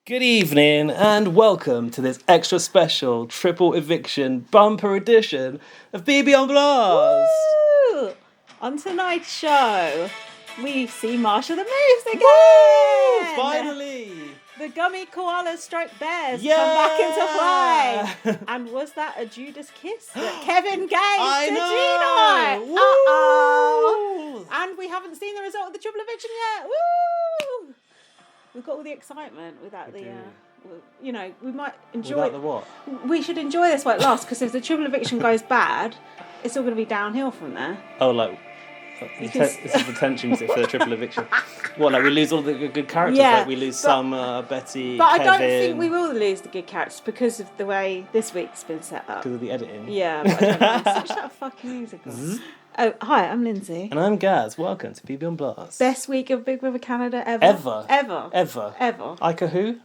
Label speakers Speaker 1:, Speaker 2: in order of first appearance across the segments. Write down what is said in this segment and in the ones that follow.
Speaker 1: Good evening and welcome to this extra special triple eviction bumper edition of BB on Blast.
Speaker 2: Woo! On tonight's show, we see Marsha the Moose again!
Speaker 1: Woo! Finally!
Speaker 2: The gummy koalas stroke bears
Speaker 1: Yeah!
Speaker 2: come back into play! And was that a Judas kiss that Kevin gave to Gino?
Speaker 1: Woo!
Speaker 2: Uh-oh! And we haven't seen the result of the triple eviction yet! Woo! We've got all the excitement without we might enjoy...
Speaker 1: Without the what?
Speaker 2: We should enjoy this while it lasts, because if the triple eviction goes bad, it's all going to be downhill from there.
Speaker 1: Oh, like... This is the tension music for the triple eviction. What, like we lose all the good characters?
Speaker 2: Yeah,
Speaker 1: like we lose Summer, Betty,
Speaker 2: But
Speaker 1: Kevin...
Speaker 2: I don't think we will lose the good characters because of the way this week's been set up.
Speaker 1: Because of the editing?
Speaker 2: Yeah, but I don't know. Switch that fucking music on. Oh, hi, I'm Lindsay.
Speaker 1: And I'm Gaz. Welcome to BB on Blast.
Speaker 2: Best week of Big Brother Canada ever.
Speaker 1: Ever. Ica who?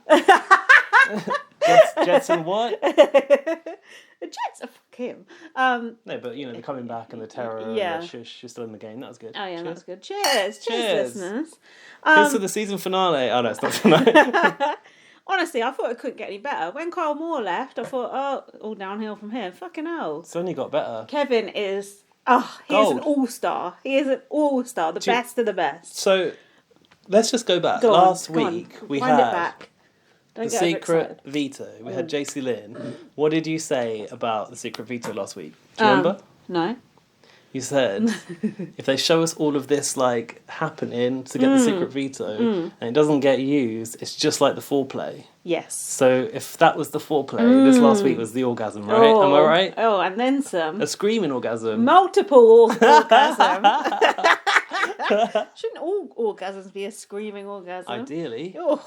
Speaker 1: Jetson what?
Speaker 2: Jetson, fuck him.
Speaker 1: No, but you know, the coming back and the terror
Speaker 2: Yeah.
Speaker 1: and the shush, you're still in the game. That was good.
Speaker 2: Oh yeah,
Speaker 1: Cheers.
Speaker 2: that's good. Cheers, listeners.
Speaker 1: Here's to the season finale. Oh no, it's not tonight.
Speaker 2: Honestly, I thought it couldn't get any better. When Kyle Moore left, I thought, oh, all downhill from here. Fucking hell.
Speaker 1: It's only got better.
Speaker 2: Kevin is... Oh, he is an all-star. He is an all-star. The best of the best.
Speaker 1: So, let's just go back.
Speaker 2: Go on,
Speaker 1: Last week, we
Speaker 2: Wind it
Speaker 1: had
Speaker 2: back. Don't
Speaker 1: the
Speaker 2: get
Speaker 1: secret
Speaker 2: overexcited.
Speaker 1: veto. We had JC Lynn. What did you say about the secret veto last week? Do you remember?
Speaker 2: No.
Speaker 1: You said, if they show us all of this, like, happening to get the secret veto, and it doesn't get used, it's just like the foreplay.
Speaker 2: Yes.
Speaker 1: So, if that was the foreplay, this last week was the orgasm, right?
Speaker 2: Oh.
Speaker 1: Am I right?
Speaker 2: Oh, and then some.
Speaker 1: A screaming orgasm.
Speaker 2: Multiple orgasm. Shouldn't all orgasms be a screaming orgasm?
Speaker 1: Ideally.
Speaker 2: Oh.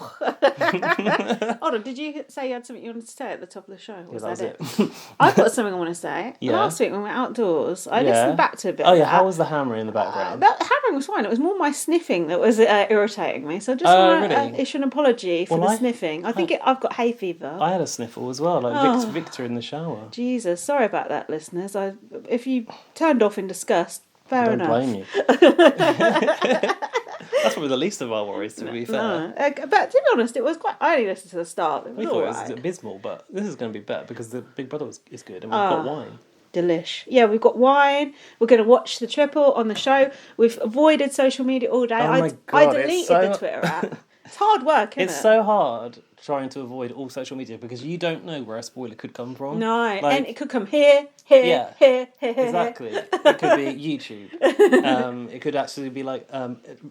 Speaker 2: Hold on, did you say you had something you wanted to say at the top of the show?
Speaker 1: Yeah, that was it.
Speaker 2: I've got something I want to say.
Speaker 1: Yeah.
Speaker 2: Last week when we were outdoors, I listened back to a bit
Speaker 1: Oh
Speaker 2: of
Speaker 1: yeah,
Speaker 2: that.
Speaker 1: how was the hammering in the background?
Speaker 2: That hammering was fine. It was more my sniffing that was irritating me. So I just want to
Speaker 1: really?
Speaker 2: issue an apology for the sniffing. I think I've got hay fever.
Speaker 1: I had a sniffle as well, like Victor in the shower.
Speaker 2: Jesus, sorry about that, listeners. If you turned off in disgust, fair enough.
Speaker 1: Don't blame you. That's probably the least of our worries, to be fair.
Speaker 2: No. But to be honest, it was quite... I only listened to the start. It was
Speaker 1: We thought it was
Speaker 2: alright.
Speaker 1: abysmal, but this is going to be better because the Big Brother is good and we've got wine.
Speaker 2: Delish. Yeah, we've got wine. We're going to watch the triple on the show. We've avoided social media all day.
Speaker 1: Oh my
Speaker 2: I
Speaker 1: God,
Speaker 2: deleted
Speaker 1: it's
Speaker 2: the Twitter app. It's hard work, isn't it?
Speaker 1: It's so hard trying to avoid all social media because you don't know where a spoiler could come from.
Speaker 2: No,
Speaker 1: Like,
Speaker 2: and it could come here.
Speaker 1: exactly. It could be YouTube. It could actually be like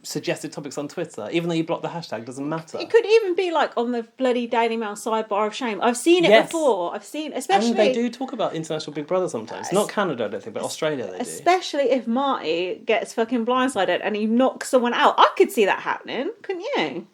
Speaker 1: suggested topics on Twitter. Even though you block the hashtag, doesn't matter.
Speaker 2: It could even be like on the bloody Daily Mail sidebar of shame. I've seen it before. Especially...
Speaker 1: And they do talk about International Big Brother sometimes. Not Canada, I don't think, but Australia they do.
Speaker 2: Especially if Marty gets fucking blindsided and he knocks someone out. I could see that happening, couldn't you?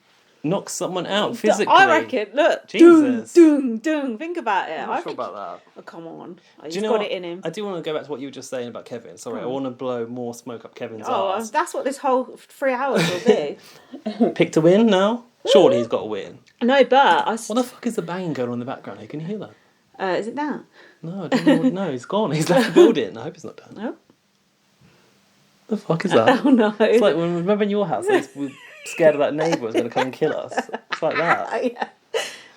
Speaker 1: Knock someone out physically.
Speaker 2: I reckon, look.
Speaker 1: Jesus.
Speaker 2: Doom. Think about it.
Speaker 1: I'm not sure about that.
Speaker 2: Oh, come on. He's
Speaker 1: Do you know
Speaker 2: got
Speaker 1: what?
Speaker 2: it in him.
Speaker 1: I do want to go back to what you were just saying about Kevin. Sorry, I want to blow more smoke up Kevin's
Speaker 2: Oh,
Speaker 1: arse.
Speaker 2: that's what this whole 3 hours will be.
Speaker 1: Pick to win now? Surely he's got to win.
Speaker 2: No, but...
Speaker 1: What the fuck is the banging going on in the background here? Can you hear that?
Speaker 2: Is it that?
Speaker 1: No, I don't know. No, he's gone. He's left the building. I hope he's not done.
Speaker 2: No?
Speaker 1: The fuck is that?
Speaker 2: Oh, no.
Speaker 1: It's like when remember in your house, we were scared of that neighbour was going to come and kill us. It's like that.
Speaker 2: Yeah.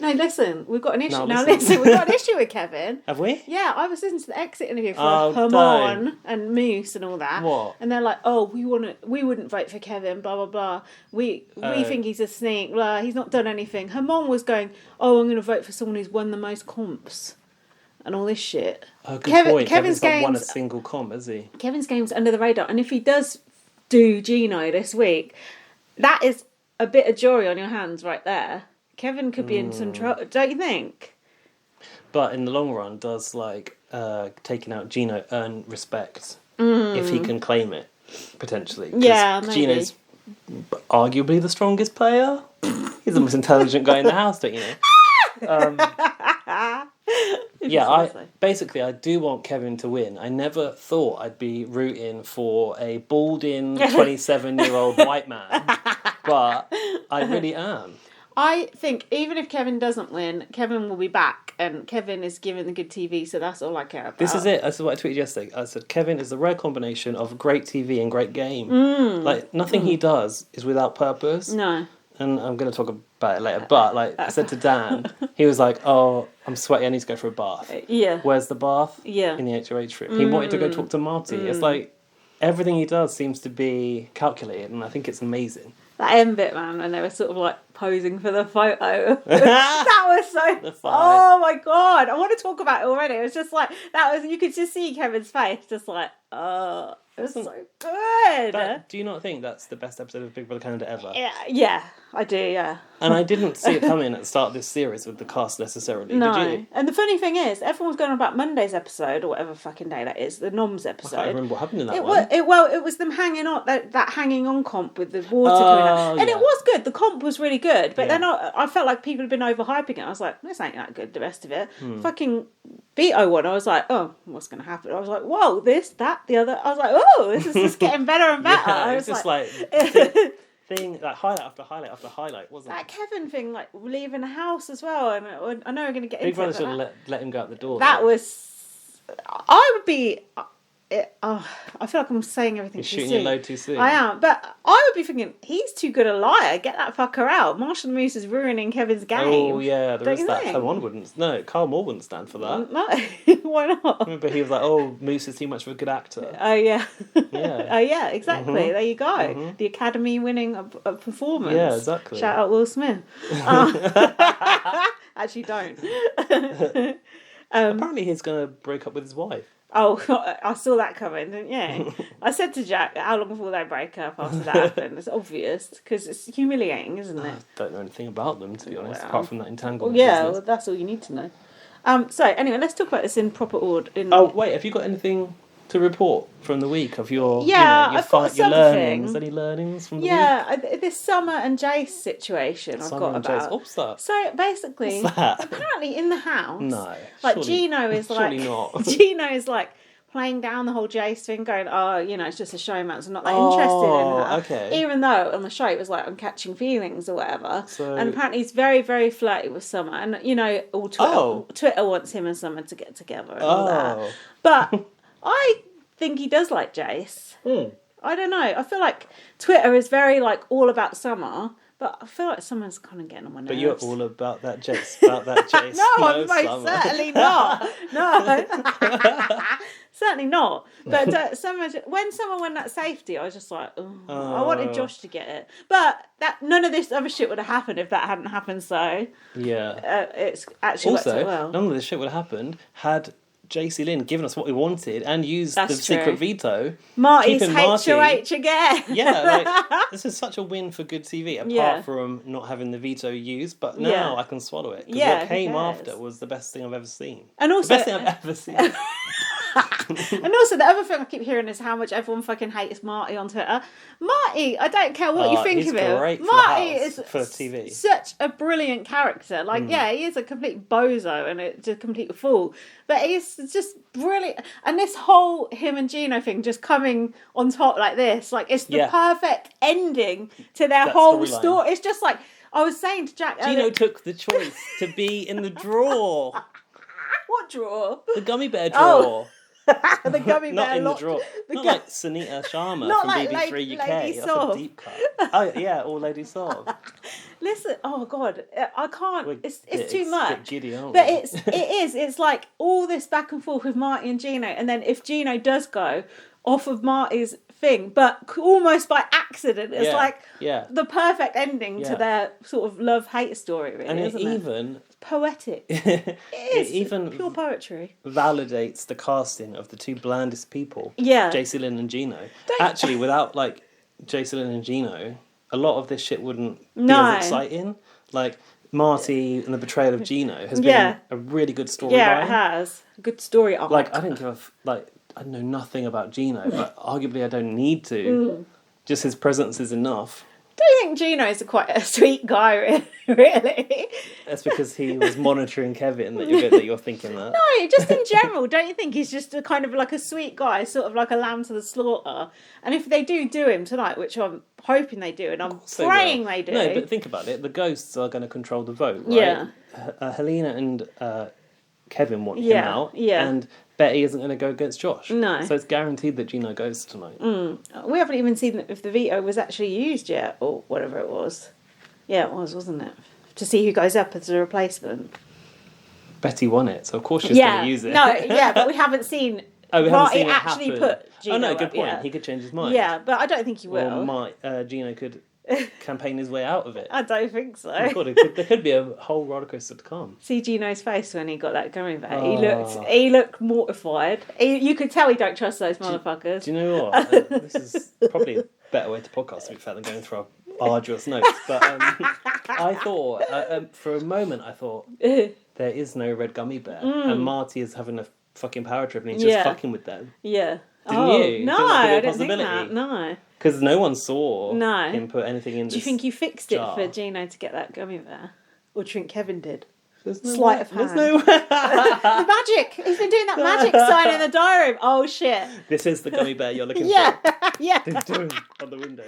Speaker 2: No, listen, we've got an issue.
Speaker 1: No,
Speaker 2: Now,
Speaker 1: listen.
Speaker 2: we've got an issue with Kevin.
Speaker 1: Have we?
Speaker 2: Yeah, I was listening to the exit interview for
Speaker 1: Oh,
Speaker 2: Herman and Moose and all that.
Speaker 1: What?
Speaker 2: And they're like, oh, we wouldn't vote for Kevin, blah, blah, blah. We think he's a snake, blah, he's not done anything. Herman was going, oh, I'm going to vote for someone who's won the most comps and all this shit.
Speaker 1: Oh, good point. Kevin's not won a
Speaker 2: game's,
Speaker 1: single comp, has he?
Speaker 2: Kevin's game's under the radar. And if he does do Gino this week, that is a bit of jury on your hands right there. Kevin could be in some trouble, don't you think?
Speaker 1: But in the long run, does taking out Gino earn respect if he can claim it potentially?
Speaker 2: Yeah, maybe.
Speaker 1: Gino's arguably the strongest player. He's the most intelligent guy in the house, don't you know? Yeah, I do want Kevin to win. I never thought I'd be rooting for a balding 27-year-old white man, but I really am.
Speaker 2: I think even if Kevin doesn't win, Kevin will be back, and Kevin is given the good TV, so that's all I care about.
Speaker 1: This is it. This is what I tweeted yesterday. I said Kevin is the rare combination of great TV and great game. Like nothing he does is without purpose.
Speaker 2: No.
Speaker 1: and I'm going to talk about it later, but like I said to Dan, he was like, "Oh, I'm sweaty, I need to go for a bath."
Speaker 2: Yeah.
Speaker 1: Where's the bath?
Speaker 2: Yeah.
Speaker 1: In the HOH room. He wanted to go talk to Marty. It's like everything he does seems to be calculated, and I think it's amazing.
Speaker 2: That end bit, man, when they were sort of like posing for the photo. That was so... Oh my God. I want to talk about it already. It was just like, you could just see Kevin's face, just like, oh, it was so good.
Speaker 1: Do you not think that's the best episode of Big Brother Canada ever?
Speaker 2: Yeah, I do, yeah.
Speaker 1: And I didn't see it coming at the start of this series with the cast necessarily,
Speaker 2: no.
Speaker 1: Did you?
Speaker 2: And the funny thing is, everyone's going on about Monday's episode, or whatever fucking day that is, the Noms episode.
Speaker 1: I can't remember what happened in that one.
Speaker 2: It was them hanging on, that hanging on comp with the water coming out. And it was good, the comp was really good, but then I felt like people had been overhyping it. I was like, this ain't that good, the rest of it. Fucking Veto one, I was like, oh, what's going to happen? I was like, whoa, this, that, the other. I was like, oh, this is just getting better and better. I was
Speaker 1: just like thing, like highlight after highlight after highlight, wasn't
Speaker 2: that
Speaker 1: it?
Speaker 2: Kevin thing, like leaving the house as well. And I know we're going to get
Speaker 1: Big
Speaker 2: into
Speaker 1: Brother
Speaker 2: it.
Speaker 1: should have let him go out the door.
Speaker 2: That was... I would be... I feel like I'm saying everything
Speaker 1: You're
Speaker 2: too
Speaker 1: shooting
Speaker 2: soon.
Speaker 1: your load too soon.
Speaker 2: I am, but I would be thinking, he's too good a liar. Get that fucker out. Marsha the Moose is ruining Kevin's game.
Speaker 1: Oh yeah, there
Speaker 2: Don't
Speaker 1: is
Speaker 2: you
Speaker 1: that.
Speaker 2: think?
Speaker 1: Come on, wouldn't. No, Carl Moore wouldn't stand for that.
Speaker 2: No, why not?
Speaker 1: Remember, he was like, "Oh, Moose is too much of a good actor."
Speaker 2: Oh yeah,
Speaker 1: Yeah.
Speaker 2: Oh yeah, exactly. There you go. The Academy-winning performance.
Speaker 1: Yeah, exactly.
Speaker 2: Shout out Will Smith. Actually, don't.
Speaker 1: Apparently, he's gonna break up with his wife.
Speaker 2: Oh, I saw that coming, didn't you? I said to Jack, how long before they break up after that happened? It's obvious, because it's humiliating, isn't it?
Speaker 1: I don't know anything about them, to be honest, apart from that entanglement.
Speaker 2: Well, that's all you need to know. So, anyway, let's talk about this in proper order.
Speaker 1: Oh, wait, have you got anything to report from the week of your,
Speaker 2: I've got
Speaker 1: your
Speaker 2: something.
Speaker 1: learnings? Any learnings from the week?
Speaker 2: Yeah, this Summer and Jace situation I've got about.
Speaker 1: What's that?
Speaker 2: So basically,
Speaker 1: What's that?
Speaker 2: apparently in the house,
Speaker 1: No,
Speaker 2: like
Speaker 1: surely,
Speaker 2: Gino is like,
Speaker 1: surely not.
Speaker 2: Gino is like playing down the whole Jace thing, going, oh, it's just a showman, so I'm not that interested in her.
Speaker 1: Okay.
Speaker 2: Even though on the show it was like, I'm catching feelings or whatever.
Speaker 1: So...
Speaker 2: And apparently he's very, very flirty with Summer, and all Twitter wants him and Summer to get together and all that. But I think he does like Jace. I don't know. I feel like Twitter is very like all about Summer, but I feel like Summer's kind of getting on my nerves.
Speaker 1: But you're all about that Jace. About that Jace.
Speaker 2: No, I'm most certainly not. No. Certainly not. But when Summer won that safety, I was just like, I wanted Josh to get it. But none of this other shit would have happened if that hadn't happened. So
Speaker 1: yeah,
Speaker 2: it's actually worked out well.
Speaker 1: None of this shit would have happened had JC Lynn given us what we wanted and used the secret veto.
Speaker 2: Marty's HOH again.
Speaker 1: Yeah, this is such a win for good TV, apart from not having the veto used, but now I can swallow it. Because what came after was the best thing I've ever seen.
Speaker 2: And also,
Speaker 1: the best thing I've ever seen.
Speaker 2: And also, the other thing I keep hearing is how much everyone fucking hates Marty on Twitter. Marty, I don't care what you think of him.
Speaker 1: Great
Speaker 2: Marty is
Speaker 1: for TV.
Speaker 2: Such a brilliant character. Like, he is a complete bozo and a complete fool, but he's just brilliant. And this whole him and Gino thing just coming on top like this, like it's the perfect ending to their whole story. It's just like I was saying to Jack.
Speaker 1: Gino took the choice to be in the drawer.
Speaker 2: What drawer?
Speaker 1: The Gummy Bear drawer.
Speaker 2: The Gummy Bear
Speaker 1: not in the drawer. Not like Sunita Sharma from
Speaker 2: like
Speaker 1: BBC UK.
Speaker 2: Lady
Speaker 1: That's
Speaker 2: Sov.
Speaker 1: a deep cut. Oh yeah, or Lady Sov.
Speaker 2: Listen, oh God, I can't. It's too much.
Speaker 1: Giddy,
Speaker 2: but it's like all this back and forth with Marty and Gino, and then if Gino does go off of Marty's thing, but almost by accident, it's like the perfect ending to their sort of love-hate story, really, and isn't it? Poetic. It is. It even pure poetry.
Speaker 1: Validates the casting of the two blandest people.
Speaker 2: Yeah.
Speaker 1: JC Lynn and Gino. Actually, without like JC Lynn and Gino, a lot of this shit wouldn't be as exciting. Like Marty and the betrayal of Gino has been a really good storyline.
Speaker 2: Yeah, it has. Good story arc.
Speaker 1: Like I know nothing about Gino, but arguably I don't need to. Just his presence is enough.
Speaker 2: Don't you think Gino is quite a sweet guy, really?
Speaker 1: That's because he was monitoring Kevin that you're thinking that.
Speaker 2: No, just in general. Don't you think he's just a kind of like a sweet guy, sort of like a lamb to the slaughter? And if they do him tonight, which I'm hoping they do, and I'm praying they do.
Speaker 1: No, but think about it. The ghosts are going to control the vote, right? Yeah. Helena and Kevin want him out, and Betty isn't going to go against Josh.
Speaker 2: No.
Speaker 1: So it's guaranteed that Gino goes tonight.
Speaker 2: We haven't even seen if the veto was actually used yet, or whatever it was. Yeah, it was, wasn't it? To see who goes up as a replacement.
Speaker 1: Betty won it, so of course she's going to use it.
Speaker 2: No, yeah, but we haven't seen.
Speaker 1: We haven't seen it
Speaker 2: actually
Speaker 1: happen.
Speaker 2: put Gino.
Speaker 1: Oh no, good
Speaker 2: up,
Speaker 1: point.
Speaker 2: Yeah.
Speaker 1: He could change his mind.
Speaker 2: Yeah, but I don't think he will.
Speaker 1: Or Gino could campaign his way out of it.
Speaker 2: I don't think so.
Speaker 1: Oh, God, there could be a whole roller coaster to come.
Speaker 2: See Gino's face when he got that gummy bear. He looked mortified. You could tell he don't trust those motherfuckers.
Speaker 1: Do you know what? This is probably a better way to podcast, to be fair, than going through our arduous notes. But I thought, for a moment, there is no red gummy bear, and Marty is having a fucking power trip, and he's just fucking with them.
Speaker 2: Yeah.
Speaker 1: Didn't you?
Speaker 2: No, I didn't think that. No.
Speaker 1: Because no one saw him put anything in.
Speaker 2: Do you think he fixed
Speaker 1: jar.
Speaker 2: it for Gino to get that gummy bear, or do you think Kevin did?
Speaker 1: There's no
Speaker 2: Sleight
Speaker 1: way.
Speaker 2: of hand.
Speaker 1: There's no way.
Speaker 2: The magic. He's been doing that magic sign in the diary room. Oh shit.
Speaker 1: This is the gummy bear you're looking
Speaker 2: Yeah.
Speaker 1: for.
Speaker 2: Yeah.
Speaker 1: Dun, dun, on the window.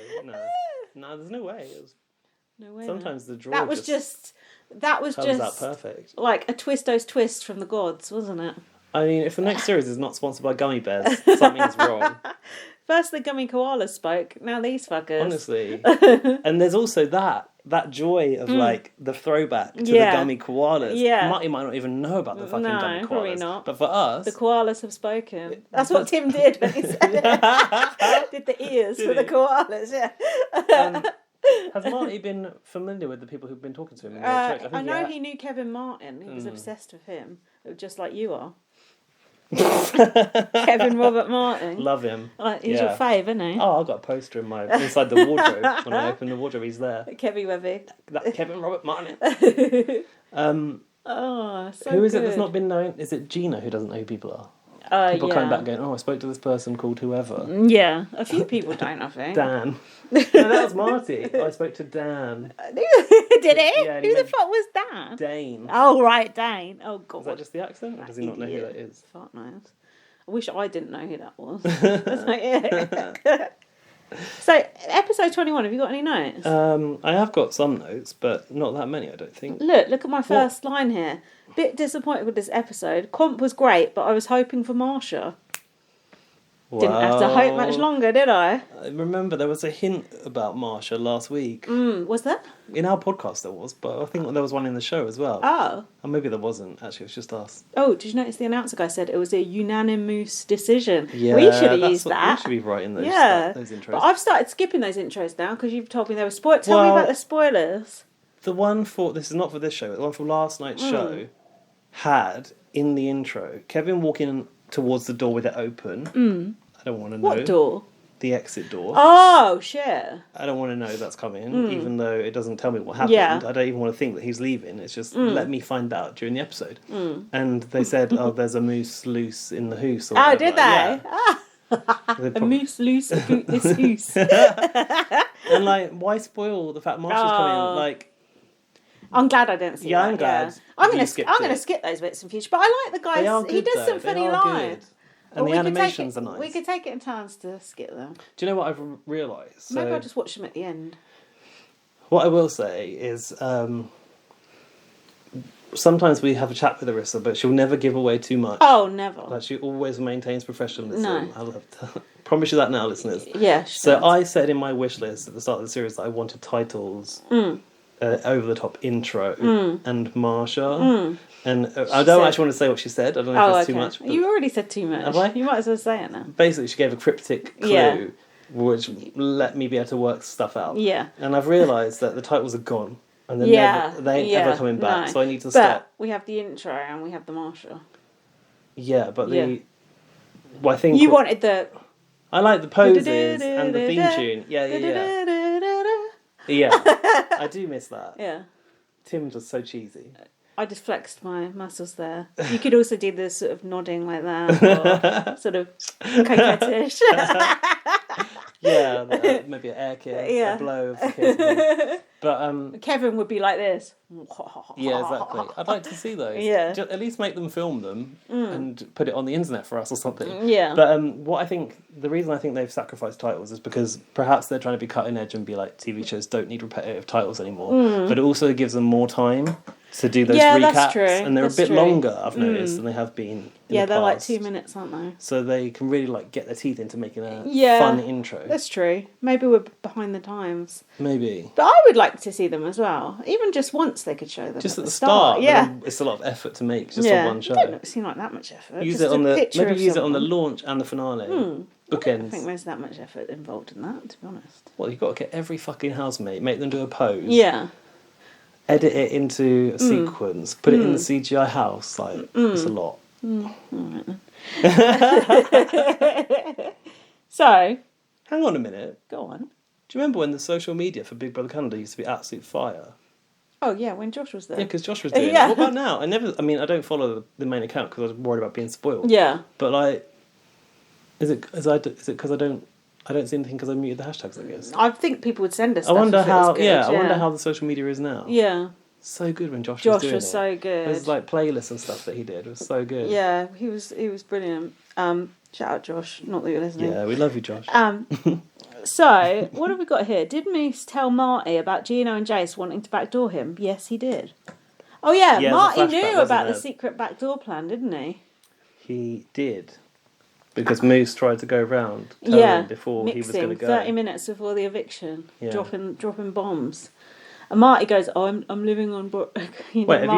Speaker 1: No, there's no way.
Speaker 2: No way.
Speaker 1: Sometimes the draw
Speaker 2: That was just
Speaker 1: comes out perfect.
Speaker 2: like a twist from the gods, wasn't it?
Speaker 1: I mean, if the next series is not sponsored by gummy bears, something's wrong.
Speaker 2: First the gummy koalas spoke, now these fuckers.
Speaker 1: Honestly. And there's also that joy of like the throwback to the gummy koalas.
Speaker 2: Yeah.
Speaker 1: Marty might not even know about the fucking gummy koalas.
Speaker 2: Probably not.
Speaker 1: But for us,
Speaker 2: the koalas have spoken. That's what Tim did when he said it. Did the ears for the koalas, yeah.
Speaker 1: Has Marty been familiar with the people who've been talking to him in the church?
Speaker 2: I know he knew Kevin Martin. He was obsessed with him, just like you are. Kevin Robert Martin.
Speaker 1: Love him.
Speaker 2: He's your fave, isn't he?
Speaker 1: Oh, I've got a poster inside the wardrobe. When I open the wardrobe, he's there.
Speaker 2: Kevin Webby.
Speaker 1: Kevin Robert Martin.
Speaker 2: So
Speaker 1: who is
Speaker 2: good.
Speaker 1: it that's not been known? Is it Gino who doesn't know who people are? People coming back going, I spoke to this person called whoever.
Speaker 2: Yeah, a few people don't, I think.
Speaker 1: Dan. No, that was Marty. I spoke to Dan.
Speaker 2: Did it?
Speaker 1: Yeah,
Speaker 2: who the fuck was Dan?
Speaker 1: Dane.
Speaker 2: Oh, right, Dane. Oh, God.
Speaker 1: Is that just the accent? Or does he not know who that is?
Speaker 2: Fuck knows. I wish I didn't know who that was. So, episode 21, have you got any notes?
Speaker 1: I have got some notes, but not that many, I don't think.
Speaker 2: Look at my first line here. Bit disappointed with this episode. Comp was great, but I was hoping for Marsha. Didn't have to hope much longer, did I?
Speaker 1: I remember there was a hint about Marsha last week.
Speaker 2: Was there?
Speaker 1: In our podcast there was, but I think there was one in the show as well.
Speaker 2: Oh.
Speaker 1: Or maybe there wasn't, actually, it was just us.
Speaker 2: Oh, did you notice the announcer guy said it was a unanimous decision?
Speaker 1: Yeah,
Speaker 2: we should have used that.
Speaker 1: We should be writing those intros.
Speaker 2: But I've started skipping those intros now because you've told me they were spoiled. Tell me about the spoilers.
Speaker 1: The one for, this is not for this show, but the one for last night's show had, in the intro, Kevin walking towards the door with it open. I don't want to know.
Speaker 2: What door?
Speaker 1: The exit door.
Speaker 2: Oh, shit.
Speaker 1: I don't want to know that's coming, even though it doesn't tell me what happened.
Speaker 2: Yeah.
Speaker 1: I don't even want to think that he's leaving. It's just, let me find out during the episode. And they said, there's a moose loose in the hoose. Or whatever.
Speaker 2: Did they?
Speaker 1: Yeah.
Speaker 2: A moose loose about this hoose.
Speaker 1: And, like, why spoil the fact Marsha's coming? Like,
Speaker 2: I'm glad I didn't see that.
Speaker 1: Yeah, I'm glad.
Speaker 2: I'm going to skip those bits in future. But I like the guys.
Speaker 1: They are good,
Speaker 2: he does
Speaker 1: though.
Speaker 2: some funny
Speaker 1: They are
Speaker 2: lines.
Speaker 1: good. And the animations are nice.
Speaker 2: We could take it in turns to skip them.
Speaker 1: Do you know what I've realised?
Speaker 2: Maybe I'll just watch them at the end.
Speaker 1: What I will say is, sometimes we have a chat with Arissa, but she'll never give away too much.
Speaker 2: Oh, never.
Speaker 1: Like, she always maintains professionalism.
Speaker 2: No.
Speaker 1: I love to promise you that now, listeners.
Speaker 2: Yeah.
Speaker 1: So I said in my wish list at the start of the series that I wanted titles, over the top intro, and Marsha. And I don't actually want to say what she said. I don't know if it's too much. But
Speaker 2: You already said too much.
Speaker 1: Have I?
Speaker 2: You might as well say it now.
Speaker 1: basically, she gave a cryptic clue, which let me be able to work stuff out.
Speaker 2: Yeah.
Speaker 1: And I've realised that the titles are gone. And they ain't ever coming back, so I need to stop.
Speaker 2: But we have the intro and we have the Marsha.
Speaker 1: Yeah, but well, I think...
Speaker 2: You wanted the...
Speaker 1: I like the poses and the theme tune. Yeah. Yeah, I do miss that.
Speaker 2: Yeah.
Speaker 1: Tim's was so cheesy.
Speaker 2: I just flexed my muscles there. You could also do the sort of nodding like that, or sort of coquettish.
Speaker 1: Yeah, maybe an air kiss, a blow of the kiss. But
Speaker 2: Kevin would be like this.
Speaker 1: Yeah, exactly. I'd like to see those.
Speaker 2: Yeah.
Speaker 1: Just at least make them film them and put it on the internet for us or something.
Speaker 2: Yeah.
Speaker 1: But the reason I think they've sacrificed titles is because perhaps they're trying to be cutting edge and be like, TV shows don't need repetitive titles anymore. But it also gives them more time to do those recaps.
Speaker 2: That's true.
Speaker 1: And they're a bit longer, I've noticed, than they have been in the
Speaker 2: they're like
Speaker 1: past.
Speaker 2: 2 minutes, aren't they?
Speaker 1: So they can really like get their teeth into making a fun intro.
Speaker 2: That's true. Maybe we're behind the times.
Speaker 1: Maybe.
Speaker 2: But I would like to see them as well. Even just once they could show them.
Speaker 1: Just
Speaker 2: at
Speaker 1: the start.
Speaker 2: Yeah.
Speaker 1: It's a lot of effort to make just on one show.
Speaker 2: It don't seem like that much effort.
Speaker 1: Use
Speaker 2: just
Speaker 1: it on
Speaker 2: a
Speaker 1: the
Speaker 2: picture of
Speaker 1: use it on the
Speaker 2: someone.
Speaker 1: launch and the finale.
Speaker 2: I don't
Speaker 1: Bookends.
Speaker 2: think there's that much effort involved in that, to be honest.
Speaker 1: Well, you've got to get every fucking housemate, make them do a pose.
Speaker 2: Yeah.
Speaker 1: Edit it into a sequence, put it in the CGI house. Like, it's a lot.
Speaker 2: All right then. So,
Speaker 1: Hang on a minute.
Speaker 2: go on.
Speaker 1: Do you remember when the social media for Big Brother Canada used to be absolute fire?
Speaker 2: Oh yeah, when Josh was there.
Speaker 1: Yeah, because Josh was doing
Speaker 2: Yeah.
Speaker 1: it. What about now? I don't follow the main account because I was worried about being spoiled.
Speaker 2: Yeah.
Speaker 1: But like, is it because I don't see anything because I muted the hashtags? I guess.
Speaker 2: I think people would send us.
Speaker 1: I
Speaker 2: Stuff
Speaker 1: wonder
Speaker 2: if it was
Speaker 1: how.
Speaker 2: good,
Speaker 1: Yeah, I wonder how the social media is now.
Speaker 2: Yeah.
Speaker 1: So good when Josh was
Speaker 2: Josh
Speaker 1: doing
Speaker 2: was
Speaker 1: it.
Speaker 2: so good.
Speaker 1: There's like playlists and stuff that he did. It was so good.
Speaker 2: Yeah, he was brilliant. Shout out Josh. Not that you're listening.
Speaker 1: Yeah, we love you, Josh.
Speaker 2: So, what have we got here? Did Moose tell Marty about Gino and Jace wanting to backdoor him? Yes, he did. Oh yeah,
Speaker 1: Yeah,
Speaker 2: Marty
Speaker 1: there's a flashback,
Speaker 2: knew
Speaker 1: wasn't
Speaker 2: about
Speaker 1: there?
Speaker 2: the secret backdoor plan, didn't he?
Speaker 1: He did. Because Moose tried to go round telling him before he was going to go.
Speaker 2: 30 minutes before the eviction,
Speaker 1: Yeah.
Speaker 2: dropping bombs. And Marty goes, "Oh, I'm living on board."
Speaker 1: Wait, have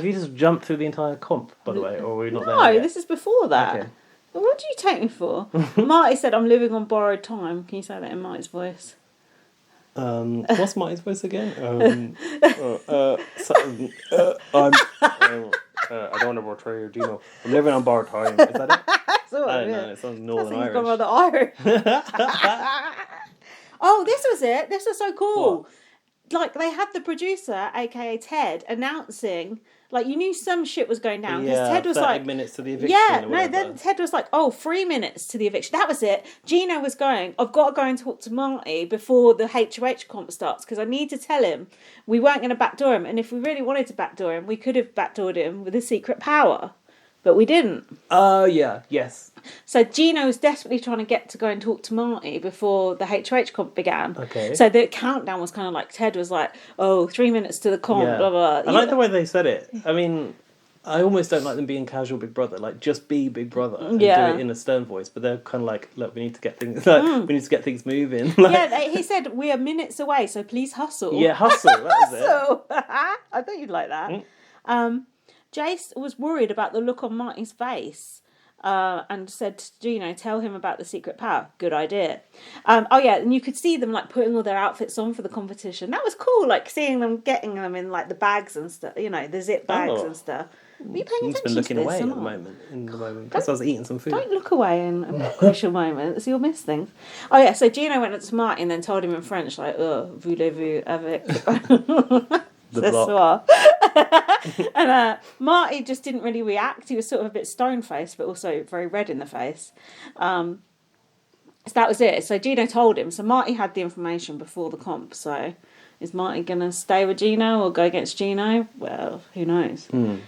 Speaker 1: you just jumped through the entire comp, by the way, or are we not there
Speaker 2: No,
Speaker 1: yet?
Speaker 2: this is before that.
Speaker 1: Okay.
Speaker 2: Well, what do you take me for? Marty said, "I'm living on borrowed time." Can you say that in Marty's voice?
Speaker 1: What's Marty's voice again? I don't want to betray you, Gino. I'm living on borrowed time. Is that it?
Speaker 2: Sort
Speaker 1: I
Speaker 2: of,
Speaker 1: don't know.
Speaker 2: yeah.
Speaker 1: It sounds
Speaker 2: I
Speaker 1: Northern
Speaker 2: think he's
Speaker 1: Irish.
Speaker 2: gone rather Irish. Oh, this was it. This was so cool. Like, they had the producer, aka Ted, announcing, like, you knew some shit was going down. Because Ted was
Speaker 1: 30
Speaker 2: like,
Speaker 1: minutes to the eviction.
Speaker 2: yeah,
Speaker 1: or
Speaker 2: no,
Speaker 1: whatever.
Speaker 2: then Ted was like, 3 minutes to the eviction. That was it. Gino was going, I've got to go and talk to Marty before the HOH comp starts because I need to tell him we weren't going to backdoor him. And if we really wanted to backdoor him, we could have backdoored him with a secret power. But we didn't.
Speaker 1: Oh, yeah, yes.
Speaker 2: So Gino was desperately trying to get to go and talk to Marty before the HOH comp began.
Speaker 1: Okay.
Speaker 2: So the countdown was kind of like, Ted was like, 3 minutes to the comp,
Speaker 1: Yeah.
Speaker 2: blah, blah, blah.
Speaker 1: I like the way they said it. I mean, I almost don't like them being casual Big Brother. Like, just be Big Brother and do it in a stern voice. But they're kind of like, look, we need to get things we need to get things moving. Like,
Speaker 2: Yeah, he said, we are minutes away, so please hustle.
Speaker 1: yeah, hustle. That was it.
Speaker 2: So, I thought you'd like that. Jace was worried about the look on Marty's face and said to Gino, tell him about the secret power. Good idea. And you could see them like putting all their outfits on for the competition. That was cool, like seeing them getting them in like the bags and stuff, the zip bags and stuff. Are you paying
Speaker 1: He's
Speaker 2: attention
Speaker 1: been looking
Speaker 2: to this
Speaker 1: away
Speaker 2: or
Speaker 1: at
Speaker 2: not?
Speaker 1: the moment. Because I was eating some food.
Speaker 2: Don't look away in crucial moments. You'll miss things. Oh, yeah. So Gino went up to Marty and then told him in French, like, voulez-vous avec...
Speaker 1: The
Speaker 2: Ce
Speaker 1: block.
Speaker 2: soir. And Marty just didn't really react. He was sort of a bit stone-faced, but also very red in the face. So that was it. So Gino told him. So Marty had the information before the comp. So is Marty going to stay with Gino or go against Gino? Well, who knows? So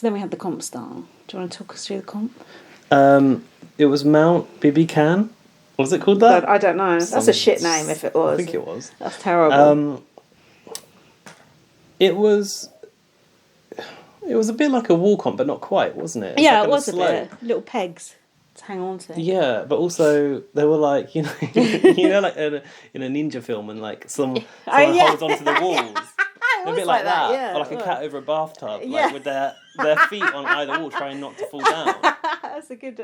Speaker 2: then we had the comp start. Do you want to talk us through the comp?
Speaker 1: It was Mount Bibi Can. What was it called that?
Speaker 2: I don't know. That's a shit name if it was.
Speaker 1: I think it was.
Speaker 2: That's terrible.
Speaker 1: It was a bit like a wall comp, but not quite, wasn't it? It's
Speaker 2: Yeah,
Speaker 1: like
Speaker 2: it
Speaker 1: on
Speaker 2: was a
Speaker 1: slope.
Speaker 2: bit. Little pegs to hang on to.
Speaker 1: Yeah, but also they were like, like in a ninja film, and like someone holds onto the walls.
Speaker 2: It
Speaker 1: A
Speaker 2: was
Speaker 1: bit like that,
Speaker 2: yeah.
Speaker 1: or like a cat over a bathtub,
Speaker 2: Yeah.
Speaker 1: like with their feet on either wall, trying not to fall down.
Speaker 2: That's a good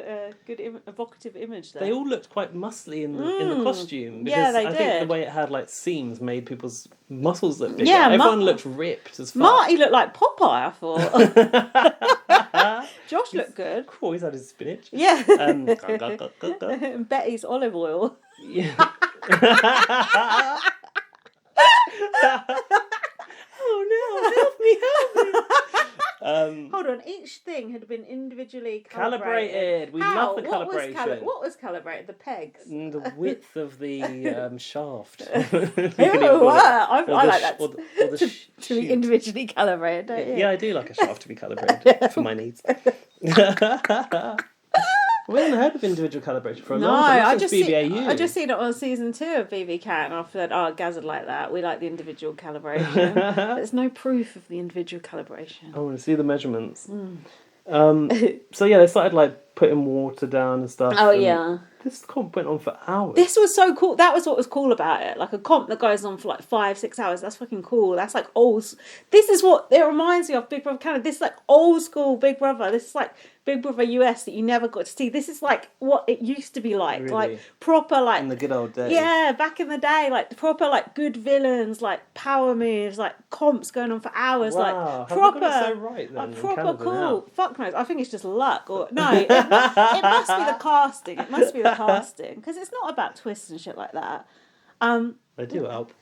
Speaker 2: evocative image there.
Speaker 1: They all looked quite muscly in the costume. Because
Speaker 2: Yeah, they
Speaker 1: I think
Speaker 2: did.
Speaker 1: the way it had like seams made people's muscles look bigger.
Speaker 2: Yeah,
Speaker 1: Everyone looked ripped as fuck.
Speaker 2: Marty looked like Popeye, I thought. Josh looked good.
Speaker 1: Cool, he's had his spinach.
Speaker 2: Yeah.
Speaker 1: And
Speaker 2: Betty's olive oil.
Speaker 1: yeah. Oh no, help me.
Speaker 2: Hold on, each thing had been individually
Speaker 1: Calibrated. We
Speaker 2: How?
Speaker 1: love the calibration.
Speaker 2: What was calibrated? The pegs?
Speaker 1: The width of the shaft.
Speaker 2: Ew, I like that.
Speaker 1: Or the
Speaker 2: To be
Speaker 1: shoot.
Speaker 2: individually calibrated, don't you?
Speaker 1: Yeah, I do like a shaft to be calibrated for my needs. We haven't heard of individual calibration for a long time.
Speaker 2: I
Speaker 1: Since
Speaker 2: just
Speaker 1: BBAU.
Speaker 2: I just seen it on season 2 of BB Cat, and I thought, Gaz would like that. We like the individual calibration. There's no proof of the individual calibration.
Speaker 1: I want to see the measurements. So yeah, they started like putting water down and stuff.
Speaker 2: Oh,
Speaker 1: and
Speaker 2: yeah.
Speaker 1: This comp went on for hours.
Speaker 2: This was so cool. That was what was cool about it. Like a comp that goes on for like 5-6 hours. That's fucking cool. That's like old. This is what it reminds me of Big Brother Canada. This is like old school Big Brother. This is like Big Brother US that you never got to see. This is like what it used to be like.
Speaker 1: Really?
Speaker 2: Like proper like.
Speaker 1: In the good old days.
Speaker 2: Yeah, back in the day. Like proper like good villains, like power moves, like comps going on for hours.
Speaker 1: Wow.
Speaker 2: Like
Speaker 1: Have
Speaker 2: proper.
Speaker 1: we got it so right then,
Speaker 2: like
Speaker 1: in
Speaker 2: proper
Speaker 1: Canada
Speaker 2: cool.
Speaker 1: now?
Speaker 2: Fuck knows. I think it's just luck. Or no, it must be the casting. It must be the casting. Because it's not about twists and shit like that.
Speaker 1: They do help.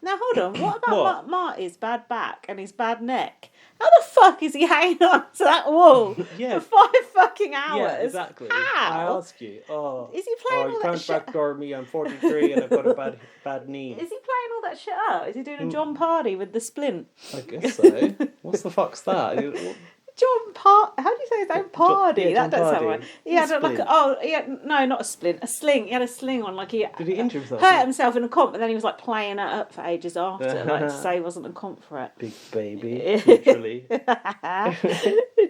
Speaker 2: Now hold on, what about
Speaker 1: What?
Speaker 2: Marty's bad back and his bad neck? How the fuck is he hanging on to that wall
Speaker 1: Yeah.
Speaker 2: for 5 fucking hours?
Speaker 1: Yeah, exactly.
Speaker 2: How?
Speaker 1: I ask you. Oh,
Speaker 2: Is he playing all
Speaker 1: you
Speaker 2: that
Speaker 1: can't
Speaker 2: shit?
Speaker 1: backdoor me. I'm 43 and I've got a bad knee.
Speaker 2: Is he playing all that shit out? Is he doing a John Party with the splint?
Speaker 1: I guess so. What's the fuck's that?
Speaker 2: John How do you say his name? Party.
Speaker 1: yeah,
Speaker 2: that
Speaker 1: John
Speaker 2: doesn't sound
Speaker 1: Party.
Speaker 2: right. He had
Speaker 1: A
Speaker 2: like
Speaker 1: splint.
Speaker 2: no, not a splint, a sling. He had a sling on, like he
Speaker 1: Did he injure himself?
Speaker 2: hurt himself in a comp, and then he was like playing it up for ages after, like to say he wasn't a comp for it.
Speaker 1: Big baby, literally.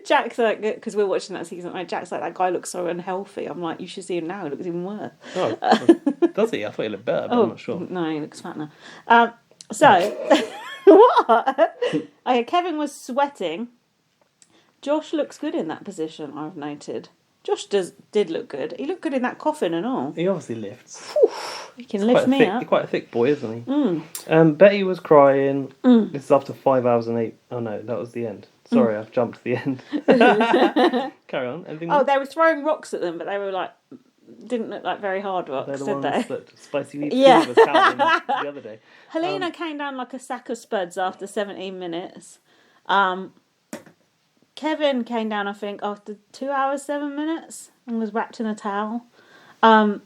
Speaker 2: Jack's like, because we're watching that season, right? Jack's like, that guy looks so unhealthy. I'm like, you should see him now. He looks even worse.
Speaker 1: Oh, does he? I thought he looked better, but I'm not sure.
Speaker 2: No, he looks fat now. So, what? Okay, Kevin was sweating. Josh looks good in that position, I've noted. Josh did look good. He looked good in that coffin and all.
Speaker 1: He obviously lifts.
Speaker 2: He can lift me up.
Speaker 1: He's quite a thick boy, isn't he? Betty was crying. This is after 5 hours and 8. Oh no, that was the end. Sorry, I've jumped to the end. Carry on. Anything
Speaker 2: Oh, they were throwing rocks at them, but they were like, didn't look like very hard rocks,
Speaker 1: They're the
Speaker 2: did
Speaker 1: ones
Speaker 2: they?
Speaker 1: that Spicy Meat
Speaker 2: Yeah.
Speaker 1: was counting the other day.
Speaker 2: Helena came down like a sack of spuds after 17 minutes. Kevin came down, I think, after 2 hours, 7 minutes and was wrapped in a towel.
Speaker 1: Gino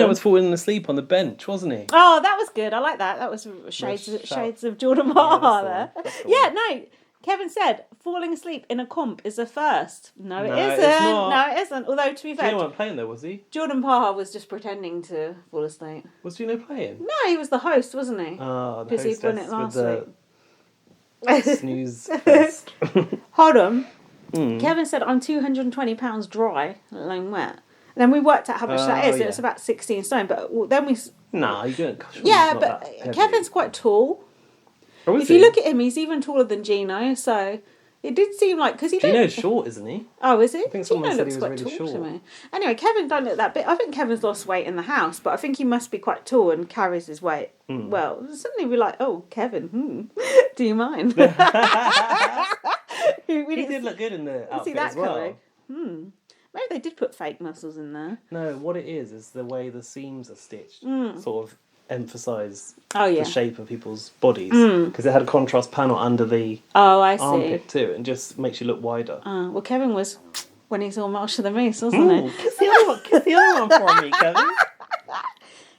Speaker 1: was falling asleep on the bench, wasn't he?
Speaker 2: Oh, that was good. I like that. That was shades of Jordan Marr there. Yeah, no. Kevin said falling asleep in a comp is a first. No, it isn't.
Speaker 1: It's not.
Speaker 2: No, it isn't. Although, to be fair,
Speaker 1: Gino wasn't playing though, was he?
Speaker 2: Jordan Parr was just pretending to fall asleep.
Speaker 1: Was Gino playing?
Speaker 2: No, he was the host, wasn't he?
Speaker 1: Oh, the
Speaker 2: Because he'd won it
Speaker 1: hostess
Speaker 2: last
Speaker 1: with
Speaker 2: week.
Speaker 1: the snooze fest.
Speaker 2: Hold on. Kevin said, I'm 220 pounds dry, let alone wet. And then we worked out how much that is.
Speaker 1: yeah.
Speaker 2: It's about 16 stone. But then we...
Speaker 1: Nah, you don't.
Speaker 2: Yeah, but Kevin's quite tall.
Speaker 1: Oh,
Speaker 2: If you look at him, he's even taller than Gino, so... It did seem like... Cause he
Speaker 1: Gino's short, isn't he?
Speaker 2: Oh, is he?
Speaker 1: I think someone
Speaker 2: Gino
Speaker 1: said he
Speaker 2: looks
Speaker 1: was
Speaker 2: quite
Speaker 1: really
Speaker 2: tall
Speaker 1: short.
Speaker 2: to me. Anyway, Kevin don't look that big. I think Kevin's lost weight in the house, but I think he must be quite tall and carries his weight. Well, suddenly we're like, oh, Kevin, do you mind?
Speaker 1: He did look good in the outfit as well.
Speaker 2: Coming. Maybe they did put fake muscles in there.
Speaker 1: No, what it is the way the seams are stitched. Sort of emphasise
Speaker 2: Oh,
Speaker 1: the shape of people's bodies. Because it had a contrast panel under the
Speaker 2: Oh, I see.
Speaker 1: armpit too, and just makes you look wider.
Speaker 2: Well, Kevin was when he saw Marsha the Moose, wasn't
Speaker 1: Ooh,
Speaker 2: he?
Speaker 1: kiss the other one for me, Kevin.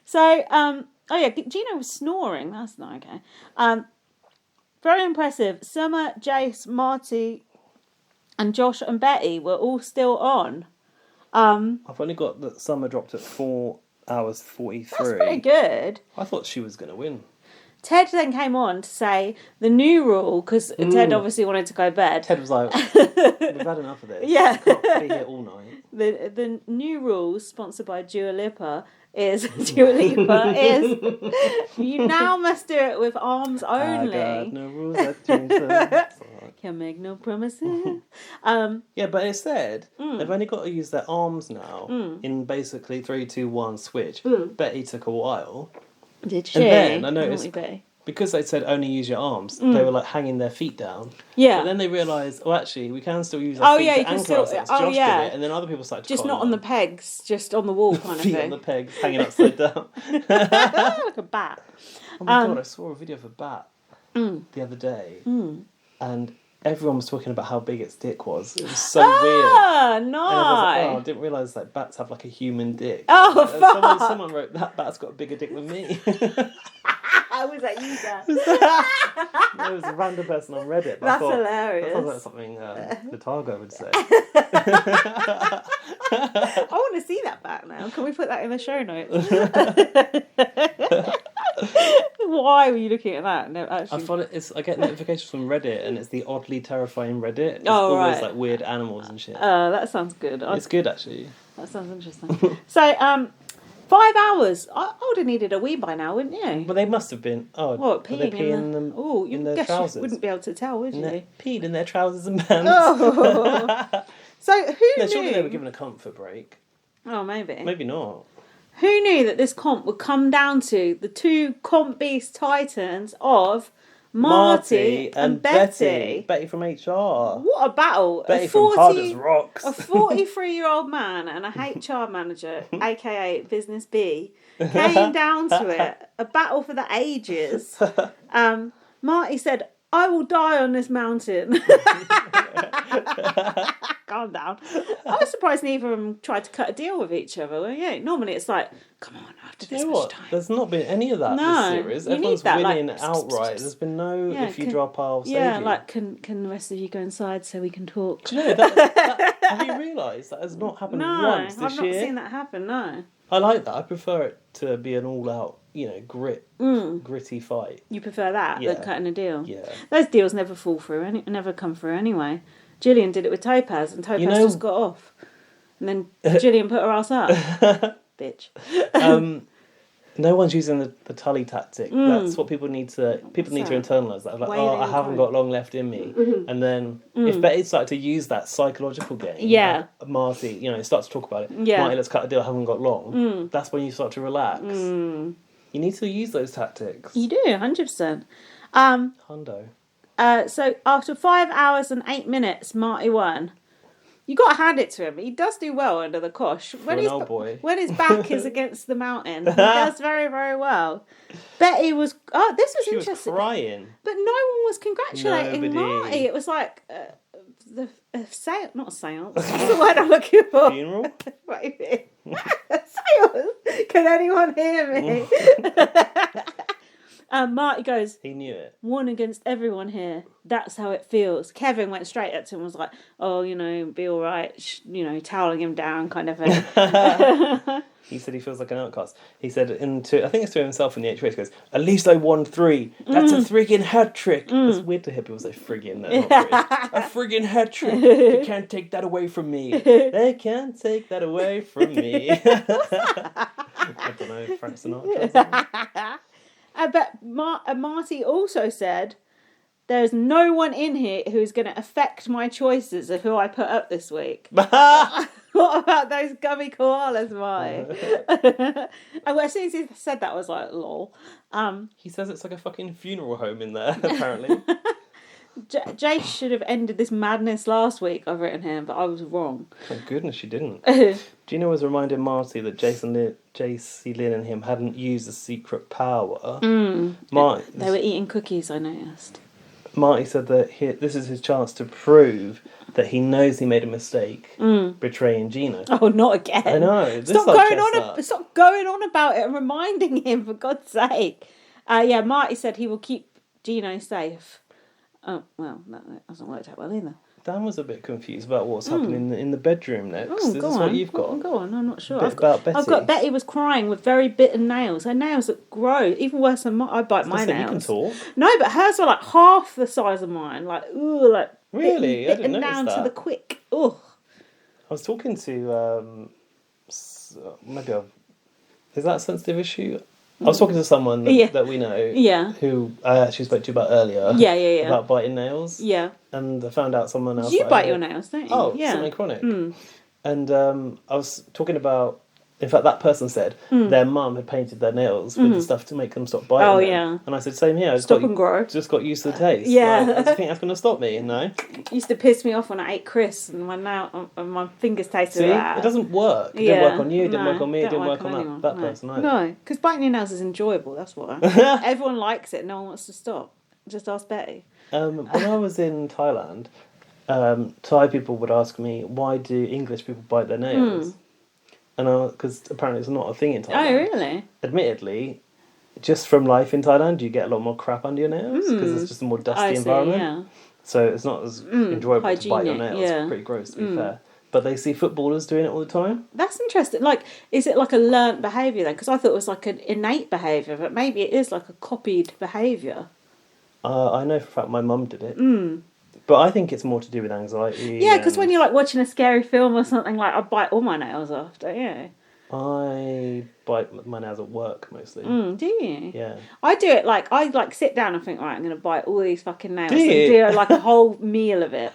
Speaker 2: So, oh yeah, Gino was snoring. That's not okay. Very impressive. Summer, Jace, Marty, and Josh and Betty were all still on.
Speaker 1: I've only got that Summer dropped at 4 hours 43.
Speaker 2: That's pretty good.
Speaker 1: I thought she was going to win.
Speaker 2: Ted then came on to say the new rule, because Ted obviously wanted to go to bed.
Speaker 1: Ted was like, we've had enough of this.
Speaker 2: Yeah.
Speaker 1: Can't be here all night.
Speaker 2: The new rule, sponsored by Dua Lipa, is you now must do it with arms only.
Speaker 1: I got no rules, I change them.
Speaker 2: Can make no promises.
Speaker 1: Yeah, but it said they've only got to use their arms now in basically 3, 2, 1 switch. Betty took a while.
Speaker 2: Did she?
Speaker 1: And then I noticed
Speaker 2: Naughty Betty.
Speaker 1: because they said only use your arms, they were like hanging their feet down.
Speaker 2: Yeah.
Speaker 1: But then they realised, oh, actually, we can still use our feet to anchor ourselves. Josh did it, and then other people started to
Speaker 2: Just
Speaker 1: cotton
Speaker 2: not on the pegs, just on the wall kind of
Speaker 1: feet
Speaker 2: thing.
Speaker 1: on the pegs, hanging upside down.
Speaker 2: Like a bat.
Speaker 1: Oh my god, I saw a video of a bat the other day, and everyone was talking about how big its dick was. It was so weird.
Speaker 2: Ah,
Speaker 1: And I was
Speaker 2: no.
Speaker 1: like, oh, I didn't realise that bats have like a human dick.
Speaker 2: Oh,
Speaker 1: And
Speaker 2: fuck.
Speaker 1: someone wrote, that bat's got a bigger dick than me.
Speaker 2: How was that you, Dad?
Speaker 1: It was a random person on Reddit. But
Speaker 2: That's
Speaker 1: I thought,
Speaker 2: hilarious.
Speaker 1: That sounds like something Natago would say.
Speaker 2: I want to see that back now. Can we put that in the show notes? Why were you looking at that? No,
Speaker 1: I
Speaker 2: actually.
Speaker 1: thought I get notifications from Reddit, and it's the oddly terrifying Reddit. It's
Speaker 2: Oh,
Speaker 1: always
Speaker 2: right.
Speaker 1: like weird animals and shit.
Speaker 2: That sounds good.
Speaker 1: It's good actually.
Speaker 2: That sounds interesting. So, 5 hours. I would have needed a wee by now, wouldn't you?
Speaker 1: But they must have been. Oh,
Speaker 2: What,
Speaker 1: were they
Speaker 2: peeing in
Speaker 1: them
Speaker 2: Oh,
Speaker 1: in
Speaker 2: you
Speaker 1: their
Speaker 2: guess
Speaker 1: trousers?
Speaker 2: you wouldn't be able to tell, would you?
Speaker 1: Peed in their trousers and pants.
Speaker 2: Oh. So who
Speaker 1: No,
Speaker 2: knew?
Speaker 1: surely they were given a comfort break.
Speaker 2: Oh, maybe.
Speaker 1: Maybe not.
Speaker 2: Who knew that this comp would come down to the two comp beast titans of Marty and Betty?
Speaker 1: Betty from HR.
Speaker 2: What a battle!
Speaker 1: Betty from Hard as Rocks.
Speaker 2: A 43-year-old man and a HR manager, aka Business B, came down to it. A battle for the ages. Marty said, "I will die on this mountain." Calm down. I was surprised neither of them tried to cut a deal with each other. Well, yeah, normally it's like, come on, after this much time.
Speaker 1: There's not been any of that
Speaker 2: No,
Speaker 1: this series.
Speaker 2: you
Speaker 1: Everyone's
Speaker 2: need that,
Speaker 1: winning
Speaker 2: like,
Speaker 1: outright. There's been no if you drop, I'll save
Speaker 2: yeah,
Speaker 1: you.
Speaker 2: like, can the rest of you go inside so we can talk?
Speaker 1: Do you know, have you realised that has not happened once this
Speaker 2: I've not
Speaker 1: year?
Speaker 2: seen that happen, no.
Speaker 1: I like that. I prefer it to be an all-out, gritty fight.
Speaker 2: You prefer that than cutting a deal?
Speaker 1: Yeah.
Speaker 2: Those deals never fall through, never come through anyway. Gillian did it with Topaz, and Topaz just got off. And then Gillian put her ass up. Bitch.
Speaker 1: No one's using the Tully tactic. That's what people need to internalise. That like, I haven't got long left in me. Mm-hmm. And then if Betty started to use that psychological game, Marty, starts to talk about it. Yeah. Marty, let's cut a deal. I haven't got long. That's when you start to relax. You need to use those tactics.
Speaker 2: You do, 100%.
Speaker 1: Hundo.
Speaker 2: So after 5 hours and 8 minutes, Marty won. You got to hand it to him. He does do well under the cosh. When his back is against the mountain, he does very, very well. Betty was... Oh, this was interesting.
Speaker 1: She was crying.
Speaker 2: But no one was congratulating
Speaker 1: Nobody.
Speaker 2: Marty. It was like... seance, not a seance. What's the word I'm looking for?
Speaker 1: Funeral?
Speaker 2: Maybe. Seance? Can anyone hear me? Marty goes,
Speaker 1: he knew it.
Speaker 2: One against everyone here. That's how it feels. Kevin went straight up to him and was like, oh, be all right. Toweling him down kind of thing.
Speaker 1: He said he feels like an outcast. He said, I think it's to himself in the HOH, he goes, at least I won 3. That's a friggin' hat trick. It's weird to hear people say friggin'. A friggin' hat trick. You can't take that away from me. They can't take that away from me. I don't know, Frank Sinatra.
Speaker 2: But Marty also said, there's no one in here who's going to affect my choices of who I put up this week. What about those gummy koalas, Marty? And as soon as he said that, I was like, lol.
Speaker 1: He says it's like a fucking funeral home in there, apparently.
Speaker 2: Jace should have ended this madness last week, I've written here, but I was wrong.
Speaker 1: Thank goodness she didn't. Gino was reminding Marty that JC Lynn and him hadn't used a secret power. Marty,
Speaker 2: they were eating cookies, I noticed.
Speaker 1: Marty said that this is his chance to prove that he knows he made a mistake betraying Gino.
Speaker 2: Oh, not again.
Speaker 1: I know.
Speaker 2: Stop going on about it and reminding him, for God's sake. Marty said he will keep Gino safe. Oh, well, that hasn't worked out well either.
Speaker 1: Dan was a bit confused about what's happening in the bedroom next.
Speaker 2: Oh,
Speaker 1: is this what you've got?
Speaker 2: Go on, I'm not sure.
Speaker 1: About Betty.
Speaker 2: I've got Betty was crying with very bitter nails. Her nails that grow, even worse than I bite my nails.
Speaker 1: You can talk.
Speaker 2: No, but hers were like half the size of mine. Like, ooh, like...
Speaker 1: Really? I didn't notice
Speaker 2: down
Speaker 1: that.
Speaker 2: to the quick. Ugh.
Speaker 1: I was talking to... Is that a sensitive issue? I was talking to someone that we know who I actually spoke to you about earlier.
Speaker 2: Yeah.
Speaker 1: About biting nails.
Speaker 2: Yeah.
Speaker 1: And I found out someone else...
Speaker 2: You bite your nails, don't you?
Speaker 1: Oh, something chronic. And I was talking about... In fact, that person said their mum had painted their nails with the stuff to make them stop biting them.
Speaker 2: Yeah.
Speaker 1: And I said, same here.
Speaker 2: Stop and grow.
Speaker 1: Just got used to the taste.
Speaker 2: Yeah.
Speaker 1: Like, do you think that's going to stop me? No.
Speaker 2: It used to piss me off when I ate crisps and my fingers tasted like that.
Speaker 1: It doesn't work. It didn't work on you, it didn't work on me, it didn't work on that person either.
Speaker 2: No, because biting your nails is enjoyable, that's why. Everyone likes it, no one wants to stop. Just ask Betty.
Speaker 1: When I was in Thailand, Thai people would ask me, why do English people bite their nails? And because apparently it's not a thing in Thailand.
Speaker 2: Oh, really?
Speaker 1: Admittedly, just from life in Thailand, you get a lot more crap under your nails because it's just a more dusty environment. Yeah. So it's not as enjoyable to bite your nails. Yeah. It's pretty gross, to be fair. But they see footballers doing it all the time.
Speaker 2: That's interesting. Like, is it like a learnt behaviour then? Because I thought it was like an innate behaviour, but maybe it is like a copied behaviour.
Speaker 1: I know for a fact my mum did it. But I think it's more to do with anxiety.
Speaker 2: Yeah, because when you're like watching a scary film or something, like I bite all my nails off, don't you?
Speaker 1: I bite my nails at work mostly.
Speaker 2: Do you?
Speaker 1: Yeah.
Speaker 2: I do it like, I like sit down and think, right, I'm going to bite all these fucking nails.
Speaker 1: Do you?
Speaker 2: And do like a whole meal of it.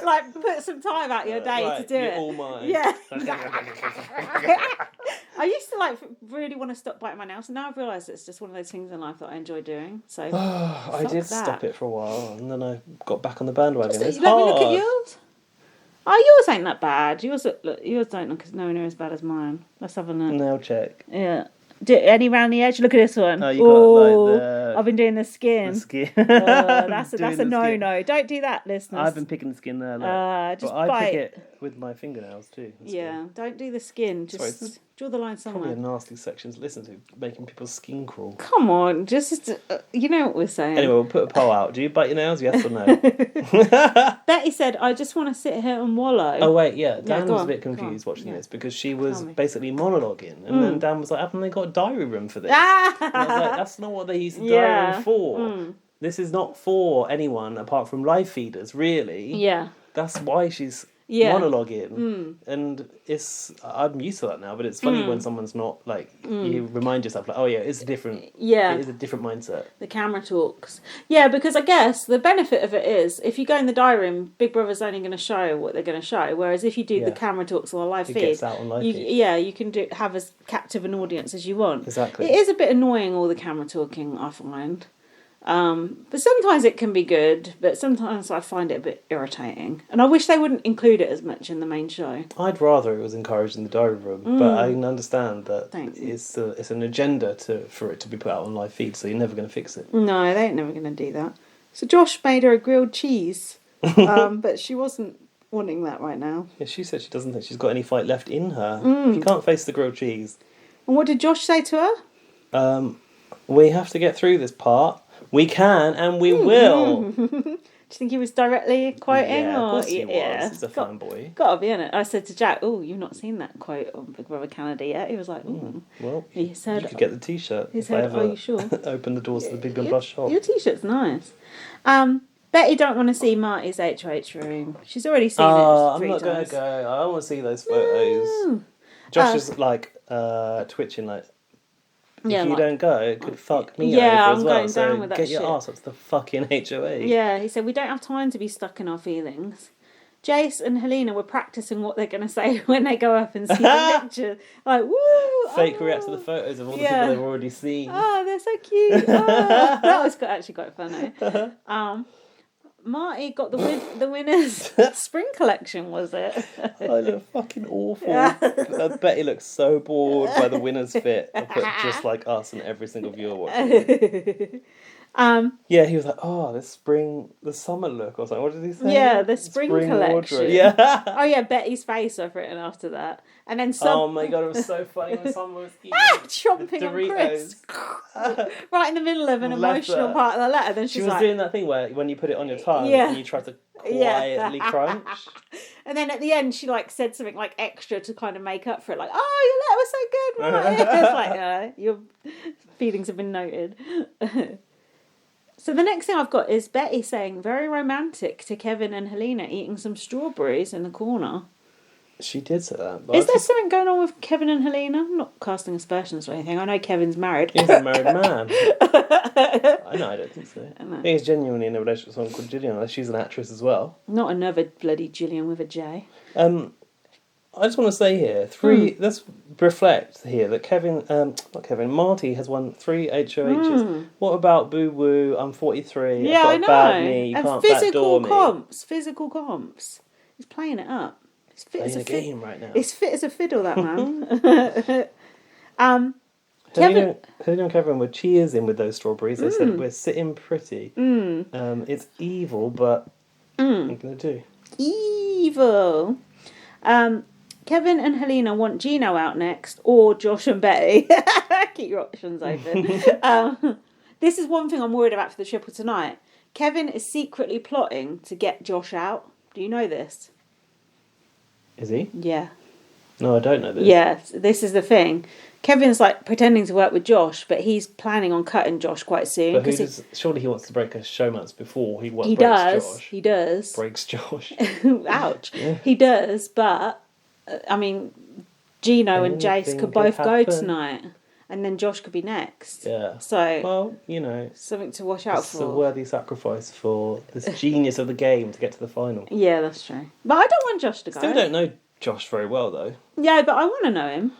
Speaker 2: Like, put some time out your day to do it.
Speaker 1: All mine.
Speaker 2: Yeah. I used to like really want to stop biting my nails, and now I've realised it's just one of those things in life that I enjoy doing. So
Speaker 1: I did stop it for a while, and then I got back on the bandwagon.
Speaker 2: Let me look at yours. Oh, yours ain't that bad. Yours don't look nowhere near as bad as mine. Let's have a look.
Speaker 1: Nail check.
Speaker 2: Yeah. Any round the edge? Look at this one.
Speaker 1: Oh, you got like the...
Speaker 2: I've been doing the skin.
Speaker 1: The skin.
Speaker 2: That's a no-no. Don't do that, listeners.
Speaker 1: I've been picking the skin there.
Speaker 2: Just
Speaker 1: but
Speaker 2: bite.
Speaker 1: I pick it with my fingernails too.
Speaker 2: Yeah, don't do the skin. Just draw the line somewhere.
Speaker 1: Probably a nasty section to listen to, making people's skin crawl.
Speaker 2: Come on, just you know what we're saying.
Speaker 1: Anyway, we'll put a poll out. Do you bite your nails? Yes or no?
Speaker 2: Betty said, "I just want to sit here and wallow."
Speaker 1: Oh wait, yeah. Dan was
Speaker 2: on,
Speaker 1: a bit confused watching this because she was basically monologuing, and then Dan was like, "Haven't they got a diary room for this?" And I was like, "That's not what they use the diary room for. This is not for anyone apart from live feeders, really."
Speaker 2: Yeah.
Speaker 1: That's why she's monologuing, and I'm used to that now. But it's funny when someone's not like you remind yourself like, oh yeah, it's different.
Speaker 2: Yeah,
Speaker 1: it is a different mindset.
Speaker 2: The camera talks. Yeah, because I guess the benefit of it is if you go in the diary room, Big Brother's only going to show what they're going to show. Whereas if you do the camera talks on a live feed,
Speaker 1: gets out on live feed.
Speaker 2: Yeah, you can have as captive an audience as you want.
Speaker 1: Exactly.
Speaker 2: It is a bit annoying all the camera talking, I find. But sometimes it can be good, but sometimes I find it a bit irritating. And I wish they wouldn't include it as much in the main show.
Speaker 1: I'd rather it was encouraged in the diary room, but I understand that it's an agenda for it to be put out on live feed, so you're never going to fix it.
Speaker 2: No, they ain't never going to do that. So Josh made her a grilled cheese, but she wasn't wanting that right now.
Speaker 1: Yeah, she said she doesn't think she's got any fight left in her. If you can't face the grilled cheese.
Speaker 2: And what did Josh say to her?
Speaker 1: We have to get through this part. We can and we will.
Speaker 2: Do you think he was directly quoting?
Speaker 1: Yeah,
Speaker 2: or?
Speaker 1: Of course he was. He's a fanboy.
Speaker 2: Gotta be in it. I said to Jack, "Oh, you've not seen that quote on Big Brother Canada yet." He was like, "Oh."
Speaker 1: Well,
Speaker 2: he said,
Speaker 1: you could get the T-shirt.
Speaker 2: He said, "Are you sure?"
Speaker 1: Open the doors to the Big and Blush shop.
Speaker 2: Your T-shirt's nice. Betty don't want to see Marty's HOH room. She's already seen it 3 times.
Speaker 1: I'm not going to go. I don't want to see those photos. No. Josh is like twitching like, if you don't go, it could fuck me over as well.
Speaker 2: I'm going down with that shit.
Speaker 1: Get your ass up to the fucking HOH.
Speaker 2: Yeah, he said, we don't have time to be stuck in our feelings. Jace and Helena were practising what they're going to say when they go up and see the picture. Like, woo!
Speaker 1: Fake react to the photos of all the people they've already seen.
Speaker 2: Oh, they're so cute. Oh, that was actually quite funny. Marty got the winner's spring collection, was it?
Speaker 1: I look fucking awful. Betty looks so bored by the winner's fit. I put just like us and every single viewer watching. Yeah, he was like, the summer look or something. What did he say?
Speaker 2: Yeah, the spring collection.
Speaker 1: Wardrobe. Yeah.
Speaker 2: Oh yeah, Betty's face I've written after that. And then
Speaker 1: oh my god, it was so funny when Summer was eating
Speaker 2: chomping on Chris. Right in the middle of an emotional part of the letter. Then she was
Speaker 1: doing that thing where when you put it on your tongue and you try to quietly crunch.
Speaker 2: And then at the end she like said something like extra to kind of make up for it, like, oh, your letter was so good, right? It's like, your feelings have been noted. So the next thing I've got is Betty saying very romantic to Kevin and Helena eating some strawberries in the corner.
Speaker 1: She did say that.
Speaker 2: Is there something going on with Kevin and Helena? I'm not casting aspersions or anything. I know Kevin's married.
Speaker 1: He's a married man. I don't think so. I think he's genuinely in a relationship with someone called Gillian, unless she's an actress as well.
Speaker 2: Not another bloody Gillian with a J.
Speaker 1: I just want to say here, let's reflect here that Marty has won 3 HOHs. What about Boo Woo? I'm 43.
Speaker 2: Yeah,
Speaker 1: I've got a bad knee. You can't backdoor me.
Speaker 2: Physical comps. He's playing it up. He's fit
Speaker 1: playing a game right now.
Speaker 2: He's fit as a fiddle, that man.
Speaker 1: Helena and Kevin were cheersing with those strawberries. They said, we're sitting pretty. It's evil, but what are you going to do?
Speaker 2: Evil. Kevin and Helena want Gino out next, or Josh and Betty. Keep your options open. This is one thing I'm worried about for the triple tonight. Kevin is secretly plotting to get Josh out. Do you know this?
Speaker 1: Is he?
Speaker 2: Yeah.
Speaker 1: No, I don't know this.
Speaker 2: Yeah, this is the thing. Kevin's like pretending to work with Josh, but he's planning on cutting Josh quite soon.
Speaker 1: But surely he wants to break a showman's before he breaks
Speaker 2: does.
Speaker 1: Josh.
Speaker 2: He does.
Speaker 1: Breaks Josh.
Speaker 2: Ouch.
Speaker 1: Yeah.
Speaker 2: He does, but I mean, Gino and Jace could both go tonight, and then Josh could be next.
Speaker 1: Yeah.
Speaker 2: So,
Speaker 1: well, you know,
Speaker 2: something to watch out for.
Speaker 1: It's a worthy sacrifice for this genius of the game to get to the final.
Speaker 2: Yeah, that's true. But I don't want Josh to go.
Speaker 1: Still don't know Josh very well though.
Speaker 2: Yeah, but I want to know him.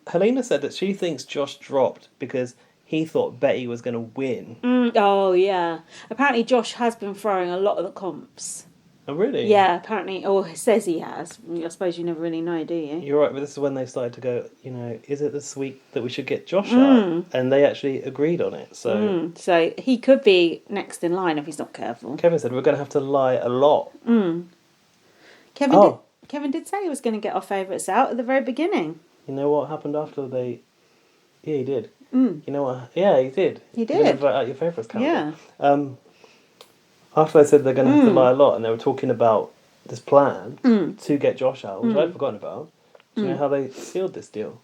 Speaker 1: Helena said that she thinks Josh dropped because he thought Betty was going to win.
Speaker 2: Oh, yeah. Apparently Josh has been throwing a lot of the comps.
Speaker 1: Oh, really?
Speaker 2: Yeah, apparently. Or says he has. I suppose you never really know, do you?
Speaker 1: You're right, but this is when they started to go, you know, is it this week that we should get Josh out? And they actually agreed on it. So
Speaker 2: So he could be next in line if he's not careful.
Speaker 1: Kevin said we're going to have to lie a lot.
Speaker 2: Kevin did say he was going to get our favourites out at the very beginning.
Speaker 1: You know what happened after they... Yeah, he did. You know what? Yeah, he did.
Speaker 2: He did.
Speaker 1: You're going to vote out your favourites,
Speaker 2: Yeah.
Speaker 1: After they said they're going to have to lie a lot and they were talking about this plan to get Josh out, which I'd forgotten about. Do you know how they sealed this deal?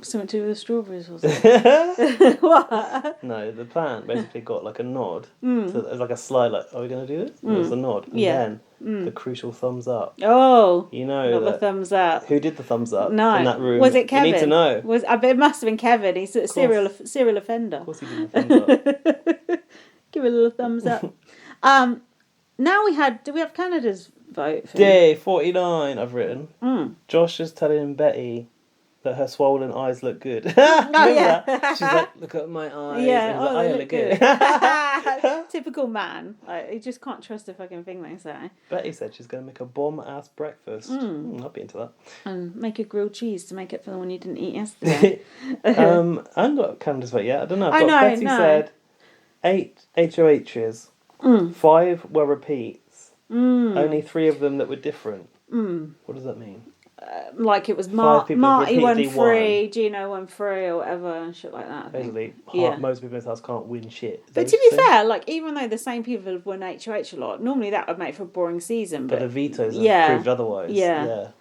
Speaker 2: Something to do with the strawberries, was it? What?
Speaker 1: No, the plan basically got like a nod. So it was like a slide, like, are we going to do this? And there was a nod. And then the crucial thumbs up.
Speaker 2: Oh.
Speaker 1: You know
Speaker 2: not the thumbs up.
Speaker 1: Who did the thumbs up
Speaker 2: no.
Speaker 1: in that room?
Speaker 2: Was it Kevin?
Speaker 1: You need to know.
Speaker 2: It must have been Kevin. He's a serial offender.
Speaker 1: Of course he did the thumbs up.
Speaker 2: Give it a little thumbs up. Now do we have Canada's vote?
Speaker 1: Day 49, I've written. Josh is telling Betty that her swollen eyes look good. That? She's like, look at my eyes.
Speaker 2: Yeah,
Speaker 1: and he's like,
Speaker 2: they
Speaker 1: look good.
Speaker 2: Typical man. Like, you just can't trust a fucking thing they say.
Speaker 1: Betty said she's going to make a bomb-ass breakfast. I'd be into that.
Speaker 2: And make a grilled cheese to make up for the one you didn't eat yesterday.
Speaker 1: I haven't got Canada's vote yet. I don't know. Betty said 8 HOHs, 5 were repeats, only 3 of them that were different. What does that mean?
Speaker 2: Like it was Marty won 3, Gino won 3 or whatever and shit like that.
Speaker 1: Basically, most people in this house can't win shit.
Speaker 2: But to be fair, like even though the same people have won HOH a lot, normally that would make for a boring season. But
Speaker 1: the vetoes have proved otherwise.
Speaker 2: Yeah.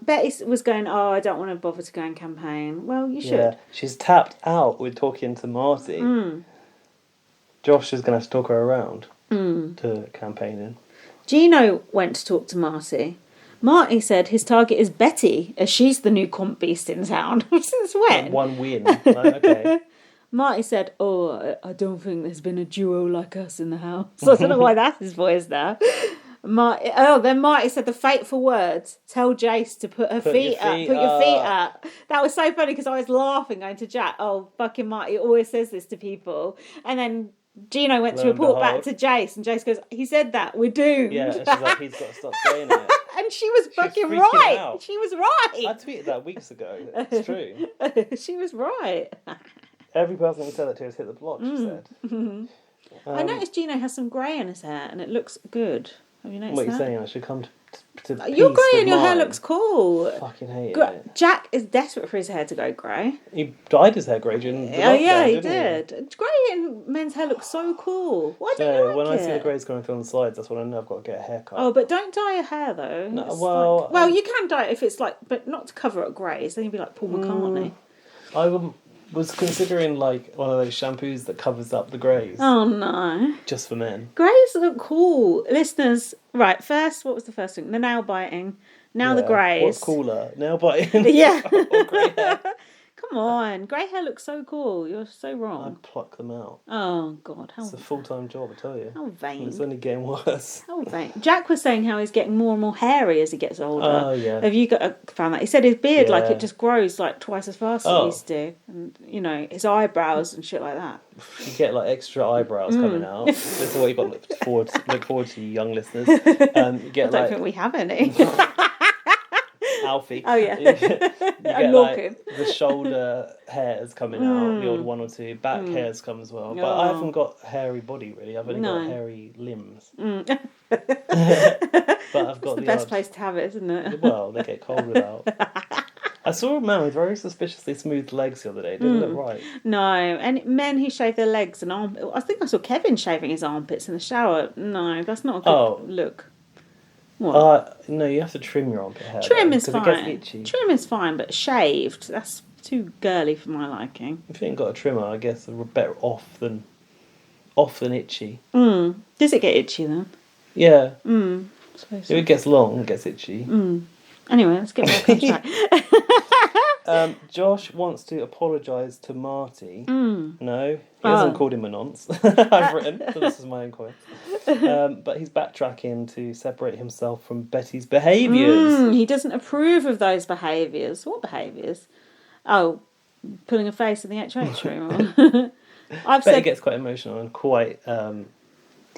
Speaker 2: Betty was going, I don't want to bother to go and campaign. Well, you should.
Speaker 1: Yeah. She's tapped out with talking to Marty. Josh is going to have to talk her around to campaigning.
Speaker 2: Gino went to talk to Marty. Marty said his target is Betty, as she's the new comp beast in town. Since when?
Speaker 1: One win. Like, okay.
Speaker 2: Marty said, I don't think there's been a duo like us in the house. So I don't know why that's his voice now. Then Marty said the fateful words, tell Jace to put your feet up. That was so funny because I was laughing going to Jack, fucking Marty always says this to people. And then Gino went to report back to Jace and Jace goes, he said that, we're doomed.
Speaker 1: Yeah, and she's like, he's got to stop saying it.
Speaker 2: And she was fucking right.
Speaker 1: Out.
Speaker 2: She was right.
Speaker 1: I tweeted that weeks ago. It's true.
Speaker 2: She was right.
Speaker 1: Every person who said that to us hit the block, she said.
Speaker 2: I noticed Gino has some grey in his hair and it looks good. Have you noticed
Speaker 1: what
Speaker 2: that?
Speaker 1: What are you saying? I should come to the
Speaker 2: your grey in your hair looks cool.
Speaker 1: I fucking hate it.
Speaker 2: Jack is desperate for his hair to go grey.
Speaker 1: He dyed his hair grey during the lockdown,
Speaker 2: yeah, he
Speaker 1: didn't
Speaker 2: did. Grey in men's hair looks so cool. Why don't you like
Speaker 1: when
Speaker 2: it?
Speaker 1: I see the greys going through on the slides, that's when I know I've got to get a haircut.
Speaker 2: Oh, but don't dye your hair though.
Speaker 1: No,
Speaker 2: well, you can dye it if it's like, but not to cover up greys. Then you'd be like Paul McCartney.
Speaker 1: I was considering like one of those shampoos that covers up the greys.
Speaker 2: Oh no.
Speaker 1: Just for men.
Speaker 2: Greys look cool. Listeners, right, first, what was the first thing? The nail biting. Now the greys.
Speaker 1: What's cooler? Nail biting?
Speaker 2: Yeah.
Speaker 1: Or grey hair?
Speaker 2: Come on. Grey hair looks so cool. You're so wrong.
Speaker 1: I'd pluck them out.
Speaker 2: Oh, God.
Speaker 1: It's a full-time job, I tell you.
Speaker 2: How vain.
Speaker 1: It's only getting worse.
Speaker 2: How vain. Jack was saying how he's getting more and more hairy as he gets older.
Speaker 1: Oh, yeah.
Speaker 2: Have you found that? He said his beard, like, it just grows, like, twice as fast as it used to. And, you know, his eyebrows and shit like that.
Speaker 1: You get, like, extra eyebrows coming out. This is what you've got to look forward to, you young listeners. You get,
Speaker 2: I don't think we have any.
Speaker 1: Alfie.
Speaker 2: Oh, yeah.
Speaker 1: You get like the shoulder hairs coming out, the old 1 or 2. Back hairs come as well. But I haven't got a hairy body, really. I've only got hairy limbs. But I've got
Speaker 2: the best place to have it, isn't it?
Speaker 1: Well, they get cold without. I saw a man with very suspiciously smooth legs the other day. It didn't look right.
Speaker 2: No, and men who shave their legs and armpits. I think I saw Kevin shaving his armpits in the shower. No, that's not a good look. What?
Speaker 1: No, you have to trim your armpit hair.
Speaker 2: Trim is
Speaker 1: fine.
Speaker 2: fine.
Speaker 1: It gets itchy.
Speaker 2: Trim is fine, but shaved, that's too girly for my liking.
Speaker 1: If you ain't got a trimmer, I guess we're better off than itchy.
Speaker 2: Does it get itchy then?
Speaker 1: Yeah.
Speaker 2: If
Speaker 1: it gets long, it gets itchy.
Speaker 2: Anyway, let's get back on track.
Speaker 1: Josh wants to apologise to Marty. No, he hasn't called him a nonce. I've written, so this is my own quote. But he's backtracking to separate himself from Betty's behaviours.
Speaker 2: He doesn't approve of those behaviours. What behaviours? Oh, pulling a face in the HH room.
Speaker 1: Betty gets quite emotional and quite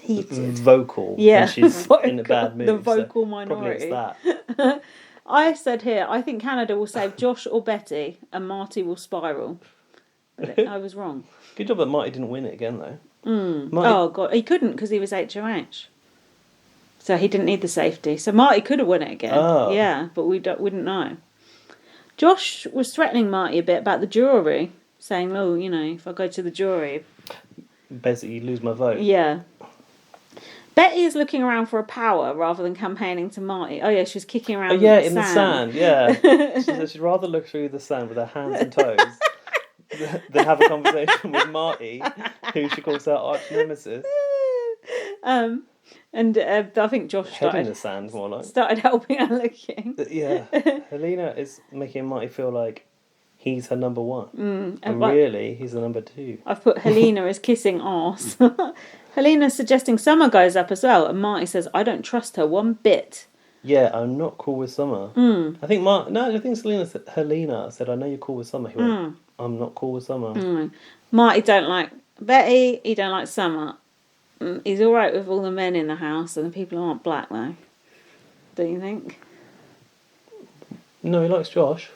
Speaker 2: heated,
Speaker 1: vocal when she's in a bad mood.
Speaker 2: The vocal minority.
Speaker 1: Probably it's that.
Speaker 2: I said here, I think Canada will save Josh or Betty and Marty will spiral. I was wrong.
Speaker 1: Good job that Marty didn't win it again, though.
Speaker 2: Oh, God. He couldn't because he was HOH. So he didn't need the safety. So Marty could have won it again.
Speaker 1: Oh.
Speaker 2: Yeah, but we wouldn't know. Josh was threatening Marty a bit about the jury, saying, oh, you know, if I go to the jury...
Speaker 1: Basically, you lose my vote.
Speaker 2: Yeah. Betty is looking around for a power rather than campaigning to Marty. Oh, yeah, she was kicking around
Speaker 1: in the sand, yeah. She said she'd rather look through the sand with her hands and toes than have a conversation with Marty, who she calls her arch nemesis.
Speaker 2: And I think Josh
Speaker 1: Head in the sand, more like.
Speaker 2: Started helping her looking.
Speaker 1: Yeah. Helena is making Marty feel like he's her number one. And really, he's the number two. I've put Helena as kissing arse.
Speaker 2: Helena's suggesting Summer goes up as well, and Marty says, I don't trust her one bit.
Speaker 1: Yeah, I'm not cool with Summer. I think Helena said, I know you're cool with Summer. He went, I'm not cool with Summer.
Speaker 2: Marty don't like Betty, he don't like Summer. He's alright with all the men in the house, and the people aren't black, though. Don't you think?
Speaker 1: No, he likes Josh.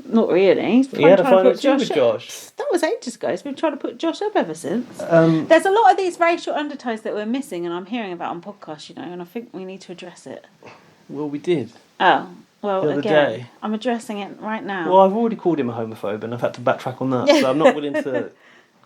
Speaker 2: Not really.
Speaker 1: He had a final two with Josh.
Speaker 2: That was ages ago. He's been trying to put Josh up ever since. There's a lot of these racial undertones that we're missing, and I'm hearing about on podcasts, you know, and I think we need to address it.
Speaker 1: Well, we did.
Speaker 2: Oh, well,
Speaker 1: the other
Speaker 2: again,
Speaker 1: day.
Speaker 2: I'm addressing it right now.
Speaker 1: Well, I've already called him a homophobe, and I've had to backtrack on that, so I'm not willing to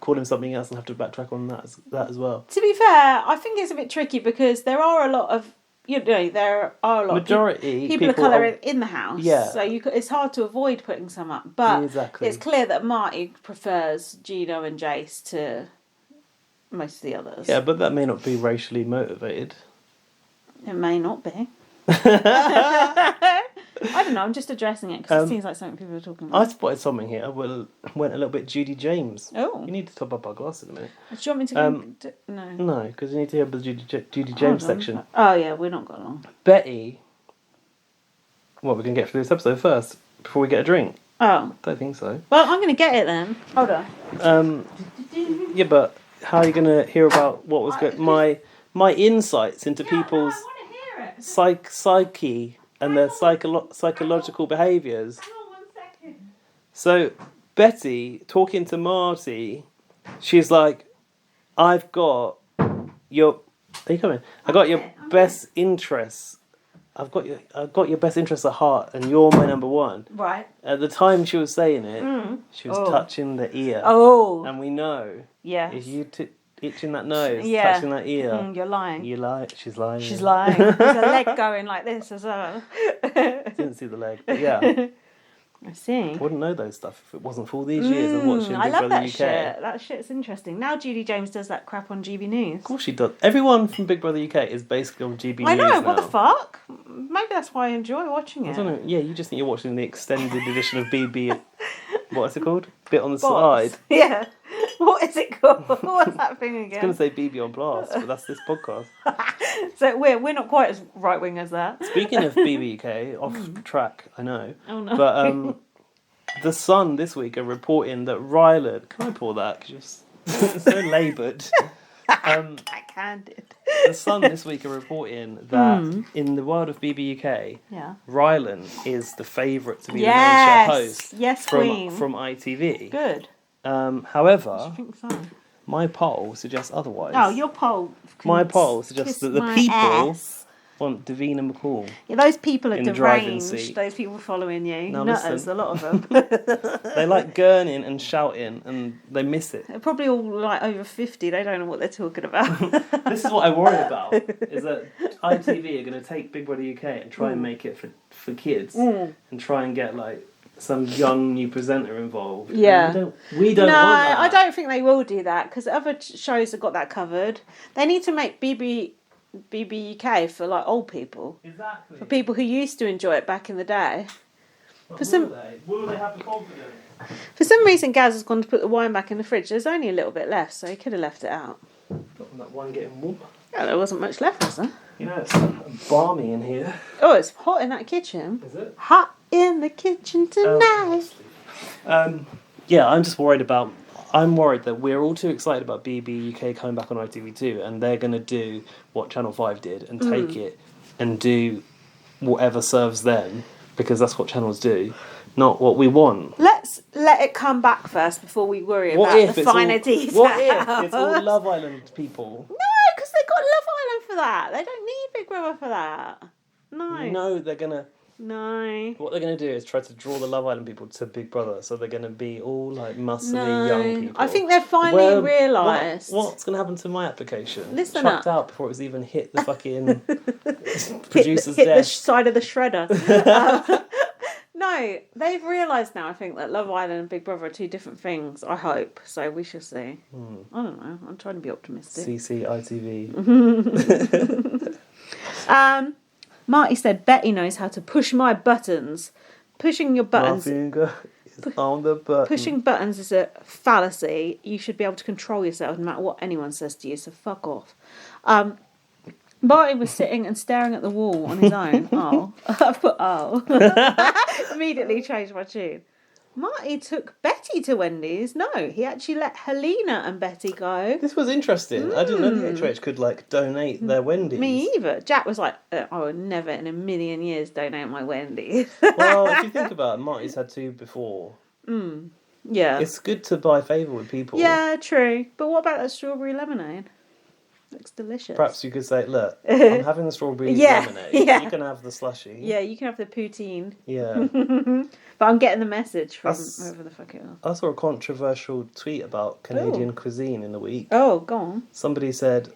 Speaker 1: call him something else and have to backtrack on that as well.
Speaker 2: To be fair, I think it's a bit tricky because there are a lot of
Speaker 1: majority
Speaker 2: people of colour in the house.
Speaker 1: Yeah.
Speaker 2: So it's hard to avoid putting some up. But
Speaker 1: exactly.
Speaker 2: It's clear that Marty prefers Gino and Jace to most of the others.
Speaker 1: Yeah, but that may not be racially motivated.
Speaker 2: It may not be. I don't know, I'm just addressing it because it seems like something people are talking about.
Speaker 1: I spotted something here. Went a little bit Judy James.
Speaker 2: Oh.
Speaker 1: You need to top up our glass in a minute.
Speaker 2: Do you want me to no.
Speaker 1: No, because you need to hear the Judy James section.
Speaker 2: Oh, yeah, we're not got long.
Speaker 1: Betty. What, we're going to get through this episode first, before we get a drink?
Speaker 2: Oh.
Speaker 1: Don't think so.
Speaker 2: Well, I'm going to get it then. Hold on.
Speaker 1: Yeah, but how are you going to hear about what was good? My insights into people's psyche and their psychological behaviours.
Speaker 2: Hang on 1 second.
Speaker 1: So, Betty, talking to Marty, she's like, I've got your... Are you coming? I got your best interests. I've got your best interests at heart, and you're my number one.
Speaker 2: Right.
Speaker 1: At the time she was saying it, she was touching the ear.
Speaker 2: Oh.
Speaker 1: And we know.
Speaker 2: Yes.
Speaker 1: If you itching that nose,
Speaker 2: yeah.
Speaker 1: touching that ear.
Speaker 2: You're lying.
Speaker 1: You lie. She's lying.
Speaker 2: She's lying. There's a leg going like this as well.
Speaker 1: Didn't see the leg, but yeah.
Speaker 2: I see.
Speaker 1: I wouldn't know those stuff if it wasn't for all these years of watching Big
Speaker 2: I love
Speaker 1: Brother
Speaker 2: that
Speaker 1: UK.
Speaker 2: shit. That shit's interesting. Now Judy James does that crap on GB News.
Speaker 1: Of course she does. Everyone from Big Brother UK is basically on GB News
Speaker 2: I know,
Speaker 1: now.
Speaker 2: what the fuck? Maybe that's why I enjoy watching it.
Speaker 1: I don't know. Yeah, you just think you're watching the extended edition of BB. What is it called? Bit on the
Speaker 2: Bots.
Speaker 1: side.
Speaker 2: Yeah. What is it called? What's that thing again?
Speaker 1: I was going to say BB on Blast, but that's this podcast.
Speaker 2: So we're not quite as right wing as that.
Speaker 1: Speaking of BB UK, off track, I know.
Speaker 2: Oh no.
Speaker 1: But The Sun this week are reporting that Ryland... Can I pour that? Because you're so laboured.
Speaker 2: Backhanded.
Speaker 1: The Sun this week are reporting that in the world of BB UK, Ryland is the favourite to be the main show host from ITV.
Speaker 2: Good.
Speaker 1: However,
Speaker 2: I think so.
Speaker 1: my poll suggests otherwise.
Speaker 2: Oh, your poll.
Speaker 1: My poll suggests that the people want Davina McCall.
Speaker 2: Yeah, those people are
Speaker 1: in the driving
Speaker 2: deranged.
Speaker 1: seat.
Speaker 2: Those people following you.
Speaker 1: Now
Speaker 2: Nutters,
Speaker 1: listen.
Speaker 2: a lot of them.
Speaker 1: They like gurning and shouting, and they miss it.
Speaker 2: They're probably all like over 50. They don't know what they're talking about.
Speaker 1: This is what I worry about, is that ITV are going to take Big Brother UK and try and make it for kids, and try and get like some young new presenter involved.
Speaker 2: Yeah.
Speaker 1: And we don't
Speaker 2: No,
Speaker 1: want that.
Speaker 2: I don't think they will do that because other shows have got that covered. They need to make BB UK for like old people.
Speaker 1: Exactly.
Speaker 2: For people who used to enjoy it back in the day.
Speaker 1: But
Speaker 2: will
Speaker 1: they have the confidence?
Speaker 2: For some reason, Gaz has gone to put the wine back in the fridge. There's only a little bit left, so he could have left it out.
Speaker 1: Got that one getting warm.
Speaker 2: Yeah, there wasn't much left, was there?
Speaker 1: You know, it's balmy in here.
Speaker 2: Oh, it's hot in that kitchen.
Speaker 1: Is it?
Speaker 2: Hot in the kitchen tonight.
Speaker 1: Yeah, I'm just worried about... I'm worried that we're all too excited about BB UK coming back on ITV2, and they're going to do what Channel 5 did and take it and do whatever serves them, because that's what channels do, not what we want.
Speaker 2: Let's let it come back first before we worry about the finer details.
Speaker 1: What if it's all Love Island people?
Speaker 2: No, because they got Love Island for that. They don't need Big Brother for that. No.
Speaker 1: No, they're going to...
Speaker 2: No.
Speaker 1: What they're going to do is try to draw the Love Island people to Big Brother, so they're going to be all like muscly young people.
Speaker 2: I think they've finally realised.
Speaker 1: What's going to happen to my application?
Speaker 2: Listen
Speaker 1: Chucked
Speaker 2: up.
Speaker 1: out before it was even hit the fucking producer's
Speaker 2: hit the
Speaker 1: desk.
Speaker 2: side of the shredder. No, they've realised now, I think, that Love Island and Big Brother are two different things, I hope. So we shall see. I don't know. I'm trying to be optimistic.
Speaker 1: CCITV.
Speaker 2: Marty said Betty knows how to push my buttons. Pushing your buttons.
Speaker 1: My finger is on the button.
Speaker 2: Pushing buttons is a fallacy. You should be able to control yourself no matter what anyone says to you, so fuck off. Marty was sitting and staring at the wall on his own. Oh. I've put Immediately changed my tune. Marty took Betty to Wendy's. No, he actually let Helena and Betty go.
Speaker 1: This was interesting. I didn't know the HOH could like donate their Wendy's.
Speaker 2: Me either. Jack was like, I would never in a million years donate my Wendy's.
Speaker 1: Well, if you think about it, Marty's had two before.
Speaker 2: Yeah.
Speaker 1: It's good to buy favour with people.
Speaker 2: Yeah, true. But what about that strawberry lemonade? Looks delicious.
Speaker 1: Perhaps you could say, look, I'm having the strawberry lemonade.
Speaker 2: Yeah.
Speaker 1: You can have the slushie.
Speaker 2: Yeah, you can have the poutine.
Speaker 1: Yeah.
Speaker 2: But I'm getting the message from whoever the fuck it was.
Speaker 1: I saw a controversial tweet about Canadian cuisine in the week.
Speaker 2: Oh, go on.
Speaker 1: Somebody said,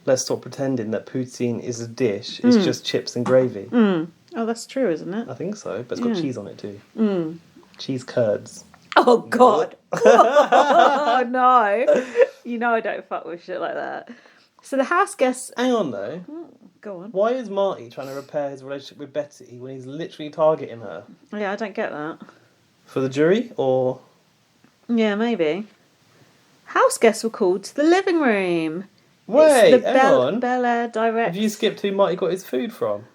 Speaker 1: let's stop pretending that poutine is a dish. It's just chips and gravy.
Speaker 2: Oh, that's true, isn't it?
Speaker 1: I think so, but it's got cheese on it too. Cheese curds.
Speaker 2: Oh, God. Oh, no. You know I don't fuck with shit like that. So the house guests...
Speaker 1: Hang on, though.
Speaker 2: Go on.
Speaker 1: Why is Marty trying to repair his relationship with Betty when he's literally targeting her?
Speaker 2: Yeah, I don't get that.
Speaker 1: For the jury, or...?
Speaker 2: Yeah, maybe. House guests were called to the living room.
Speaker 1: Wait,
Speaker 2: it's the
Speaker 1: hang on.
Speaker 2: Bel Air direct.
Speaker 1: Have you skipped who Marty got his food from?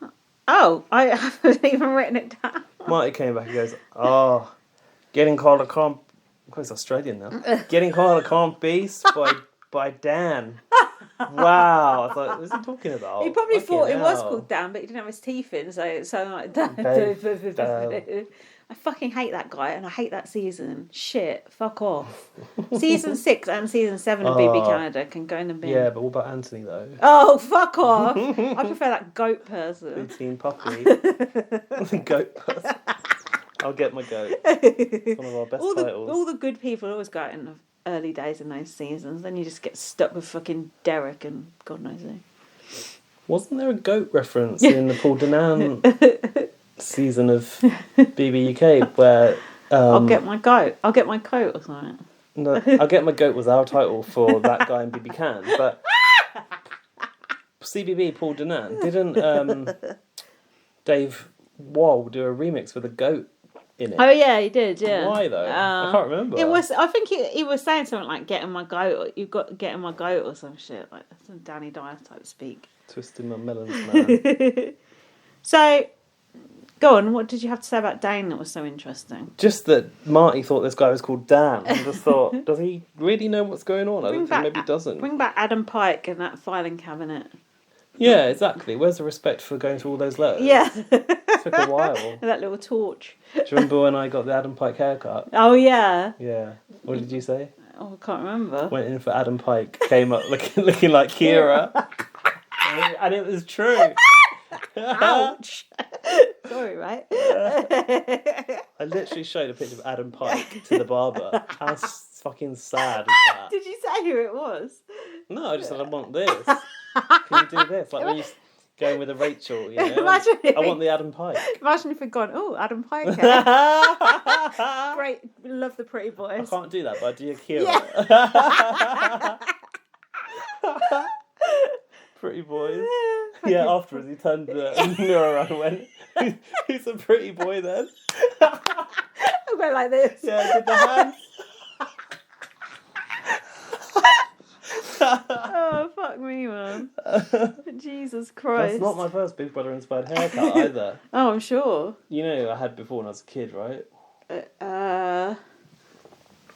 Speaker 2: Oh, I haven't even written it down.
Speaker 1: Marty came back and goes, getting called a comp... Oh, he's Australian now. Getting called a comp beast by Dan. Wow. I thought, what's he talking about?
Speaker 2: He probably
Speaker 1: Fucking
Speaker 2: thought it was
Speaker 1: hell.
Speaker 2: called Dan, but he didn't have his teeth in, so it sounded like Dan.
Speaker 1: Dan.
Speaker 2: I fucking hate that guy, and I hate that season. Shit, fuck off. Season 6 and season 7 of BB Canada can go in the bin.
Speaker 1: Yeah, but what about Anthony, though?
Speaker 2: Oh, fuck off. I prefer that goat person.
Speaker 1: Poutine puppy. Goat person. I'll get my goat. It's one of our best titles.
Speaker 2: All the good people always go out in the early days in those seasons. Then you just get stuck with fucking Derek and God knows who.
Speaker 1: Wasn't there a goat reference in the Paul Danan season of BB UK where...
Speaker 2: I'll get my goat. I'll get my coat or something.
Speaker 1: No, I'll get my goat was our title for that guy in BB Can, but CBB Paul Danan didn't Dave Wall do a remix with a goat in it?
Speaker 2: Oh yeah, he did. Yeah.
Speaker 1: Why though? I can't remember.
Speaker 2: It was. I think he was saying something like "getting my goat." Or, "You've got getting my goat" or some shit like some Danny Dyer type speak.
Speaker 1: Twisting my melons, man.
Speaker 2: So, go on. What did you have to say about Dane that was so interesting?
Speaker 1: Just that Marty thought this guy was called Dan. I just thought, does he really know what's going on? I don't think maybe he doesn't.
Speaker 2: Bring back Adam Pike and that filing cabinet.
Speaker 1: Yeah, exactly. Where's the respect for going through all those letters?
Speaker 2: Yeah.
Speaker 1: It took a while.
Speaker 2: That little torch.
Speaker 1: Do you remember when I got the Adam Pike haircut?
Speaker 2: Oh, yeah.
Speaker 1: Yeah. What did you say?
Speaker 2: Oh, I can't remember.
Speaker 1: Went in for Adam Pike, came up looking like Kira. And it was true.
Speaker 2: Ouch. Sorry, right?
Speaker 1: I literally showed a picture of Adam Pike to the barber. How fucking sad is that?
Speaker 2: Did you say who it was?
Speaker 1: No, I just said I want this. Can you do this? Like when you going with a Rachel, you know?
Speaker 2: Imagine
Speaker 1: I want the Adam Pike.
Speaker 2: Imagine if we'd gone, oh, Adam Pike. Great, love the Pretty Boys.
Speaker 1: I can't do that, but I do Akira.
Speaker 2: Yeah.
Speaker 1: Pretty Boys. Yeah, afterwards he turned the mirror around and went, who's a pretty boy then?
Speaker 2: I went like this.
Speaker 1: Yeah, did the hands.
Speaker 2: Oh, fuck me, man. Jesus Christ.
Speaker 1: That's not my first Big Brother inspired haircut either.
Speaker 2: Oh, I'm sure.
Speaker 1: You know I had before when I was a kid, right?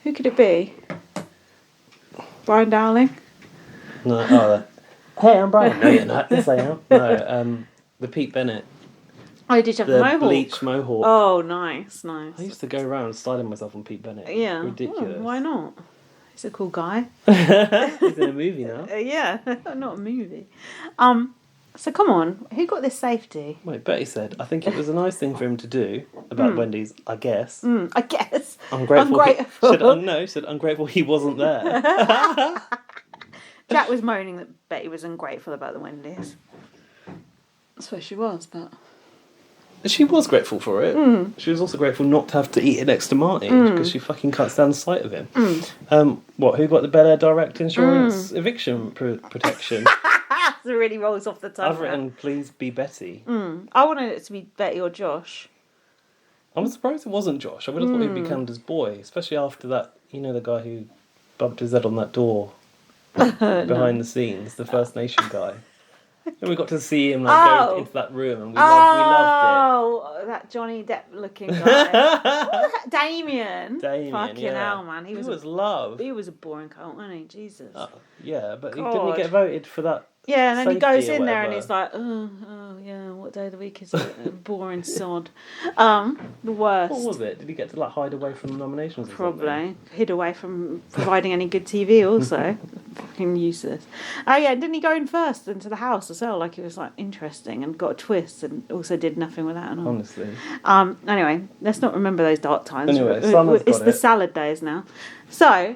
Speaker 2: Who could it be? Brian Dowling?
Speaker 1: No, hey, I'm Brian. No, you're not. Yes, I am. No, the Pete Bennett.
Speaker 2: Oh, did you have the mohawk?
Speaker 1: Bleach mohawk.
Speaker 2: Oh, nice. I
Speaker 1: used to go around styling myself on Pete Bennett.
Speaker 2: Yeah.
Speaker 1: Ridiculous.
Speaker 2: Oh, why not? He's a cool guy.
Speaker 1: He's in a movie now.
Speaker 2: Yeah, not a movie. So come on, who got this safety?
Speaker 1: Wait, Betty said, I think it was a nice thing for him to do about Wendy's, I guess.
Speaker 2: I guess.
Speaker 1: Ungrateful. She said ungrateful he wasn't there.
Speaker 2: Jack was moaning that Betty was ungrateful about the Wendy's. I suppose she was, but...
Speaker 1: She was grateful for it. She was also grateful not to have to eat it next to Marty, because she fucking cuts down the sight of him. Who got the Bel Air Direct Insurance eviction protection?
Speaker 2: That really rolls off the tongue.
Speaker 1: I've written, please be Betty.
Speaker 2: I wanted it to be Betty or Josh.
Speaker 1: I'm surprised it wasn't Josh. I would have thought he'd be Canada's boy, especially after that, you know, the guy who bumped his head on that door behind the scenes, the First Nation guy. And we got to see him go into that room, and we loved
Speaker 2: it. That Johnny Depp looking guy. Damien. Fucking hell, man. He was
Speaker 1: love.
Speaker 2: He was a boring cunt, wasn't he? Jesus.
Speaker 1: Yeah, but didn't he get voted for that?
Speaker 2: Yeah, and then he goes in there and he's like, oh, yeah, what day of the week is it? Boring sod. The worst.
Speaker 1: What was it? Did he get to hide away from the nominations?
Speaker 2: Probably. Hid away from providing any good TV also. Fucking useless. Oh yeah, didn't he go in first into the house as well? Like he was interesting and got a twist and also did nothing with that and all.
Speaker 1: Honestly.
Speaker 2: Anyway, let's not remember those dark times.
Speaker 1: Anyway, Summer's got
Speaker 2: it's the salad days now. So,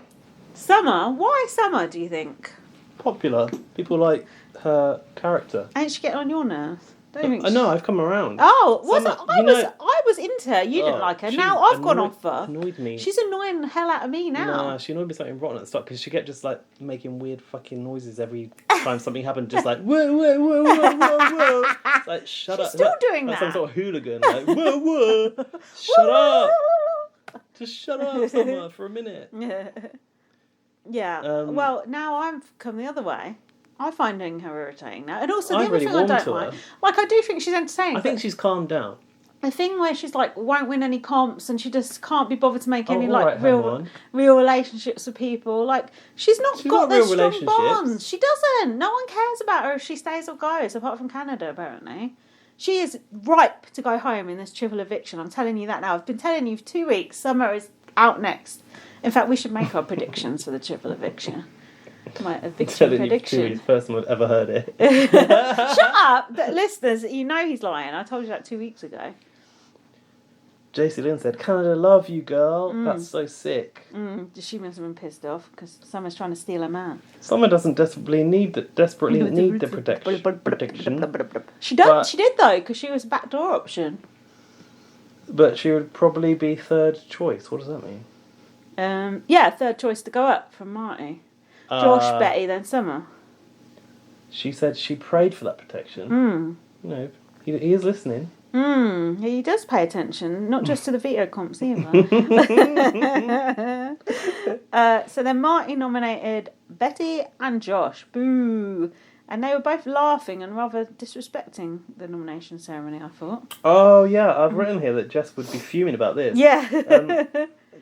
Speaker 2: Summer, why Summer do you think?
Speaker 1: Popular. People like her character.
Speaker 2: Ain't she getting on your nerves? Don't you think
Speaker 1: I know, I've come around.
Speaker 2: Oh, I was into her. You didn't like her. Now I've gone off her.
Speaker 1: Annoyed me.
Speaker 2: She's annoying the hell out of me now.
Speaker 1: Nah, she annoyed me something rotten at the start because she kept just making weird fucking noises every time something happened. Just like whoa, whoa, whoa, whoa, whoa, whoa. It's like shut up.
Speaker 2: She's still doing
Speaker 1: like
Speaker 2: that.
Speaker 1: Some sort of hooligan. Like whoa, whoa, shut up. Just shut up, Summer, for a minute.
Speaker 2: Yeah. Well, now I've come the other way. I'm finding her irritating now. And also, the other
Speaker 1: really
Speaker 2: thing I don't
Speaker 1: her.
Speaker 2: like... I do think she's entertaining.
Speaker 1: I think she's calmed down.
Speaker 2: The thing where she's won't win any comps and she just can't be bothered to make any, real relationships with people. She's not got those strong bonds. She doesn't. No one cares about her if she stays or goes, apart from Canada, apparently. She is ripe to go home in this triple eviction. I'm telling you that now. I've been telling you for 2 weeks. Summer is out next. In fact, we should make our predictions for the triple eviction. My eviction prediction.
Speaker 1: It's the first time I've ever heard it.
Speaker 2: Shut up! Listeners, you know he's lying. I told you that 2 weeks ago.
Speaker 1: JC Lynn said, Canada love you, girl. That's so sick.
Speaker 2: She must have been pissed off because Summer's trying to steal her man.
Speaker 1: Summer doesn't desperately need the protection.
Speaker 2: She did though, because she was a backdoor option.
Speaker 1: But she would probably be third choice. What does that mean?
Speaker 2: Third choice to go up from Marty. Josh, Betty, then Summer.
Speaker 1: She said she prayed for that protection. You know, he is listening.
Speaker 2: He does pay attention, not just to the veto comps either. So then Marty nominated Betty and Josh. Boo! And they were both laughing and rather disrespecting the nomination ceremony, I thought.
Speaker 1: Oh, yeah, I've written here that Jess would be fuming about this.
Speaker 2: Yeah.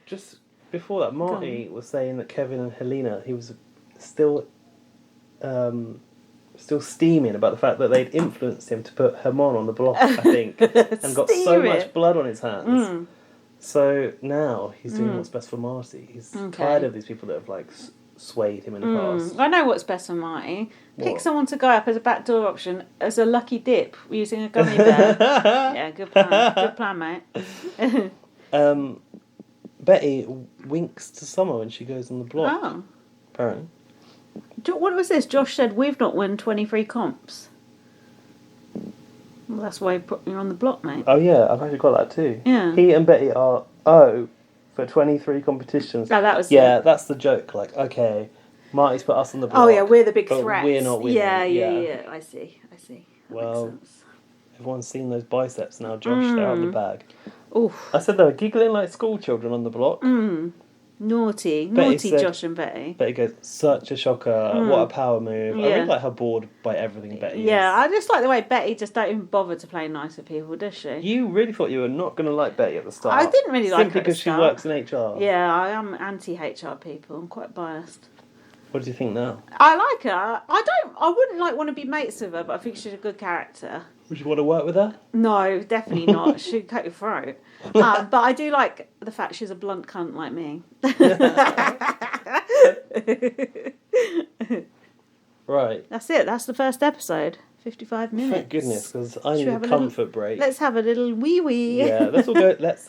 Speaker 1: Just before that, Marty was saying that Kevin and Helena, he was still steaming about the fact that they'd influenced him to put Herman on the block, I think, and got so much blood on his hands. So now he's doing what's best for Marty. He's tired of these people that have swayed him in the past.
Speaker 2: I know what's best for Marty. Pick
Speaker 1: What?
Speaker 2: someone to go up as a backdoor option as a lucky dip using a gummy bear. Yeah, good plan. Good plan, mate.
Speaker 1: Betty winks to Summer when she goes on the block.
Speaker 2: Oh.
Speaker 1: Apparently.
Speaker 2: What was this? Josh said, we've not won 23 comps. Well, that's why he put me on the block, mate.
Speaker 1: Oh yeah, I've actually got that too.
Speaker 2: Yeah.
Speaker 1: He and Betty are for 23 competitions.
Speaker 2: Oh, that was
Speaker 1: Yeah, that's the joke. Like, okay, Marty's put us on the block.
Speaker 2: Oh, yeah, we're the big
Speaker 1: but
Speaker 2: threats.
Speaker 1: we're not winning.
Speaker 2: Yeah. I see. That
Speaker 1: Well,
Speaker 2: makes sense.
Speaker 1: everyone's seen those biceps now, Josh. They're out of the bag.
Speaker 2: Oof.
Speaker 1: I said they were giggling like school children on the block.
Speaker 2: Naughty
Speaker 1: said-
Speaker 2: Josh and Betty.
Speaker 1: Betty goes, such a shocker. What a power move. I
Speaker 2: Yeah.
Speaker 1: really like how bored by everything Betty
Speaker 2: Yeah,
Speaker 1: is.
Speaker 2: I just like the way Betty just don't even bother to play nice with people, does she?
Speaker 1: You really thought you were not going to like Betty at the start.
Speaker 2: I didn't really like her
Speaker 1: Simply
Speaker 2: at the
Speaker 1: because she
Speaker 2: start.
Speaker 1: works in HR.
Speaker 2: Yeah, I am anti-HR people. I'm quite biased.
Speaker 1: What do you think now?
Speaker 2: I like her. I wouldn't want to be mates with her, but I think she's a good character.
Speaker 1: Would you want to work with her?
Speaker 2: No, definitely not. She'd cut your throat. But I do like the fact she's a blunt cunt like me.
Speaker 1: Right.
Speaker 2: That's it. That's the first episode. 55 minutes.
Speaker 1: Thank goodness, because I
Speaker 2: Should
Speaker 1: need
Speaker 2: we
Speaker 1: a
Speaker 2: have a
Speaker 1: comfort break.
Speaker 2: Let's have a little wee-wee.
Speaker 1: Yeah, let's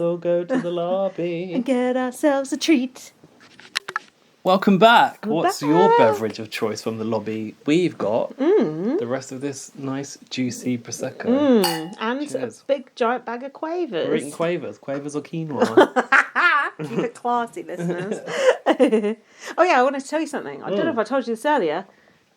Speaker 1: all go to the lobby.
Speaker 2: And get ourselves a treat.
Speaker 1: Welcome back.
Speaker 2: We're
Speaker 1: What's
Speaker 2: back.
Speaker 1: your beverage of choice from the lobby? We've got the rest of this nice, juicy Prosecco.
Speaker 2: And
Speaker 1: Cheers.
Speaker 2: a big giant bag of Quavers.
Speaker 1: We're eating Quavers. Quavers or quinoa?
Speaker 2: Keep it classy, listeners. Oh yeah, I want to tell you something. I don't know if I told you this earlier.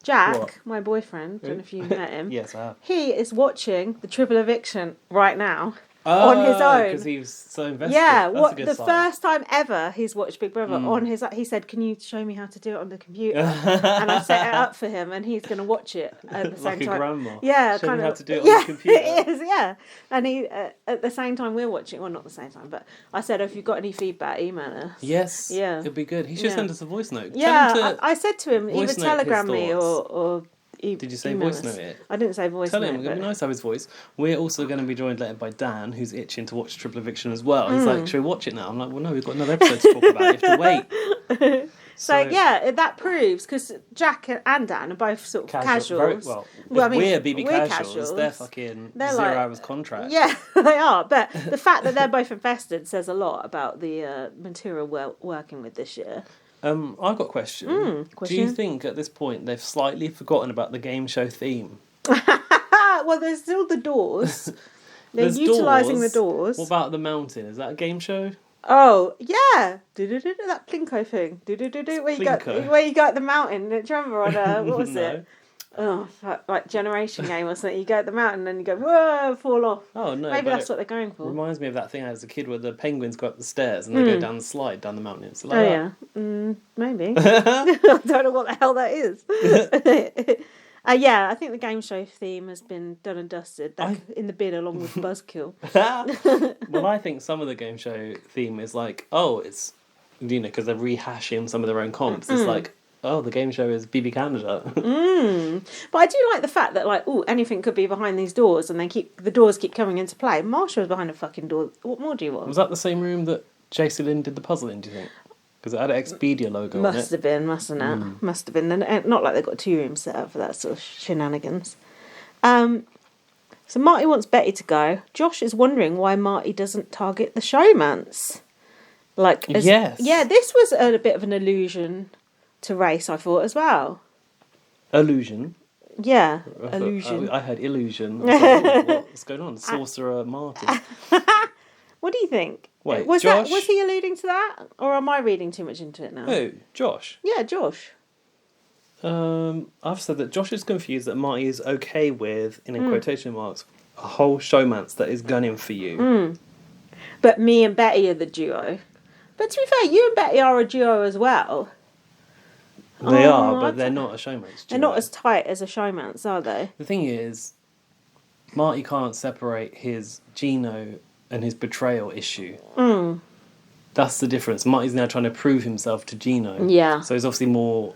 Speaker 2: Jack,
Speaker 1: What?
Speaker 2: my boyfriend, don't know if you met him.
Speaker 1: Yes, I have.
Speaker 2: He is watching the triple eviction right now. On his own.
Speaker 1: Because he was so invested.
Speaker 2: Yeah,
Speaker 1: That's a good
Speaker 2: the
Speaker 1: sign.
Speaker 2: first time ever he's watched Big Brother on his. He said, "Can you show me how to do it on the computer?" And I set it up for him, and he's going to watch it at the same
Speaker 1: Like a
Speaker 2: time.
Speaker 1: grandma.
Speaker 2: Yeah,
Speaker 1: Show
Speaker 2: kind
Speaker 1: me
Speaker 2: of.
Speaker 1: how to do it on the computer.
Speaker 2: It is, yeah. And he at the same time we're watching. Well, not the same time, but I said, "If you've got any feedback, email us."
Speaker 1: Yes.
Speaker 2: Yeah.
Speaker 1: It'd be good. He should
Speaker 2: Yeah.
Speaker 1: send us a voice note.
Speaker 2: Yeah,
Speaker 1: Tell him to...
Speaker 2: I said to him, either
Speaker 1: voice note
Speaker 2: telegram
Speaker 1: his
Speaker 2: me
Speaker 1: thoughts.
Speaker 2: or
Speaker 1: Did you say
Speaker 2: email
Speaker 1: voice
Speaker 2: us.
Speaker 1: note it?
Speaker 2: I didn't say voice
Speaker 1: Tell
Speaker 2: note.
Speaker 1: him, it'd be
Speaker 2: but-
Speaker 1: nice to have his voice. We're also going to be joined later by Dan, who's itching to watch Triple Eviction as well. He's like, should we watch it now? I'm like, well, no, we've got another episode to talk about. You have to wait.
Speaker 2: So yeah, that proves, because Jack and Dan are both sort of casuals.
Speaker 1: Well,
Speaker 2: Well, I
Speaker 1: if
Speaker 2: mean,
Speaker 1: we're BB
Speaker 2: we're
Speaker 1: casuals, they're fucking
Speaker 2: They're
Speaker 1: 0
Speaker 2: like-
Speaker 1: hours contract.
Speaker 2: Yeah, they are. But the fact that they're both invested says a lot about the material we're working with this year.
Speaker 1: I've got a question. Do you
Speaker 2: question?
Speaker 1: think at this point they've slightly forgotten about the game show theme?
Speaker 2: Well, there's still the doors. They're
Speaker 1: There's
Speaker 2: utilising
Speaker 1: doors.
Speaker 2: the doors.
Speaker 1: What about the mountain? Is that a game show?
Speaker 2: Oh, yeah. Do-do-do-do, that Plinko thing. Do-do-do-do, where you go at the mountain. Do you remember on, what was
Speaker 1: No.
Speaker 2: it? Oh, fuck, like Generation Game or something. You go at the mountain and you go, whoa, fall off.
Speaker 1: Oh, no.
Speaker 2: Maybe
Speaker 1: but
Speaker 2: that's
Speaker 1: it
Speaker 2: what they're going for.
Speaker 1: reminds me of that thing as a kid where the penguins go up the stairs and they go down the slide, down the mountain. It's like
Speaker 2: Oh,
Speaker 1: that.
Speaker 2: yeah. Maybe. I don't know what the hell that is. Yeah, I think the game show theme has been done and dusted. In the bin along with Buzzkill.
Speaker 1: Well, I think some of the game show theme is like, it's, because they're rehashing some of their own comps. It's like, the game show is BB Canada.
Speaker 2: But I do like the fact that, like, anything could be behind these doors and the doors keep coming into play. Marsha was behind a fucking door. What more do you want?
Speaker 1: Was that the same room that JC Lynn did the puzzle in, do you think? Because it had an Expedia logo on it.
Speaker 2: Must have been, mustn't it? Must have been. And not like they've got 2 rooms set up for that sort of shenanigans. So Marty wants Betty to go. Josh is wondering why Marty doesn't target the showmance.
Speaker 1: Yes.
Speaker 2: Yeah, this was a bit of an allusion to race, I thought, as well.
Speaker 1: Illusion.
Speaker 2: Yeah,
Speaker 1: I thought-
Speaker 2: illusion.
Speaker 1: I heard illusion. I was like, what's going on? Sorcerer Marty.
Speaker 2: What do you think?
Speaker 1: Wait,
Speaker 2: was
Speaker 1: Josh?
Speaker 2: he alluding to that? Or am I reading too much into it now?
Speaker 1: Oh, Josh.
Speaker 2: Yeah, Josh.
Speaker 1: I've said that Josh is confused that Marty is okay with, in quotation marks, a whole showmance that is gunning for you.
Speaker 2: But me and Betty are the duo. But to be fair, you and Betty are a duo as well.
Speaker 1: They are,
Speaker 2: I
Speaker 1: but they're not a showmance.
Speaker 2: They're not as tight as a showmance, are they?
Speaker 1: The thing is, Marty can't separate his Gino and his betrayal issue. That's the difference. Marty's now trying to prove himself to Gino.
Speaker 2: Yeah.
Speaker 1: So he's obviously more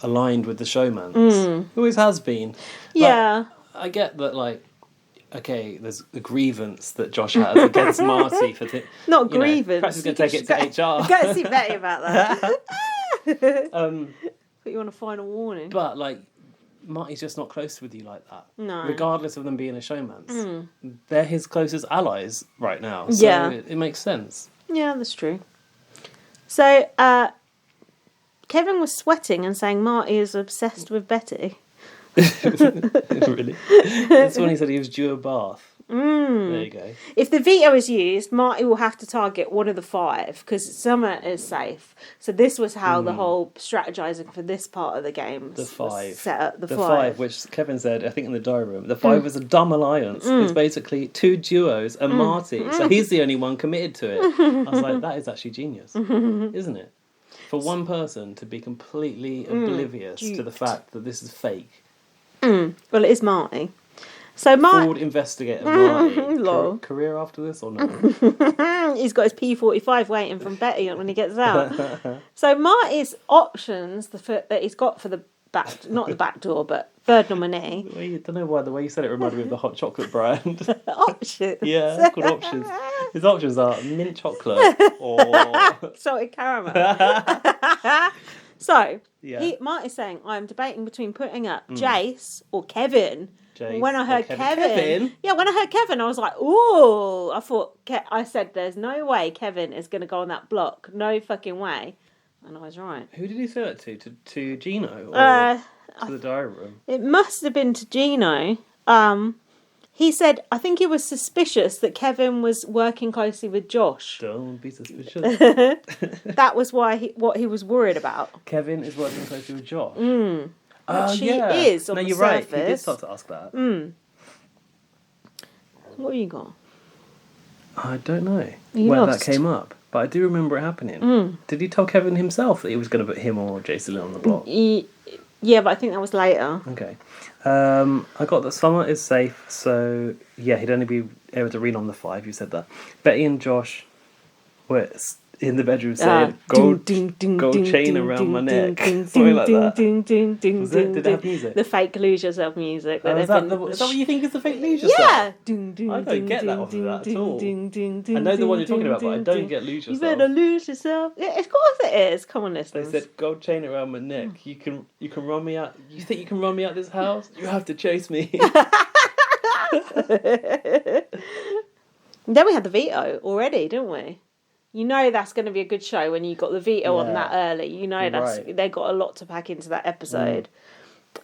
Speaker 1: aligned with the showmance. Always has been.
Speaker 2: Yeah.
Speaker 1: I get that, okay, there's a grievance that Josh has against Marty for
Speaker 2: Not grievance.
Speaker 1: Perhaps he's going to take it to HR.
Speaker 2: Go and see Betty about that. Put you on a final warning.
Speaker 1: But, like, Marty's just not close with you like that.
Speaker 2: No.
Speaker 1: Regardless of them being a showmance. They're his closest allies right now. So
Speaker 2: Yeah.
Speaker 1: it makes sense.
Speaker 2: Yeah, that's true. So, Kevin was sweating and saying Marty is obsessed with Betty.
Speaker 1: Really? That's when he said he was due a bath. There you go.
Speaker 2: If the veto is used, Marty will have to target one of the 5 because Summer is safe. So this was how the whole strategizing for this part of the game
Speaker 1: The 5.
Speaker 2: set up. The
Speaker 1: 5, which Kevin said, I think in the diary room, the 5 was a dumb alliance. It's basically 2 duos and Marty. So he's the only one committed to it. I was like, that is actually genius, isn't it? For one person to be completely oblivious to the fact that this is fake.
Speaker 2: Well, it is Marty. So Marty...
Speaker 1: Fraud investigator Marty.
Speaker 2: Lol.
Speaker 1: Career after this or no?
Speaker 2: He's got his P45 waiting from Betty when he gets out. So Marty's options that he's got for the back... Not the back door, but third nominee.
Speaker 1: I don't know why, the way you said it reminded me of the hot chocolate brand.
Speaker 2: Options?
Speaker 1: Yeah, it's called options. His options are mint chocolate or...
Speaker 2: salted caramel. So,
Speaker 1: Yeah.
Speaker 2: Marty's saying, I'm debating between putting up Jace or Kevin.
Speaker 1: Jace
Speaker 2: When I heard
Speaker 1: or
Speaker 2: Kevin, yeah, when I heard Kevin, I was like, ooh. I thought, I said, there's no way Kevin is going to go on that block. No fucking way. And I was right.
Speaker 1: Who did he say that to Gino or to the diary room?
Speaker 2: It must have been to Gino. He said, I think he was suspicious that Kevin was working closely with Josh.
Speaker 1: Don't be suspicious.
Speaker 2: That was what he was worried about.
Speaker 1: Kevin is working closely with Josh.
Speaker 2: Which he is on
Speaker 1: no,
Speaker 2: the
Speaker 1: you're right.
Speaker 2: surface.
Speaker 1: He did start to ask that.
Speaker 2: What have you got?
Speaker 1: I don't know
Speaker 2: You
Speaker 1: where
Speaker 2: lost.
Speaker 1: that came up, but I do remember it happening. Did he tell Kevin himself that he was going to put him or Jason on the block?
Speaker 2: Yeah, but I think that was later.
Speaker 1: Okay. I got that Summer is safe, so yeah, he'd only be able to read on the 5. You said that. Betty and Josh were in the bedroom saying, gold chain around my neck. Something like that. Did it have music?
Speaker 2: The fake Lose Yourself music.
Speaker 1: Is that what you think is the fake Lose Yourself?
Speaker 2: Yeah.
Speaker 1: I don't get that off of that at all. I know the one you're talking about, but I don't get Lose Yourself.
Speaker 2: You better lose yourself. Yeah, of course it is. Come on,
Speaker 1: They
Speaker 2: listeners.
Speaker 1: said, gold chain around my neck. You can run me out. You think you can run me out this house? You have to chase me.
Speaker 2: Then we had the veto already, didn't we? You know that's going to be a good show when you got the veto on that early. You know they got a lot to pack into that episode.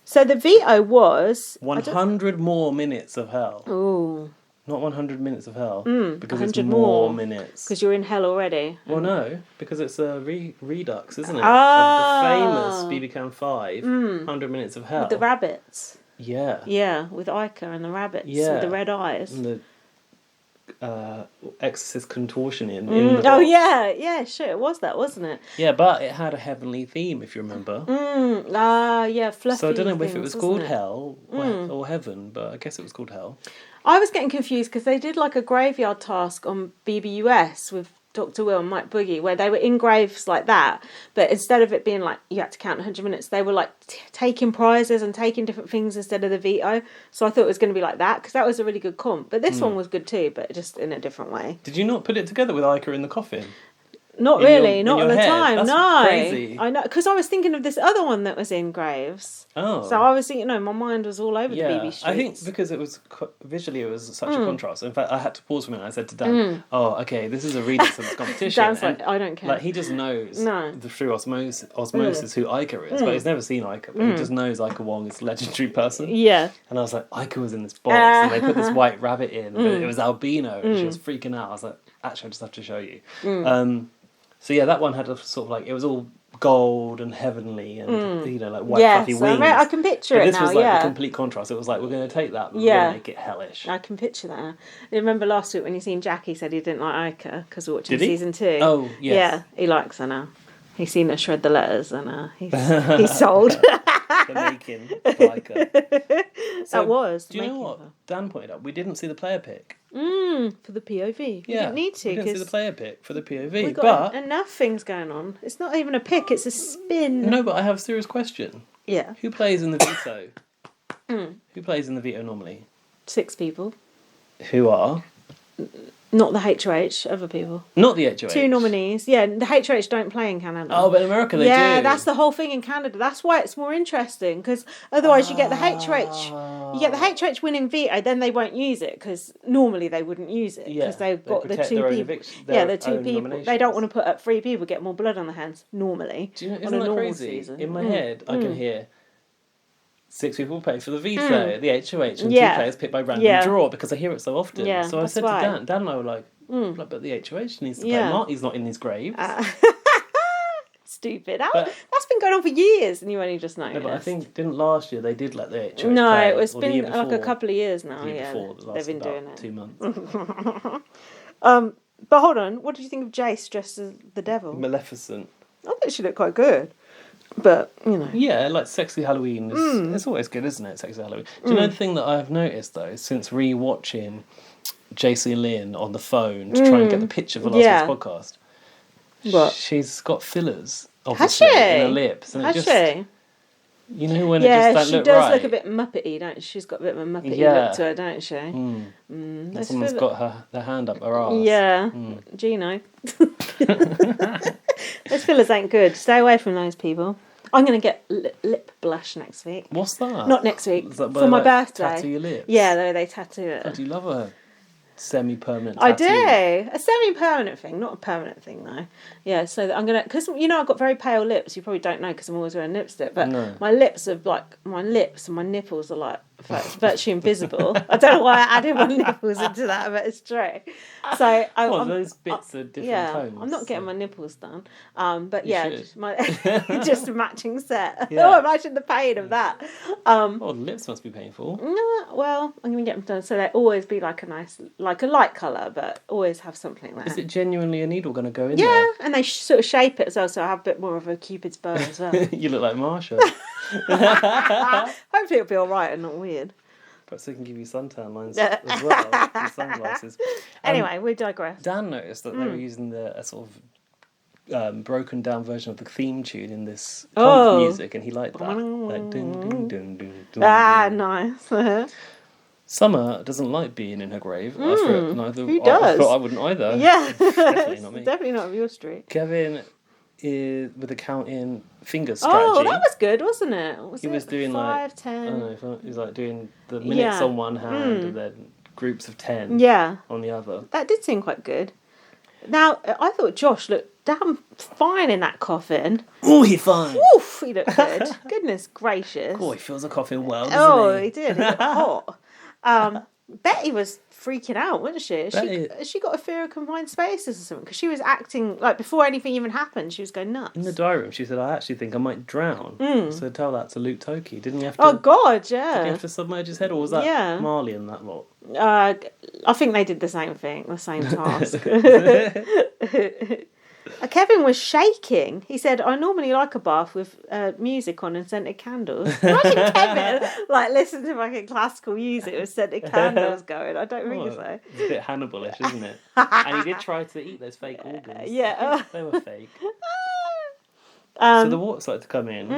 Speaker 2: So the veto was
Speaker 1: 100 more minutes of hell.
Speaker 2: Oh,
Speaker 1: Not 100 minutes of hell. Because it's
Speaker 2: 100
Speaker 1: more minutes.
Speaker 2: because you're in hell already.
Speaker 1: Well, no, because it's a redux, isn't it?
Speaker 2: Oh.
Speaker 1: Of the famous BB Can 5, 100 minutes of hell.
Speaker 2: With the rabbits.
Speaker 1: Yeah.
Speaker 2: Yeah, with Ica and the rabbits
Speaker 1: Yeah.
Speaker 2: with the red eyes.
Speaker 1: And the Exorcist contortion in the
Speaker 2: Oh,
Speaker 1: box.
Speaker 2: yeah, shit, it was that, wasn't it?
Speaker 1: Yeah, but it had a heavenly theme, if you remember.
Speaker 2: Yeah, fluffy
Speaker 1: So I don't know if it
Speaker 2: things,
Speaker 1: was
Speaker 2: wasn't
Speaker 1: called
Speaker 2: it?
Speaker 1: Hell or Heaven, but I guess it was called Hell.
Speaker 2: I was getting confused because they did like a graveyard task on BBUS with Dr. Will and Mike Boogie where they were in graves like that, but instead of it being like you had to count 100 minutes, they were like taking prizes and taking different things instead of the veto. So I thought it was going to be like that because that was a really good comp. But this one was good too, but just in a different way.
Speaker 1: Did you not put it together with Ica in the coffin?
Speaker 2: Not
Speaker 1: In
Speaker 2: really,
Speaker 1: your-
Speaker 2: not
Speaker 1: in
Speaker 2: at
Speaker 1: your
Speaker 2: the
Speaker 1: head?
Speaker 2: time.
Speaker 1: That's
Speaker 2: No,
Speaker 1: crazy.
Speaker 2: I know because I was thinking of this other one that was in graves.
Speaker 1: Oh.
Speaker 2: So I was thinking, my mind was all over the BB streets.
Speaker 1: I think because it was visually it was such a contrast. In fact, I had to pause for a minute. I said to Dan, "Oh, okay, this is a redux of the competition."
Speaker 2: Dan's
Speaker 1: And,
Speaker 2: like, I don't care.
Speaker 1: Like he just knows through osmosis who Ica is, but he's never seen Ica. But he just knows Ica Wong is a legendary person.
Speaker 2: Yeah.
Speaker 1: And I was like, Ica was in this box, and they put this white rabbit in, but it was albino, and she was freaking out. I was like, actually, I just have to show you. So yeah, that one had a sort of like it was all gold and heavenly and like white fluffy wings.
Speaker 2: I can picture
Speaker 1: But
Speaker 2: it
Speaker 1: this
Speaker 2: now.
Speaker 1: was like
Speaker 2: Yeah,
Speaker 1: the complete contrast. It was like we're going to take that, but we're
Speaker 2: Yeah.
Speaker 1: going to make it hellish.
Speaker 2: I can picture that. I remember last week when you seen Jackie said he didn't like Ica because we're watching
Speaker 1: Did he?
Speaker 2: season 2.
Speaker 1: Oh, yes.
Speaker 2: Yeah, he likes her now. He's seen her shred the letters and he's sold.
Speaker 1: The making of Ica. So,
Speaker 2: That was.
Speaker 1: Do you know what Dan pointed out? We didn't see the player pick.
Speaker 2: For the POV. We didn't need to
Speaker 1: we didn't see the
Speaker 2: because
Speaker 1: player pick for the POV.
Speaker 2: we've
Speaker 1: But
Speaker 2: got enough things going on. It's not even a pick, it's a spin.
Speaker 1: no, but I have a serious question.
Speaker 2: Yeah.
Speaker 1: Who plays in the veto? Who plays in the veto normally?
Speaker 2: 6 people.
Speaker 1: Who are
Speaker 2: Not the HOH, other people.
Speaker 1: Not the HOH.
Speaker 2: 2 nominees. Yeah, the HOH don't play in Canada.
Speaker 1: Oh, but in America they do.
Speaker 2: Yeah, that's the whole thing in Canada. That's why it's more interesting, because otherwise you get the HOH. You get the HOH winning veto, then they won't use it, because normally they wouldn't use it, because they've got the 2 people. The 2 people. They don't want to put up 3 people, get more blood on their hands, normally.
Speaker 1: Do you know, isn't that crazy? Season. In my head, I can hear 6 people pay for the veto, the HOH, and 2 players picked by random draw, because I hear it so often.
Speaker 2: Yeah,
Speaker 1: so I said to Dan and I were like, but the HOH needs to play. Marty's not in his graves.
Speaker 2: Stupid. That's been going on for years, and you only just noticed.
Speaker 1: No, but I think, didn't last year they did let the HOH
Speaker 2: No,
Speaker 1: play?
Speaker 2: it's been like a couple of years now.
Speaker 1: The year before,
Speaker 2: they've been doing it.
Speaker 1: 2 months.
Speaker 2: But hold on, what did you think of Jace dressed as the devil?
Speaker 1: Maleficent.
Speaker 2: I thought she looked quite good. But, you know.
Speaker 1: Yeah, like Sexy Halloween is it's always good, isn't it? Sexy Halloween. Do you know the thing that I've noticed though, since re-watching JC Lynn on the phone to try and get the picture for last week's podcast?
Speaker 2: What?
Speaker 1: She's got fillers, obviously, in her lips. And
Speaker 2: Has she?
Speaker 1: You know when it just don't look right? Yeah,
Speaker 2: she does look a bit Muppety, don't she? She's got a bit of a Muppety look to her, don't she?
Speaker 1: Someone's got their hand up her arse.
Speaker 2: Yeah, Gino. Those fillers ain't good. Stay away from those people. I'm going to get lip blush next week.
Speaker 1: What's that?
Speaker 2: Not next week. For my birthday.
Speaker 1: Tattoo your lips?
Speaker 2: Yeah, they tattoo it.
Speaker 1: Oh, do you love a semi-permanent
Speaker 2: tattoo?
Speaker 1: I
Speaker 2: do. A semi-permanent thing, not a permanent thing though. Yeah, so I'm going to... Because, you know, I've got very pale lips. You probably don't know because I'm always wearing lipstick. But my lips are like... My lips and my nipples are like virtually invisible. I don't know why I added my nipples into that, but it's true. So
Speaker 1: those bits are different tones.
Speaker 2: I'm not getting my nipples done. But
Speaker 1: you
Speaker 2: just a matching set. Yeah. Oh, imagine the pain of that.
Speaker 1: The lips must be painful.
Speaker 2: No, well, I'm going to get them done so they always be like a nice, like a light colour, but always have something there.
Speaker 1: Is it genuinely a needle going to go in there?
Speaker 2: Yeah, and they sort of shape it as well, so I have a bit more of a Cupid's bow as well.
Speaker 1: You look like Marsha.
Speaker 2: Hopefully it'll be alright and not weird.
Speaker 1: Perhaps they can give you suntan lines as well, and sunglasses.
Speaker 2: Anyway, we digress.
Speaker 1: Dan noticed that they were using a sort of broken down version of the theme tune in this music, and he liked that. Like, ding, ding, ding, ding, ding,
Speaker 2: nice.
Speaker 1: Summer doesn't like being in her grave.
Speaker 2: Who does?
Speaker 1: I thought I wouldn't either.
Speaker 2: Yeah.
Speaker 1: Definitely not me.
Speaker 2: Definitely not up your street.
Speaker 1: Kevin is with the counting fingers strategy.
Speaker 2: Oh, that was good, wasn't it?
Speaker 1: He was doing
Speaker 2: 5, 10.
Speaker 1: I don't know, he was like doing the minutes on one hand and then groups of 10 on the other.
Speaker 2: That did seem quite good. Now, I thought Josh looked damn fine in that coffin.
Speaker 1: Oh, he fine.
Speaker 2: Oof, he looked good. Goodness gracious.
Speaker 1: Oh, he feels a coffin well, doesn't he?
Speaker 2: He did. He looked hot. Betty was freaking out, wasn't she? She got a fear of confined spaces or something, because she was acting like before anything even happened. She was going nuts.
Speaker 1: In the diary room, she said, "I actually think I might drown." So tell that to Luke Toki. Didn't you have to?
Speaker 2: Oh God, yeah.
Speaker 1: Did you have to submerge his head, or was that Marley and that lot?
Speaker 2: I think they did the same thing, the same task. Kevin was shaking. He said, "I normally like a bath with music on and scented candles." Imagine Kevin listen to fucking classical music with scented candles going. I don't think so.
Speaker 1: It's a bit Hannibalish, isn't it? And he did try to eat those fake organs.
Speaker 2: Yeah,
Speaker 1: they were fake. So the water started to come in,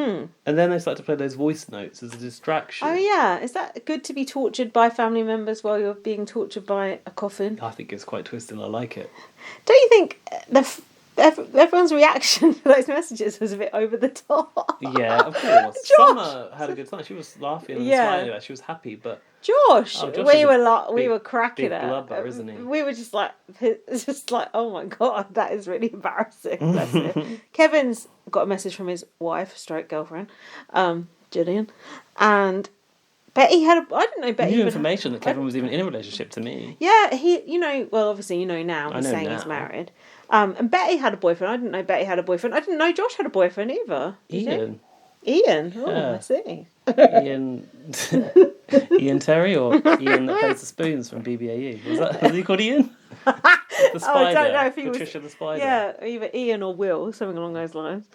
Speaker 1: and then they started to play those voice notes as a distraction.
Speaker 2: Oh yeah, is that good to be tortured by family members while you're being tortured by a coffin?
Speaker 1: I think it's quite twisted. I like it.
Speaker 2: Don't you think everyone's reaction to those messages was a bit over the top?
Speaker 1: Yeah, of course. Summer had a good time. She was laughing and smiling. She was happy, but
Speaker 2: Josh we were cracking
Speaker 1: big
Speaker 2: up.
Speaker 1: blubber, isn't he?
Speaker 2: We were just like, oh my God, that is really embarrassing. Bless him. Kevin's got a message from his wife, stroke girlfriend, Gillian, and Betty had I didn't know Betty.
Speaker 1: New information that Kevin was even in a relationship to me.
Speaker 2: Yeah, obviously now. He's saying he's married. And Betty had a boyfriend. I didn't know Betty had a boyfriend. I didn't know Josh had a boyfriend either.
Speaker 1: Ian.
Speaker 2: Oh, I see.
Speaker 1: Ian Terry, or Ian that plays the spoons from BBAE? Was he called Ian? The spider.
Speaker 2: I don't know if he
Speaker 1: Patricia
Speaker 2: was.
Speaker 1: The spider.
Speaker 2: Yeah, either Ian or Will, something along those lines.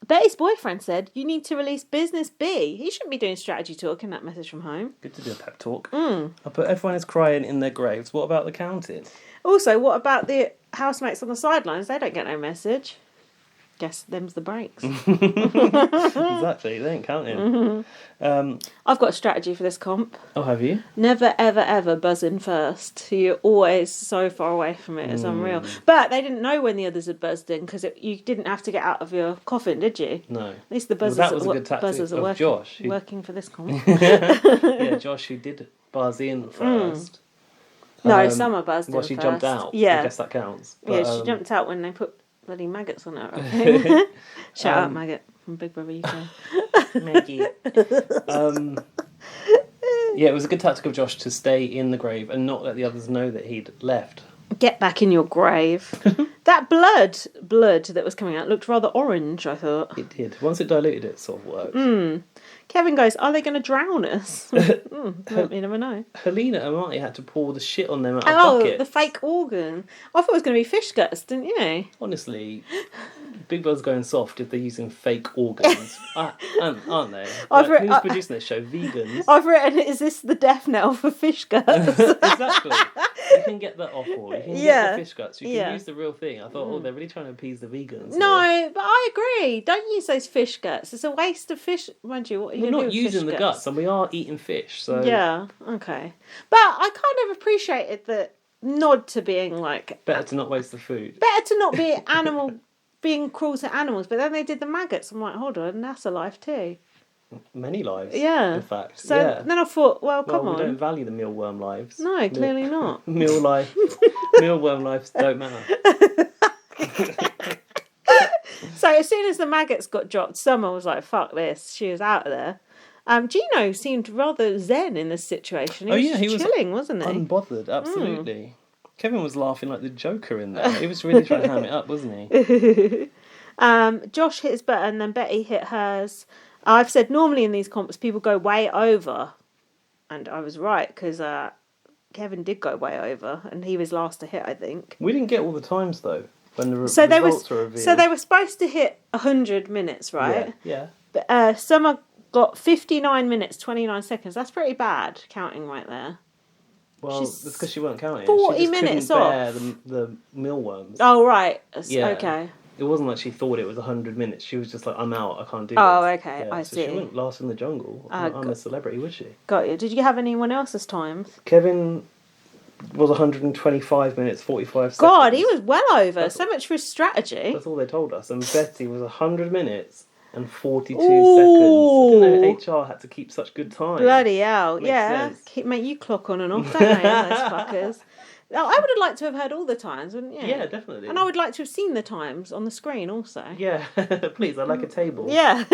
Speaker 2: Betty's boyfriend said, "You need to release Business B. He shouldn't be doing strategy talk in that message from home."
Speaker 1: Good to do a pep talk. I put everyone is crying in their graves. What about the counting?
Speaker 2: Also, what about the housemates on the sidelines? They don't get no message. Guess them's the breaks.
Speaker 1: Exactly, they ain't counting.
Speaker 2: I've got a strategy for this comp.
Speaker 1: Oh, have you?
Speaker 2: Never, ever, ever buzz in first. You're always so far away from it. It's unreal. But they didn't know when the others had buzzed in because you didn't have to get out of your coffin, did you?
Speaker 1: No.
Speaker 2: At least the buzzers,
Speaker 1: that was a good tactic
Speaker 2: are
Speaker 1: of Josh.
Speaker 2: working for this comp.
Speaker 1: Yeah, Josh, who did buzz in first.
Speaker 2: No, Summer buzzed in
Speaker 1: Well, she
Speaker 2: first.
Speaker 1: jumped out.
Speaker 2: Yeah.
Speaker 1: I guess that counts. But,
Speaker 2: Yeah, she jumped out when they put bloody maggots on her. I think. Shout out Maggot from Big Brother UK.
Speaker 1: Maggie. Yeah, it was a good tactic of Josh to stay in the grave and not let the others know that he'd left.
Speaker 2: Get back in your grave. That blood that was coming out looked rather orange, I thought.
Speaker 1: It did. Once it diluted, it sort of worked.
Speaker 2: Kevin goes, are they going to drown us? You never know.
Speaker 1: Helena and Marty had to pour the shit on them out of buckets.
Speaker 2: The fake organ. I thought it was going to be fish guts, didn't you?
Speaker 1: Honestly, Big Brother's going soft if they're using fake organs. Aren't they? Who's producing this show? Vegans?
Speaker 2: I've written, is this the death knell for fish guts?
Speaker 1: Exactly. You can get that off all. You can get the fish guts. You can use the real thing. I thought, they're really trying to appease the vegans.
Speaker 2: No, but I agree. Don't use those fish guts. It's a waste of fish. Mind you, what are you
Speaker 1: We're
Speaker 2: going to
Speaker 1: not
Speaker 2: do with
Speaker 1: using
Speaker 2: fish
Speaker 1: the
Speaker 2: guts?
Speaker 1: guts, and we are eating fish. So
Speaker 2: yeah, okay. But I kind of appreciated the nod to being like...
Speaker 1: better to not waste the food.
Speaker 2: Better to not be being cruel to animals. But then they did the maggots. I'm like, hold on, that's a life too.
Speaker 1: Many lives.
Speaker 2: Yeah.
Speaker 1: In fact.
Speaker 2: So then I thought, come on.
Speaker 1: We don't value the mealworm lives.
Speaker 2: No, clearly not.
Speaker 1: Mealworm lives don't matter.
Speaker 2: So as soon as the maggots got dropped, Summer was like, fuck this. She was out of there. Gino seemed rather zen in this situation. He was chilling, wasn't he?
Speaker 1: Unbothered, absolutely. Kevin was laughing like the Joker in there. He was really trying to ham it up, wasn't he?
Speaker 2: Josh hit his button, then Betty hit hers. I've said normally in these comps people go way over. And I was right, because Kevin did go way over, and he was last to hit, I think.
Speaker 1: We didn't get all the times, though, when the results were revealed.
Speaker 2: So they were supposed to hit 100 minutes, right?
Speaker 1: Yeah.
Speaker 2: But Summer got 59 minutes, 29 seconds. That's pretty bad, counting right there.
Speaker 1: Well, that's because she weren't counting.
Speaker 2: 40
Speaker 1: she just
Speaker 2: minutes
Speaker 1: couldn't
Speaker 2: off.
Speaker 1: bear the mealworms.
Speaker 2: Oh, right.
Speaker 1: Yeah.
Speaker 2: Okay.
Speaker 1: It wasn't like she thought it was 100 minutes. She was just like, I'm out, I can't do
Speaker 2: Oh,
Speaker 1: this.
Speaker 2: okay,
Speaker 1: Yeah,
Speaker 2: I
Speaker 1: so
Speaker 2: see.
Speaker 1: she wouldn't last in the jungle. I'm a celebrity, would she?
Speaker 2: Got you. Did you have anyone else's times?
Speaker 1: Kevin was 125 minutes, 45 seconds.
Speaker 2: God, he was well over. So much for his strategy.
Speaker 1: That's all they told us. And Betty was 100 minutes and 42
Speaker 2: Ooh.
Speaker 1: seconds. I didn't know HR had to keep such good time.
Speaker 2: Bloody hell.
Speaker 1: Makes
Speaker 2: Yeah.
Speaker 1: sense.
Speaker 2: Make you clock on and off, don't they, those fuckers? Oh, I would have liked to have heard all the times, wouldn't you?
Speaker 1: Yeah, definitely.
Speaker 2: And I would like to have seen the times on the screen also.
Speaker 1: Yeah, please, I'd like a table.
Speaker 2: Yeah.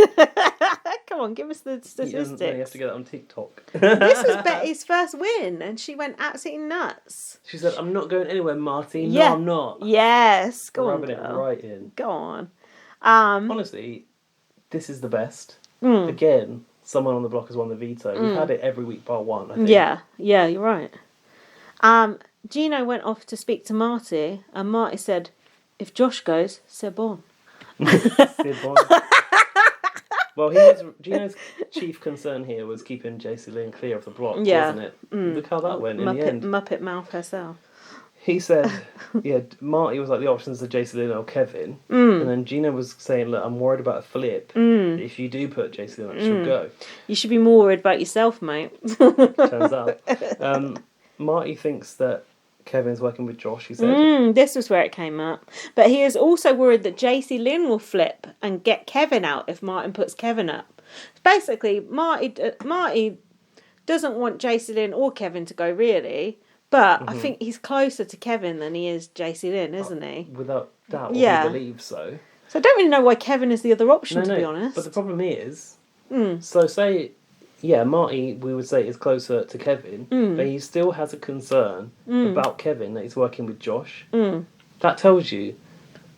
Speaker 2: Come on, give us the statistics.
Speaker 1: You have to get that on TikTok.
Speaker 2: This was Betty's first win, and she went absolutely nuts.
Speaker 1: She said, I'm not going anywhere, Marty. No,
Speaker 2: Yeah.
Speaker 1: I'm not.
Speaker 2: Yes. Go on,
Speaker 1: Rubbing it
Speaker 2: girl.
Speaker 1: right in.
Speaker 2: Go on.
Speaker 1: Honestly, this is the best. Again, someone on the block has won the veto. We've had it every week bar one, I think.
Speaker 2: Yeah, you're right. Gino went off to speak to Marty, and Marty said, if Josh goes, c'est bon.
Speaker 1: C'est bon. Well, Gino's chief concern here was keeping JC Lynn clear of the block, wasn't it? Look how that went in the end.
Speaker 2: Muppet mouth herself.
Speaker 1: He said, Marty was like the options of JC Lynn or Kevin. And then Gino was saying, look, I'm worried about a flip. If you do put JC Lynn on, she'll go.
Speaker 2: You should be more worried about yourself, mate.
Speaker 1: Turns out. Marty thinks that Kevin's working with Josh, he said.
Speaker 2: This was where it came up. But he is also worried that JC Lynn will flip and get Kevin out if Martin puts Kevin up. Basically, Marty doesn't want JC Lynn or Kevin to go, really. But I think he's closer to Kevin than he is JC Lynn, isn't he?
Speaker 1: Without doubt, he believes so.
Speaker 2: So I don't really know why Kevin is the other option, to be honest.
Speaker 1: But the problem is, so say... Yeah, Marty, we would say, is closer to Kevin, but he still has a concern about Kevin that he's working with Josh. That tells you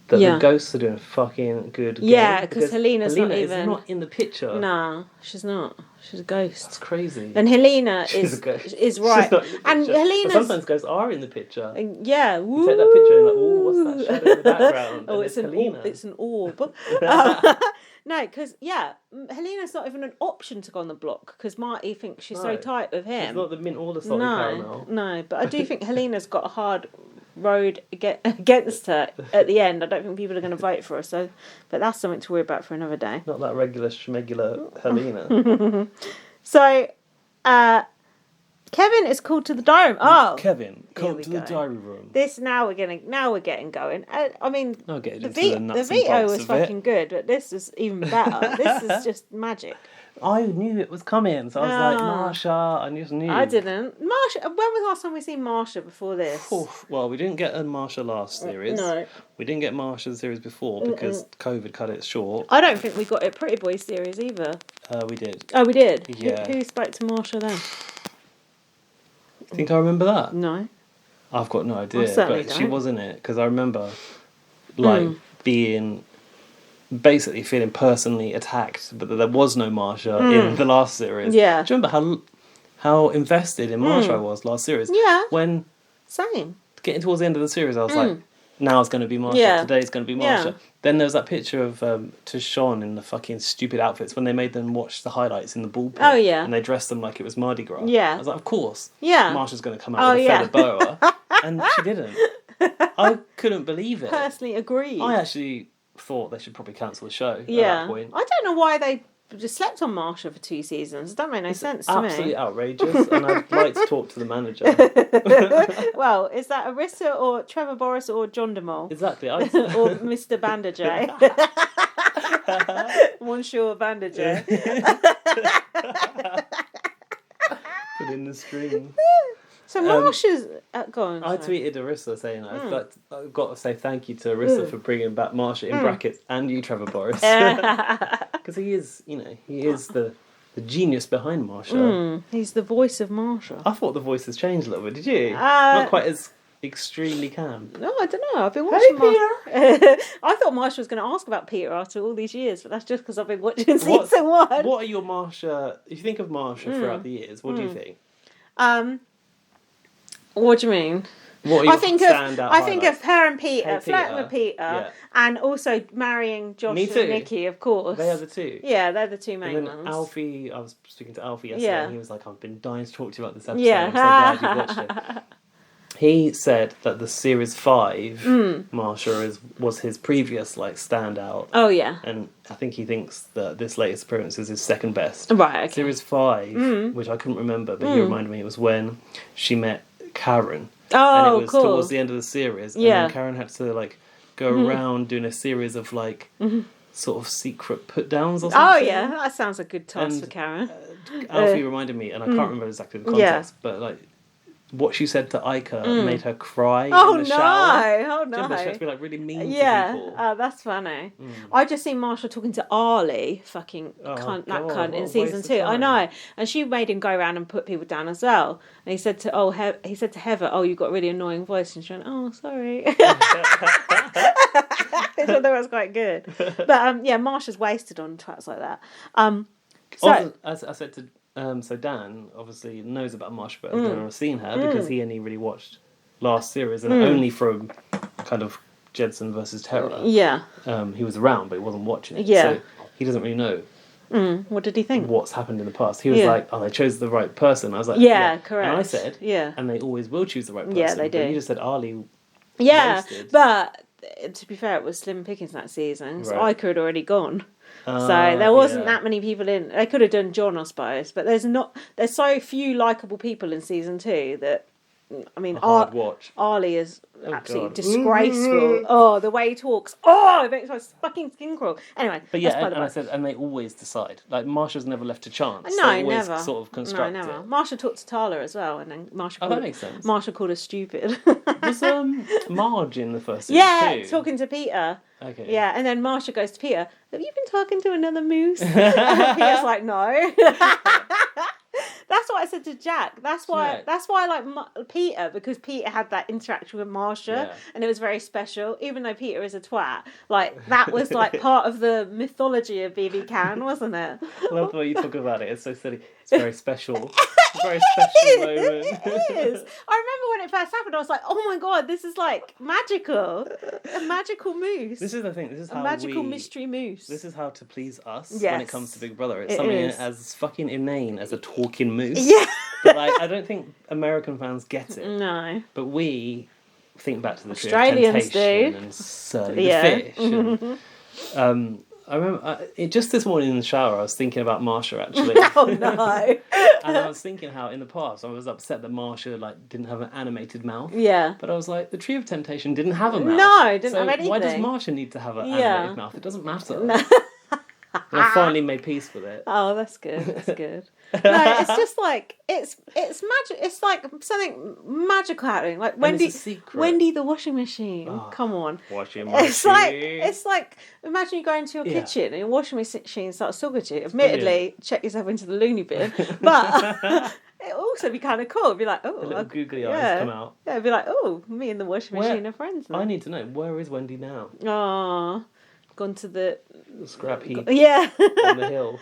Speaker 1: that the ghosts are doing a fucking good game.
Speaker 2: Yeah, because Helena's not
Speaker 1: is not in the picture.
Speaker 2: No, she's not. She's a ghost.
Speaker 1: That's crazy.
Speaker 2: Then Helena is right.
Speaker 1: And
Speaker 2: Helena's...
Speaker 1: sometimes ghosts are in the picture.
Speaker 2: Yeah.
Speaker 1: You take that picture and like, ooh, what's that shadow in the background?
Speaker 2: Oh,
Speaker 1: it's Helena.
Speaker 2: It's an orb. No, because, Helena's not even an option to go on the block because Marty thinks she's so tight with him.
Speaker 1: She's not the mint or the salty caramel.
Speaker 2: No, but I do think Helena's got a hard rode against her at the end. I don't think people are going to vote for her. So, but that's something to worry about for another day.
Speaker 1: Not that regular schmegular Helena.
Speaker 2: So, Kevin is called to the diary room. Oh,
Speaker 1: Kevin, called to the diary room.
Speaker 2: This now we're getting going. I mean,
Speaker 1: the
Speaker 2: veto was fucking good, but this is even better. This is just magic.
Speaker 1: I knew it was coming, so I was like, Marsha, I just knew.
Speaker 2: I didn't. Marsha. When was the last time we seen Marsha before this?
Speaker 1: Well, we didn't get a Marsha last series.
Speaker 2: No.
Speaker 1: We didn't get Marsha the series before because COVID cut it short.
Speaker 2: I don't think we got a Pretty Boy series either.
Speaker 1: We did.
Speaker 2: Oh, we did?
Speaker 1: Yeah.
Speaker 2: Who spoke to Marsha then?
Speaker 1: Think I remember that?
Speaker 2: No.
Speaker 1: I've got no idea.
Speaker 2: But
Speaker 1: she was in it because I remember being basically feeling personally attacked, but there was no Marsha in the last series.
Speaker 2: Yeah.
Speaker 1: Do you remember how invested in Marsha I was last series?
Speaker 2: Yeah.
Speaker 1: When
Speaker 2: same.
Speaker 1: Getting towards the end of the series, I was like, now it's going to be Marsha.
Speaker 2: Yeah.
Speaker 1: Today's going to be Marsha. Yeah. Then there was that picture of Tishon in the fucking stupid outfits when they made them watch the highlights in the ball pit.
Speaker 2: Oh, yeah.
Speaker 1: And they dressed them like it was Mardi Gras.
Speaker 2: Yeah.
Speaker 1: I was like, of course.
Speaker 2: Yeah.
Speaker 1: Marsha's going to come out with a feather boa. And she didn't. I couldn't believe it.
Speaker 2: Personally agreed.
Speaker 1: I actually thought they should probably cancel the show at that point.
Speaker 2: I don't know why they just slept on Marsha for 2 seasons. It don't make no sense to me.
Speaker 1: Absolutely outrageous, and I'd like to talk to the manager.
Speaker 2: Well, is that Arissa or Trevor Boris or John DeMol?
Speaker 1: Exactly.
Speaker 2: Or Mr. Bandage. Monsieur Bandage.
Speaker 1: Put in the string.
Speaker 2: So Marsha's... go on.
Speaker 1: I tweeted Arissa saying, I've got to say thank you to Arissa for bringing back Marsha in brackets and you, Trevor Boris. Because he is, he is the genius behind Marsha.
Speaker 2: He's the voice of Marsha.
Speaker 1: I thought the voice has changed a little bit, did you? Not quite as extremely camp.
Speaker 2: No, I don't know. I've been watching Peter. I thought Marsha was going to ask about Peter after all these years, but that's just because I've been watching season 1. What
Speaker 1: are your Marsha... If you think of Marsha throughout the years, what do you think?
Speaker 2: What do you mean?
Speaker 1: What are your standout
Speaker 2: I think of her and Peter, flirting with Peter, and also marrying Josh and Nikki, of course.
Speaker 1: They are the two.
Speaker 2: Yeah, they're the two main
Speaker 1: and then
Speaker 2: ones.
Speaker 1: Alfie, I was speaking to Alfie yesterday, and he was like, I've been dying to talk to you about this episode.
Speaker 2: Yeah.
Speaker 1: I'm so glad you watched it. He said that the series 5, Marsha, was his previous standout.
Speaker 2: Oh yeah.
Speaker 1: And I think he thinks that this latest appearance is his second best.
Speaker 2: Right. Okay.
Speaker 1: Series 5, which I couldn't remember, but he reminded me, it was when she met Karen.
Speaker 2: Oh,
Speaker 1: and it was
Speaker 2: cool.
Speaker 1: towards the end of the series. And then Karen had to go around doing a series of sort of secret put downs or something.
Speaker 2: Oh yeah, that sounds a good task for Karen.
Speaker 1: Alfie reminded me, and I can't remember exactly the context, but what she said to Ica made her cry in the shower.
Speaker 2: Oh no!
Speaker 1: She had to be really mean to people.
Speaker 2: Oh, that's funny. I just seen Marsha talking to Arlie, fucking cunt in season 2. I know, and she made him go around and put people down as well. And he said to Heather, "Oh, you've got a really annoying voice," and she went, "Oh, sorry." I thought that was quite good. But Marsha's wasted on twats like that.
Speaker 1: Also, as I said to. So Dan obviously knows about Marsha, but I've never seen her because he only really watched last series and only from kind of Jedson versus Terror.
Speaker 2: Yeah.
Speaker 1: He was around, but he wasn't watching it.
Speaker 2: Yeah.
Speaker 1: So he doesn't really know.
Speaker 2: What did he think?
Speaker 1: What's happened in the past? He was like, "Oh, they chose the right person." I was like,
Speaker 2: "Yeah, correct."
Speaker 1: And I said, "Yeah," and they always will choose the right person.
Speaker 2: Yeah, they do.
Speaker 1: But you just said Ali.
Speaker 2: Yeah,
Speaker 1: roasted.
Speaker 2: but to be fair, it was slim pickings that season, so
Speaker 1: Right.
Speaker 2: Ica had already gone. So there wasn't that many people in. They could have done John, I suppose, but there's so few likable people in season 2 that, I mean, Arlie is absolutely disgraceful. Oh, the way he talks. Oh, it makes my fucking skin crawl. Anyway,
Speaker 1: but I said, and they always decide. Marsha's never left to chance.
Speaker 2: No,
Speaker 1: they always
Speaker 2: never.
Speaker 1: Sort of construct
Speaker 2: never.
Speaker 1: it.
Speaker 2: Marsha talked to Tala as well, and then Marsha.
Speaker 1: That makes sense.
Speaker 2: Marsha called her stupid.
Speaker 1: Was Marge in the first season too?
Speaker 2: Talking to Peter.
Speaker 1: Okay.
Speaker 2: Yeah, and then Marsha goes to Peter, "Have you been talking to another moose?" And Peter's like, "No." That's what I said to Jack. That's why I like Peter, because Peter had that interaction with Marsha, and it was very special. Even though Peter is a twat, that was part of the mythology of BB Can, wasn't it?
Speaker 1: I love the way you talk about it. It's so silly. It's very special. It's a very special moment.
Speaker 2: It is. I remember when it first happened, I was like, "Oh my god, this is magical, a magical moose."
Speaker 1: This is the thing. This is how
Speaker 2: a magical mystery moose.
Speaker 1: This is how to please us when it comes to Big Brother. It's something as fucking inane as a talking moose.
Speaker 2: Yeah.
Speaker 1: But I don't think American fans get it.
Speaker 2: No.
Speaker 1: But we think back to the
Speaker 2: Australians
Speaker 1: Tree of Temptation
Speaker 2: do.
Speaker 1: and Surly the Fish. And, I remember just this morning in the shower, I was thinking about Marsha actually.
Speaker 2: Oh no!
Speaker 1: And I was thinking how in the past I was upset that Marsha didn't have an animated mouth.
Speaker 2: Yeah.
Speaker 1: But I was like, the Tree of Temptation didn't have a mouth.
Speaker 2: No, it didn't
Speaker 1: so
Speaker 2: have anything.
Speaker 1: why does Marsha need to have an
Speaker 2: Yeah.
Speaker 1: animated mouth? It doesn't matter.
Speaker 2: No.
Speaker 1: And I finally made peace with it.
Speaker 2: Oh, that's good. That's good. No, it's just like it's magic. It's like something magical happening. Like
Speaker 1: And it's a secret.
Speaker 2: Wendy the washing machine.
Speaker 1: Oh,
Speaker 2: Come on.
Speaker 1: Washing machine.
Speaker 2: It's like imagine you go into your
Speaker 1: Yeah.
Speaker 2: kitchen and your washing machine starts talking to you. Admittedly, check yourself into the loony bin, but it'll also be kind of cool. It'd be like, oh,
Speaker 1: The little googly eyes come out.
Speaker 2: Yeah, it'd be like, oh, me and the washing machine are friends now.
Speaker 1: I need to know, where is Wendy now?
Speaker 2: Oh, gone to the
Speaker 1: Scrap heap
Speaker 2: yeah
Speaker 1: on the hill.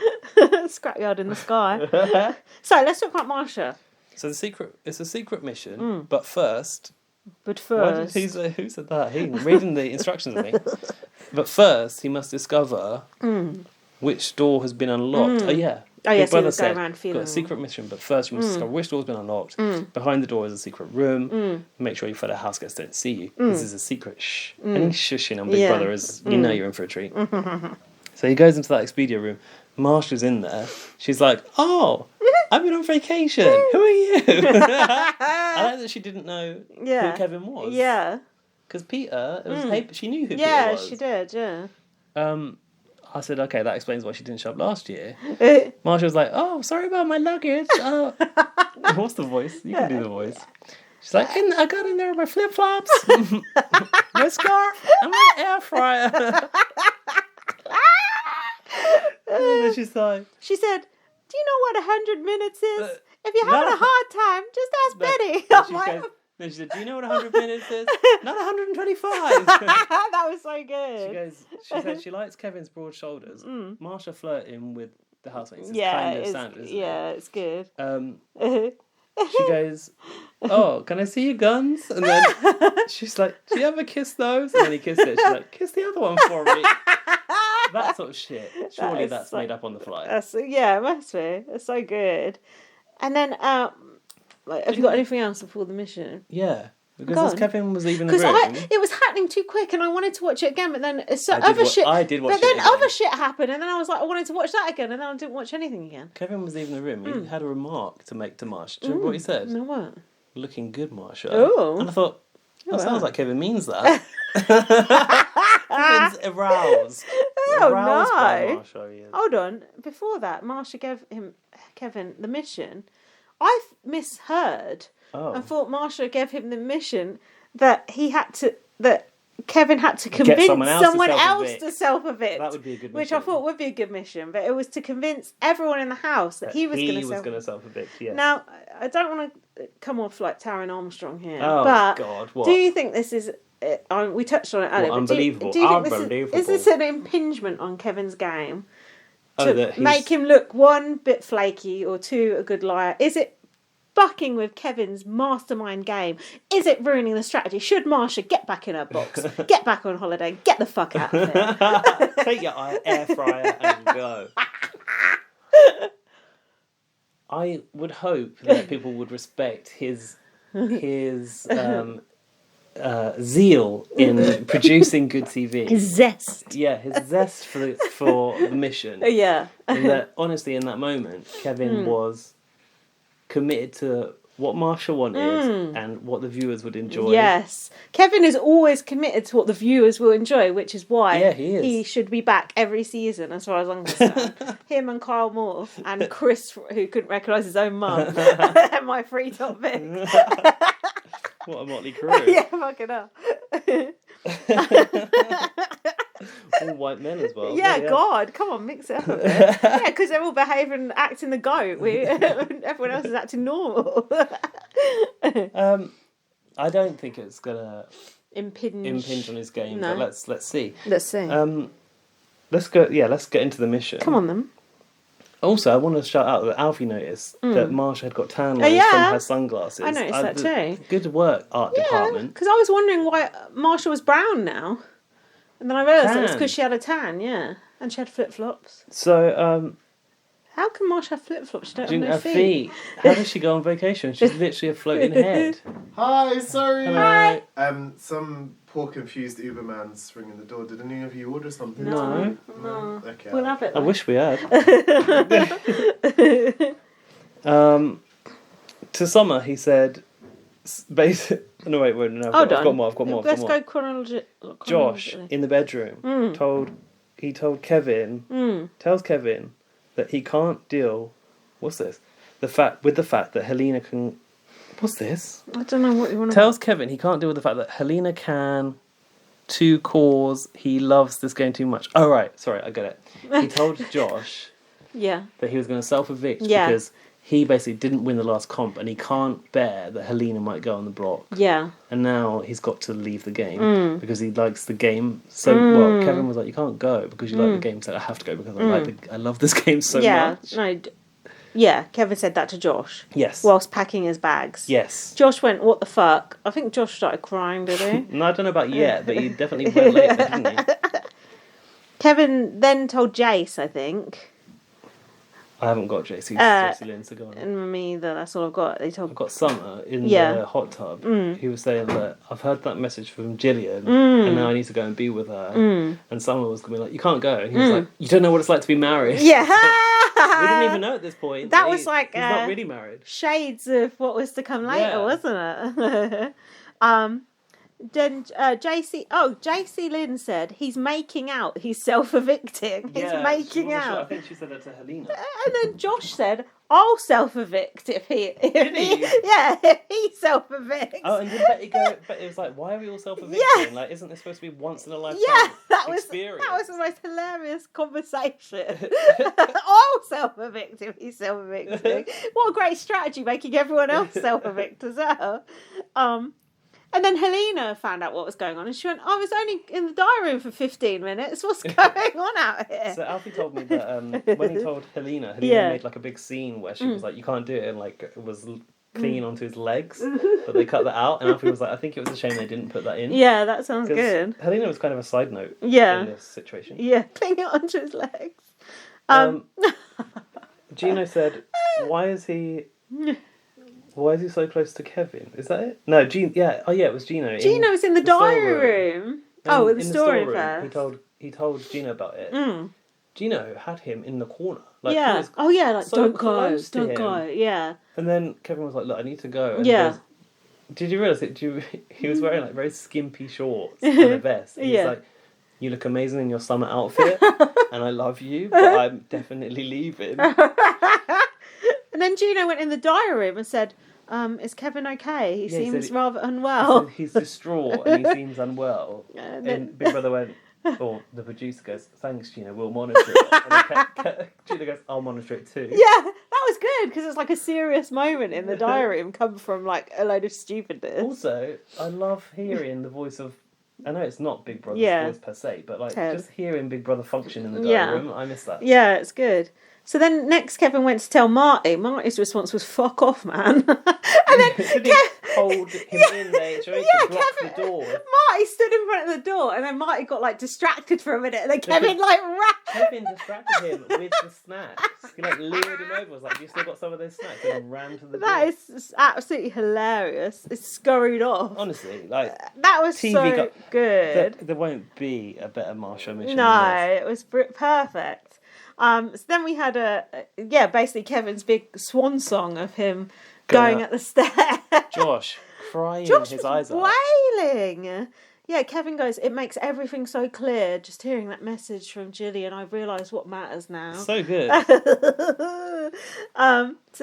Speaker 2: scrapyard in the sky. So let's talk about Marsha.
Speaker 1: So it's a secret mission, but first...
Speaker 2: But
Speaker 1: Why did
Speaker 2: first,
Speaker 1: who said that? He reading the instructions, I think. But first, he must discover which door has been unlocked. Oh yeah.
Speaker 2: Oh,
Speaker 1: Big
Speaker 2: yes, he
Speaker 1: Brother
Speaker 2: was going
Speaker 1: said,
Speaker 2: around feeling
Speaker 1: got a secret mission, but first you must discover which door's been unlocked. Behind the door is a secret room. Make sure your fellow house guests don't see you. This is a secret shh. Any shushing on Big Brother is, you know you're in for a treat. So he goes into that Expedia room. Marsha's in there. She's like, oh, I've been on vacation. Who are you? I like that she didn't know who Kevin was.
Speaker 2: Yeah.
Speaker 1: Because Peter, she knew who Peter
Speaker 2: Yeah,
Speaker 1: was.
Speaker 2: she did, yeah.
Speaker 1: I said, okay, that explains why she didn't show up last year. Marsha was like, oh, sorry about my luggage. Oh. What's the voice? You can do the voice. She's like, I got in there with my flip-flops, my scarf, and my air fryer. And then she's like...
Speaker 2: She said, do you know what 100 minutes is? If you're
Speaker 1: no.
Speaker 2: having a hard time, just ask Betty.
Speaker 1: Then
Speaker 2: I'm
Speaker 1: she,
Speaker 2: like,
Speaker 1: then she said, do you know what 100 minutes is? Not 125.
Speaker 2: that was so good.
Speaker 1: She said she likes Kevin's broad shoulders. Marsha flirting with the housemates is
Speaker 2: Yeah,
Speaker 1: kind of
Speaker 2: it's,
Speaker 1: standard, isn't
Speaker 2: yeah, it's good.
Speaker 1: it? She goes, oh, can I see your guns? And then she's like, do you ever kiss those? And then he kissed it. She's like, kiss the other one for me. That sort of shit. Surely that's made up on the fly.
Speaker 2: Yeah, it must be. It's so good. And then, have you got anything else before the mission?
Speaker 1: Yeah. Because as Kevin was leaving the room...
Speaker 2: Because it was happening too quick and I wanted to watch it again, but then
Speaker 1: I did watch it again.
Speaker 2: other shit happened and then I was like, I wanted to watch that again and then I didn't watch anything again.
Speaker 1: Kevin was leaving the room. He had a remark to make to Marsha. Do you remember what he said?
Speaker 2: No, what?
Speaker 1: Looking good, Marsha.
Speaker 2: Oh.
Speaker 1: And I thought, sounds like Kevin means that. Kevin's aroused.
Speaker 2: Oh,
Speaker 1: Aroused by
Speaker 2: no.
Speaker 1: Marsha, he is.
Speaker 2: Hold on. Before that, Marsha gave Kevin the mission. I misheard and thought Marsha gave him the mission that Kevin had to convince someone else to self-evict.
Speaker 1: That would be a good mission.
Speaker 2: Which I thought would be a good mission, but it was to convince everyone in the house that he was going to
Speaker 1: self-evict. Yeah.
Speaker 2: Now, I don't want to come off like Taron Armstrong here,
Speaker 1: Oh,
Speaker 2: but
Speaker 1: God, what?
Speaker 2: do you think this is... we touched on it earlier.
Speaker 1: Well,
Speaker 2: but
Speaker 1: unbelievable.
Speaker 2: Do you think is this an impingement on Kevin's game? To make him look, one, bit flaky, or two, a good liar? Is it bucking with Kevin's mastermind game? Is it ruining the strategy? Should Marsha get back in her box, get back on holiday, get the fuck out of here?
Speaker 1: Take your air fryer and go. I would hope that people would respect his zeal in producing good TV.
Speaker 2: His zest.
Speaker 1: Yeah, his zest for the mission.
Speaker 2: Yeah.
Speaker 1: And that, honestly, in that moment, Kevin was committed to what Marsha wanted and what the viewers would enjoy.
Speaker 2: Yes. Kevin is always committed to what the viewers will enjoy, which is why
Speaker 1: he
Speaker 2: should be back every season, as far as I'm concerned. Him and Kyle Moore and Chris, who couldn't recognise his own mum. My free topic.
Speaker 1: What a motley crew.
Speaker 2: Yeah, fucking hell.
Speaker 1: All white men as well.
Speaker 2: Yeah, God, come on, mix it up a bit. Yeah, because they're all behaving, acting the goat. Everyone else is acting normal.
Speaker 1: I don't think it's gonna
Speaker 2: impinge
Speaker 1: on his game.
Speaker 2: No.
Speaker 1: But let's see.
Speaker 2: Let's see.
Speaker 1: Let's go. Yeah, let's get into the mission.
Speaker 2: Come on, then.
Speaker 1: Also, I want to shout out that Alfie noticed that Marsha had got tan lines from her sunglasses.
Speaker 2: I noticed that too.
Speaker 1: Good work, art department.
Speaker 2: Because I was wondering why Marsha was brown now. And then I realised it was because she had a tan, yeah. And she had flip-flops.
Speaker 1: So,
Speaker 2: How can Marsha have flip-flops? She don't
Speaker 1: She
Speaker 2: have
Speaker 1: didn't
Speaker 2: no
Speaker 1: have
Speaker 2: feet.
Speaker 1: How does she go on vacation? She's literally a floating head.
Speaker 3: Hi, sorry.
Speaker 1: Hello.
Speaker 3: Some poor confused Uberman's ringing the door. Did any of you order something?
Speaker 1: No.
Speaker 2: No.
Speaker 3: Okay.
Speaker 2: We'll have it.
Speaker 1: I wish we had. To Summer, he said, no, wait, no, I've got more.
Speaker 2: Let's go chronologically.
Speaker 1: Josh, in the bedroom, told Kevin, tells Kevin that he can't deal, with the fact that Helena can, what's this?
Speaker 2: I don't know what you want to...
Speaker 1: Tells Kevin he can't deal with the fact that Helena can, to cause he loves this game too much. Oh, right, sorry, I get it. He told Josh that he was going to self-evict because he basically didn't win the last comp and he can't bear that Helena might go on the block.
Speaker 2: Yeah.
Speaker 1: And now he's got to leave the game because he likes the game. So, well, Kevin was like, you can't go because you like the game. He said, I have to go because I love this game so much.
Speaker 2: Yeah, Kevin said that to Josh.
Speaker 1: Yes.
Speaker 2: Whilst packing his bags.
Speaker 1: Yes.
Speaker 2: Josh went, what the fuck? I think Josh started crying, did he?
Speaker 1: No, I don't know about yet, but he definitely went later, didn't he?
Speaker 2: Kevin then told Jace, I think.
Speaker 1: I haven't got JC Lynn to go on.
Speaker 2: And me either, that's all I've got. I've
Speaker 1: got Summer in the hot tub. He was saying that I've heard that message from Gillian and now I need to go and be with her. And Summer was going to be like, you can't go. And he was like, you don't know what it's like to be married.
Speaker 2: Yeah.
Speaker 1: We didn't even know at this point.
Speaker 2: That was like...
Speaker 1: He's not really married.
Speaker 2: Shades of what was to come later, wasn't it? Then JC Lynn said he's making out, he's self-evicting. He's making out.
Speaker 1: Sure. I think she said that to Helena.
Speaker 2: And then Josh said, I'll self-evict if he self-evicts.
Speaker 1: Oh, and did Betty go, but it was like, why are we all self-evicting?
Speaker 2: Yeah.
Speaker 1: Like, isn't this supposed to be once in a lifetime experience?
Speaker 2: That was the most hilarious conversation. I'll self-evict if he's self-evicting. What a great strategy, making everyone else self-evict as well. And then Helena found out what was going on and she went, I was only in the diary room for 15 minutes. What's going on out here?
Speaker 1: So Alfie told me that when he told Helena made like a big scene where she was like, you can't do it, and like it was clinging onto his legs, but they cut that out. And Alfie was like, I think it was a shame they didn't put that in.
Speaker 2: Yeah, that sounds good.
Speaker 1: Helena was kind of a side note in this situation.
Speaker 2: Yeah, clinging onto his legs.
Speaker 1: Gino said, why is he so close to Kevin? Is that it? No, it was Gino.
Speaker 2: Gino was in the diary room. In the storeroom first.
Speaker 1: He told Gino about it. Gino had him in the corner. Like,
Speaker 2: don't go. Yeah.
Speaker 1: And then Kevin was like, look, I need to go. And he goes, did you realise it? He was wearing like very skimpy shorts and a vest. And he's like, you look amazing in your summer outfit and I love you, but I'm definitely leaving.
Speaker 2: And then Gino went in the diary room and said, is Kevin okay? He seems rather unwell.
Speaker 1: He's distraught and he seems unwell. And Big Brother went, the producer goes, thanks Gino, we'll monitor it. And Gino goes, I'll monitor it too.
Speaker 2: Yeah, that was good because it's like a serious moment in the diary room come from like a load of stupidness.
Speaker 1: Also, I love hearing the voice of, I know it's not Big Brother's voice per se, but like just hearing Big Brother function in the diary room, I miss that.
Speaker 2: Yeah, it's good. So then next Kevin went to tell Marty. Marty's response was, fuck off, man. And then
Speaker 1: he hold him in there to block the door.
Speaker 2: Marty stood in front of the door and then Marty got like distracted for a minute and then Kevin ran.
Speaker 1: Kevin distracted him with the snacks. He like lured him over, was like, you still got some of those snacks? And ran to the door.
Speaker 2: That is absolutely hilarious. It scurried off.
Speaker 1: Honestly, like...
Speaker 2: That was so good.
Speaker 1: There won't be a better Marsha mission
Speaker 2: No, it was perfect. So then we had basically Kevin's big swan song of him going up the stairs.
Speaker 1: Josh crying his eyes out.
Speaker 2: Wailing. Yeah, Kevin goes, it makes everything so clear. Just hearing that message from Gillian, I realise what matters now.
Speaker 1: So good.
Speaker 2: So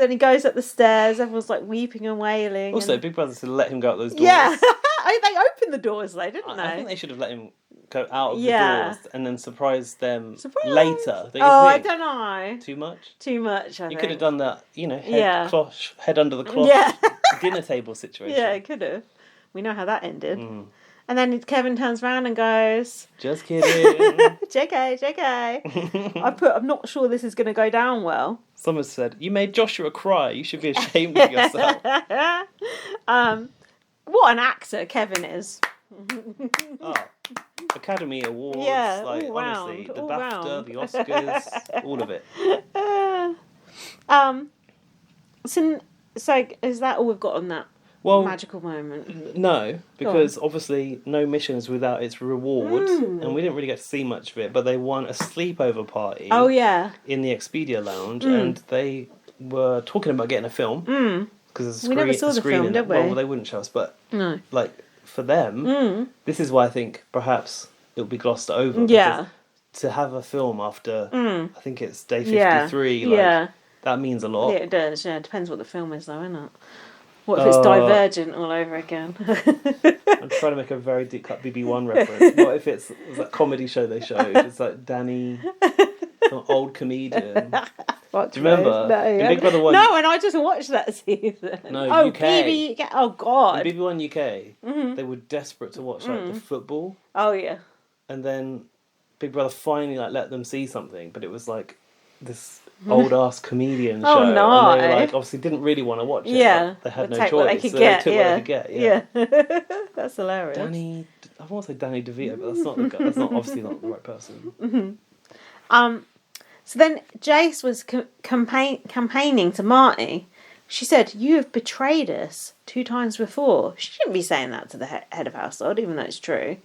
Speaker 2: then he goes up the stairs, everyone's like weeping and wailing.
Speaker 1: Also, Big Brother said let him go out those doors.
Speaker 2: Yeah, they opened the doors though, didn't they?
Speaker 1: I think they should have let him go out of the doors and then surprise them later.
Speaker 2: I don't know.
Speaker 1: Too much,
Speaker 2: I think.
Speaker 1: You could have done that, head under the cloth, dinner table situation.
Speaker 2: Yeah, it could have. We know how that ended. And then Kevin turns around and goes,
Speaker 1: just kidding.
Speaker 2: JK. I'm not sure this is going to go down well.
Speaker 1: Someone said, you made Joshua cry. You should be ashamed of yourself.
Speaker 2: What an actor Kevin is.
Speaker 1: The Academy Awards,
Speaker 2: Yeah,
Speaker 1: like
Speaker 2: all
Speaker 1: honestly,
Speaker 2: round,
Speaker 1: the
Speaker 2: all
Speaker 1: BAFTA,
Speaker 2: round.
Speaker 1: the Oscars, all of it.
Speaker 2: So is that all we've got on that
Speaker 1: Well,
Speaker 2: magical moment?
Speaker 1: no, because obviously no mission is without its reward, and we didn't really get to see much of it. But they won a sleepover party.
Speaker 2: Oh yeah.
Speaker 1: In the Expedia Lounge, and they were talking about getting a film because
Speaker 2: We never saw the film, did we?
Speaker 1: Well, they wouldn't show us, but
Speaker 2: No.
Speaker 1: like for them, this is why I think perhaps it'll be glossed over.
Speaker 2: Yeah.
Speaker 1: Because to have a film after I think it's day 53,
Speaker 2: Yeah.
Speaker 1: that means a lot.
Speaker 2: Yeah, it does. Yeah, it depends what the film is, though, isn't it? What if it's Divergent all over again?
Speaker 1: I'm trying to make a very deep cut BB1 reference. What if it's that comedy show they showed? It's like Danny, some old comedian.
Speaker 2: What,
Speaker 1: do you remember?
Speaker 2: No,
Speaker 1: in Big Brother 1?
Speaker 2: No, and I just watched that season.
Speaker 1: No,
Speaker 2: oh,
Speaker 1: UK.
Speaker 2: BB, oh, God.
Speaker 1: In BB1 UK, they were desperate to watch like the football.
Speaker 2: Oh, yeah.
Speaker 1: And then Big Brother finally like let them see something, but it was like this old ass comedian show.
Speaker 2: Oh, no.
Speaker 1: And they like obviously didn't really want to watch it.
Speaker 2: Yeah.
Speaker 1: They had no
Speaker 2: take
Speaker 1: choice.
Speaker 2: What they could
Speaker 1: so
Speaker 2: get.
Speaker 1: They took what they could get.
Speaker 2: Yeah. That's hilarious.
Speaker 1: Danny, I want to say Danny DeVito, but that's not the guy. That's not obviously not the right person.
Speaker 2: So then Jace was campaigning to Marty. She said, "You have betrayed us 2 times before." She shouldn't be saying that to the head of household, even though it's true.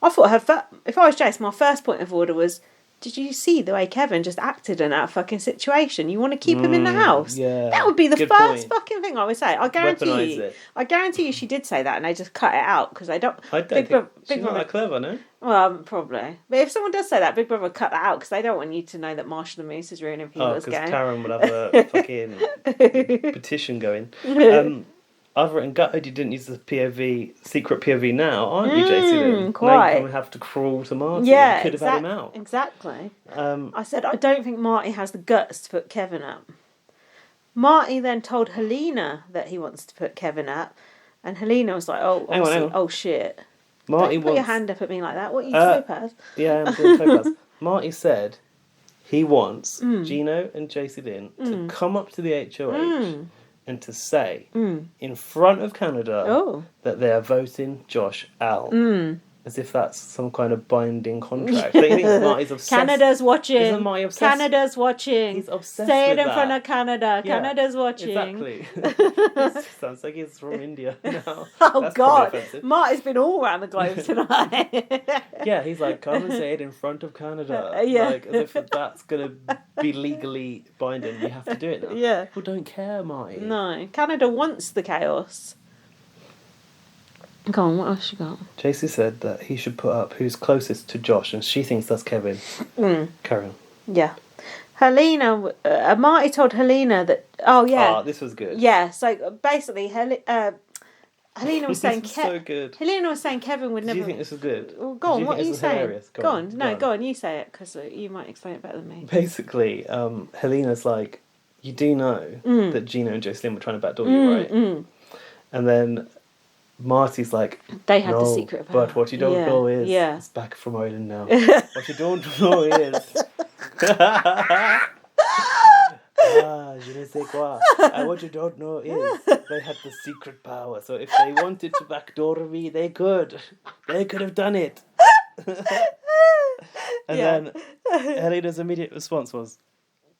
Speaker 2: I thought if I was Jace, my first point of order was, did you see the way Kevin just acted in that fucking situation? You want to keep him in the house?
Speaker 1: Yeah,
Speaker 2: that would be the
Speaker 1: good
Speaker 2: first
Speaker 1: point.
Speaker 2: fucking thing I would say. I guarantee you she did say that, and they just cut it out because they don't.
Speaker 1: I don't think she's not that clever, no?
Speaker 2: Well, probably. But if someone does say that, Big Brother cut that out because they don't want you to know that Marsha the Moose is ruining people's game.
Speaker 1: because Karen would have a fucking petition going. I've written gutted you didn't use the secret POV now, aren't you, JC?
Speaker 2: Quite.
Speaker 1: Now you probably have to crawl to Marty.
Speaker 2: Yeah,
Speaker 1: you could have had him out.
Speaker 2: Exactly. I said, I don't think Marty has the guts to put Kevin up. Marty then told Helena that he wants to put Kevin up, and Helena was like, hang on. Oh shit.
Speaker 1: Marty
Speaker 2: don't put your hand up at me like that. What are you, Topaz?
Speaker 1: Yeah, I'm doing Topaz. Marty said he wants Gino and JC Lynn to come up to the HOH and to say in front of Canada that they are voting Josh out. As if that's some kind of binding contract. They think Marty's obsessed.
Speaker 2: Canada's watching.
Speaker 1: Isn't Marty obsessed?
Speaker 2: Canada's watching.
Speaker 1: He's obsessed
Speaker 2: Say it
Speaker 1: with
Speaker 2: in front of Canada.
Speaker 1: Yeah,
Speaker 2: Canada's watching.
Speaker 1: Exactly. Sounds like he's from India now.
Speaker 2: Oh,
Speaker 1: That's
Speaker 2: God. Marty's been all around the globe tonight.
Speaker 1: Yeah, he's like, come and say it in front of Canada.
Speaker 2: Yeah.
Speaker 1: Like, as if that's going to be legally binding. We have to do it now.
Speaker 2: Yeah.
Speaker 1: People don't care, Marty.
Speaker 2: No. Canada wants the chaos. Go on, what else you got?
Speaker 1: JC said that he should put up who's closest to Josh, and she thinks that's Kevin. Karen.
Speaker 2: Yeah. Helena, Marty told Helena that,
Speaker 1: this was good.
Speaker 2: Yeah, so basically, Helena was saying...
Speaker 1: so good.
Speaker 2: Helena was saying Kevin would never...
Speaker 1: Do you think this was good?
Speaker 2: Well, go on, what are you saying?
Speaker 1: Hilarious?
Speaker 2: Go on. No, go on, you say it, because you might explain it better than me.
Speaker 1: Basically, Helena's like, you do know that Gino and Jocelyn were trying to backdoor you, right? And then Marty's like,
Speaker 2: they had the secret power.
Speaker 1: But what you don't know is it's back from Ireland now. What you don't know is je ne sais quoi. And what you don't know is they had the secret power. So if they wanted to backdoor me, they could. They could have done it. And then Helena's immediate response was,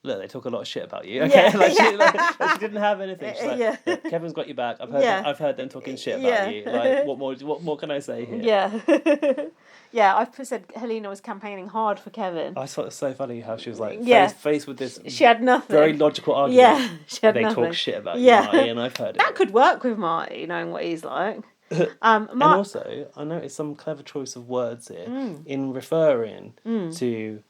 Speaker 1: look, they talk a lot of shit about you. Okay, she didn't have anything. She's like, "Look, Kevin's got you back. I've heard them talking shit about you. Like, what more can I say here?"
Speaker 2: Yeah. Yeah, I said Helena was campaigning hard for Kevin.
Speaker 1: I thought it was so funny how she was like faced with this.
Speaker 2: She had nothing.
Speaker 1: Very logical argument.
Speaker 2: Yeah, she had nothing.
Speaker 1: They talk shit about you, Marty, and I've heard it.
Speaker 2: That could work with Marty, knowing what he's like.
Speaker 1: And also, I noticed some clever choice of words here in referring to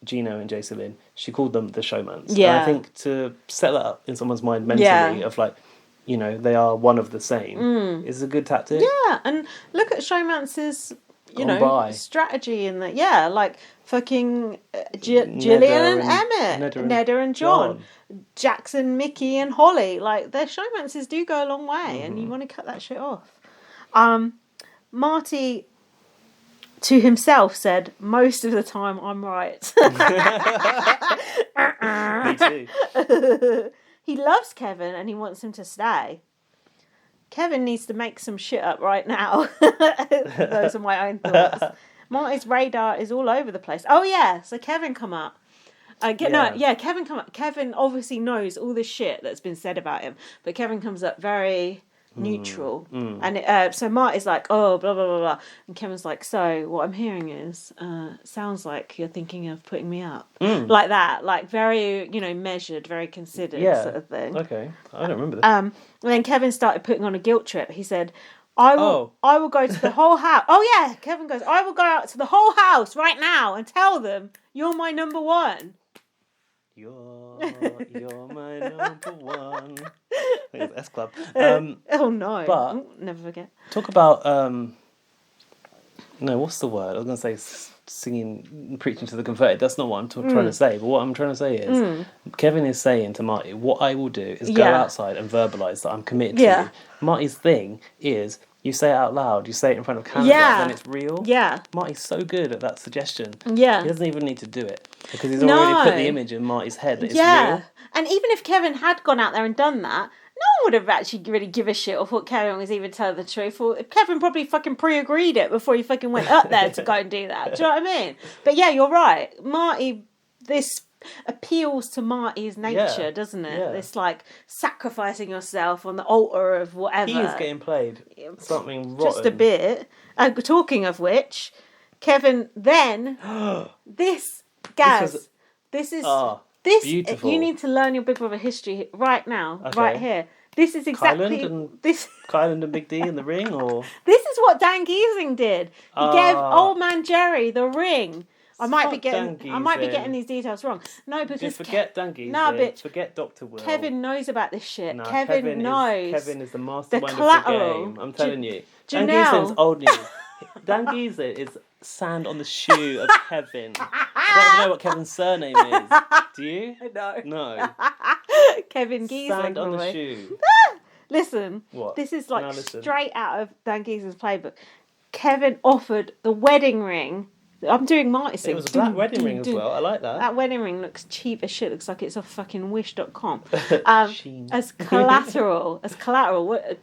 Speaker 1: Gino and Jocelyn. She called them the showmans.
Speaker 2: Yeah.
Speaker 1: And I think to set that up in someone's mind mentally of like, you know, they are one of the same is a good tactic.
Speaker 2: Yeah, and look at showmance's, strategy in that. Yeah, like fucking Gillian and Emmett, Nedda and John, Jackson, Mickey and Holly. Like, their showmances do go a long way, and you want to cut that shit off. Marty, to himself, said, most of the time I'm right.
Speaker 1: Me too.
Speaker 2: He loves Kevin and he wants him to stay. Kevin needs to make some shit up right now. Those are my own thoughts. Marty's radar is all over the place. Oh yeah, so Kevin come up. Kevin come up. Kevin obviously knows all the shit that's been said about him, but Kevin comes up very neutral. And so Marty's like, oh, blah, blah, blah, blah. And Kevin's like, so what I'm hearing is, sounds like you're thinking of putting me up. Like that. Like very, measured, very considered sort of thing.
Speaker 1: Okay. I don't remember this.
Speaker 2: And then Kevin started putting on a guilt trip. He said, I will go to the whole house. Oh yeah, Kevin goes, I will go out to the whole house right now and tell them you're my number one.
Speaker 1: You're my number one. I think it's S Club.
Speaker 2: Oh no!
Speaker 1: But
Speaker 2: never forget.
Speaker 1: Talk about no, what's the word? I was going to say singing, preaching to the converted. That's not what I'm trying to say. But what I'm trying to say is, Kevin is saying to Marty, what I will do is go outside and verbalise that I'm committed to you. Marty's thing is, you say it out loud, you say it in front of cameras, then it's real.
Speaker 2: Yeah.
Speaker 1: Marty's so good at that suggestion.
Speaker 2: Yeah.
Speaker 1: He doesn't even need to do it. Because he's already put the image in Marty's head that it's real.
Speaker 2: And even if Kevin had gone out there and done that, no one would have actually really give a shit or thought Kevin was even telling the truth. Or Kevin probably fucking pre-agreed it before he fucking went up there to go and do that. Do you know what I mean? But yeah, you're right. Marty, this appeals to Marty's nature, doesn't it?
Speaker 1: Yeah.
Speaker 2: It's like sacrificing yourself on the altar of whatever.
Speaker 1: He is getting played something rotten.
Speaker 2: Just a bit. Talking of which, Kevin then this is
Speaker 1: beautiful.
Speaker 2: You need to learn your Big Brother history right now, right here. This is exactly
Speaker 1: Kyland and Big D in the ring, or
Speaker 2: this is what Dan Giesing did. He gave old man Jerry the ring. I might be getting these details wrong. No, because
Speaker 1: just forget Dan Giesing.
Speaker 2: No, bitch.
Speaker 1: Forget Dr. Will.
Speaker 2: Kevin knows about this shit.
Speaker 1: No,
Speaker 2: Kevin knows.
Speaker 1: Kevin is the mastermind of
Speaker 2: collateral.
Speaker 1: the game. I'm telling you.
Speaker 2: Dan
Speaker 1: Giesing's old news. Dan Giesing is sand on the shoe of Kevin. I don't even know what Kevin's surname is. Do you? No.
Speaker 2: Kevin Giesing.
Speaker 1: Sand on the shoe.
Speaker 2: Listen.
Speaker 1: What?
Speaker 2: This is like straight out of Dan Giesing's playbook. Kevin offered the wedding ring. I'm doing Marty thing.
Speaker 1: It was a black wedding ring as well. I like that.
Speaker 2: That wedding ring looks cheap as shit. Looks like it's off fucking wish.com. As collateral.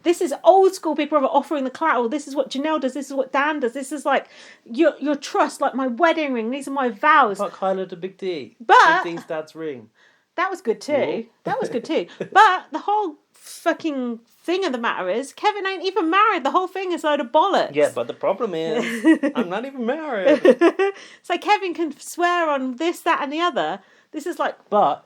Speaker 2: This is old school Big Brother offering the collateral. This is what Janelle does. This is what Dan does. This is like your trust, like my wedding ring. These are my vows.
Speaker 1: But Kyla to Big D.
Speaker 2: But
Speaker 1: Big D's dad's ring.
Speaker 2: That was good too.
Speaker 1: What?
Speaker 2: That was good too. But the whole fucking thing of the matter is, Kevin ain't even married. The whole thing is a load of bollocks.
Speaker 1: Yeah, but the problem is, I'm not even married.
Speaker 2: So Kevin can swear on this, that, and the other. This is like...
Speaker 1: But,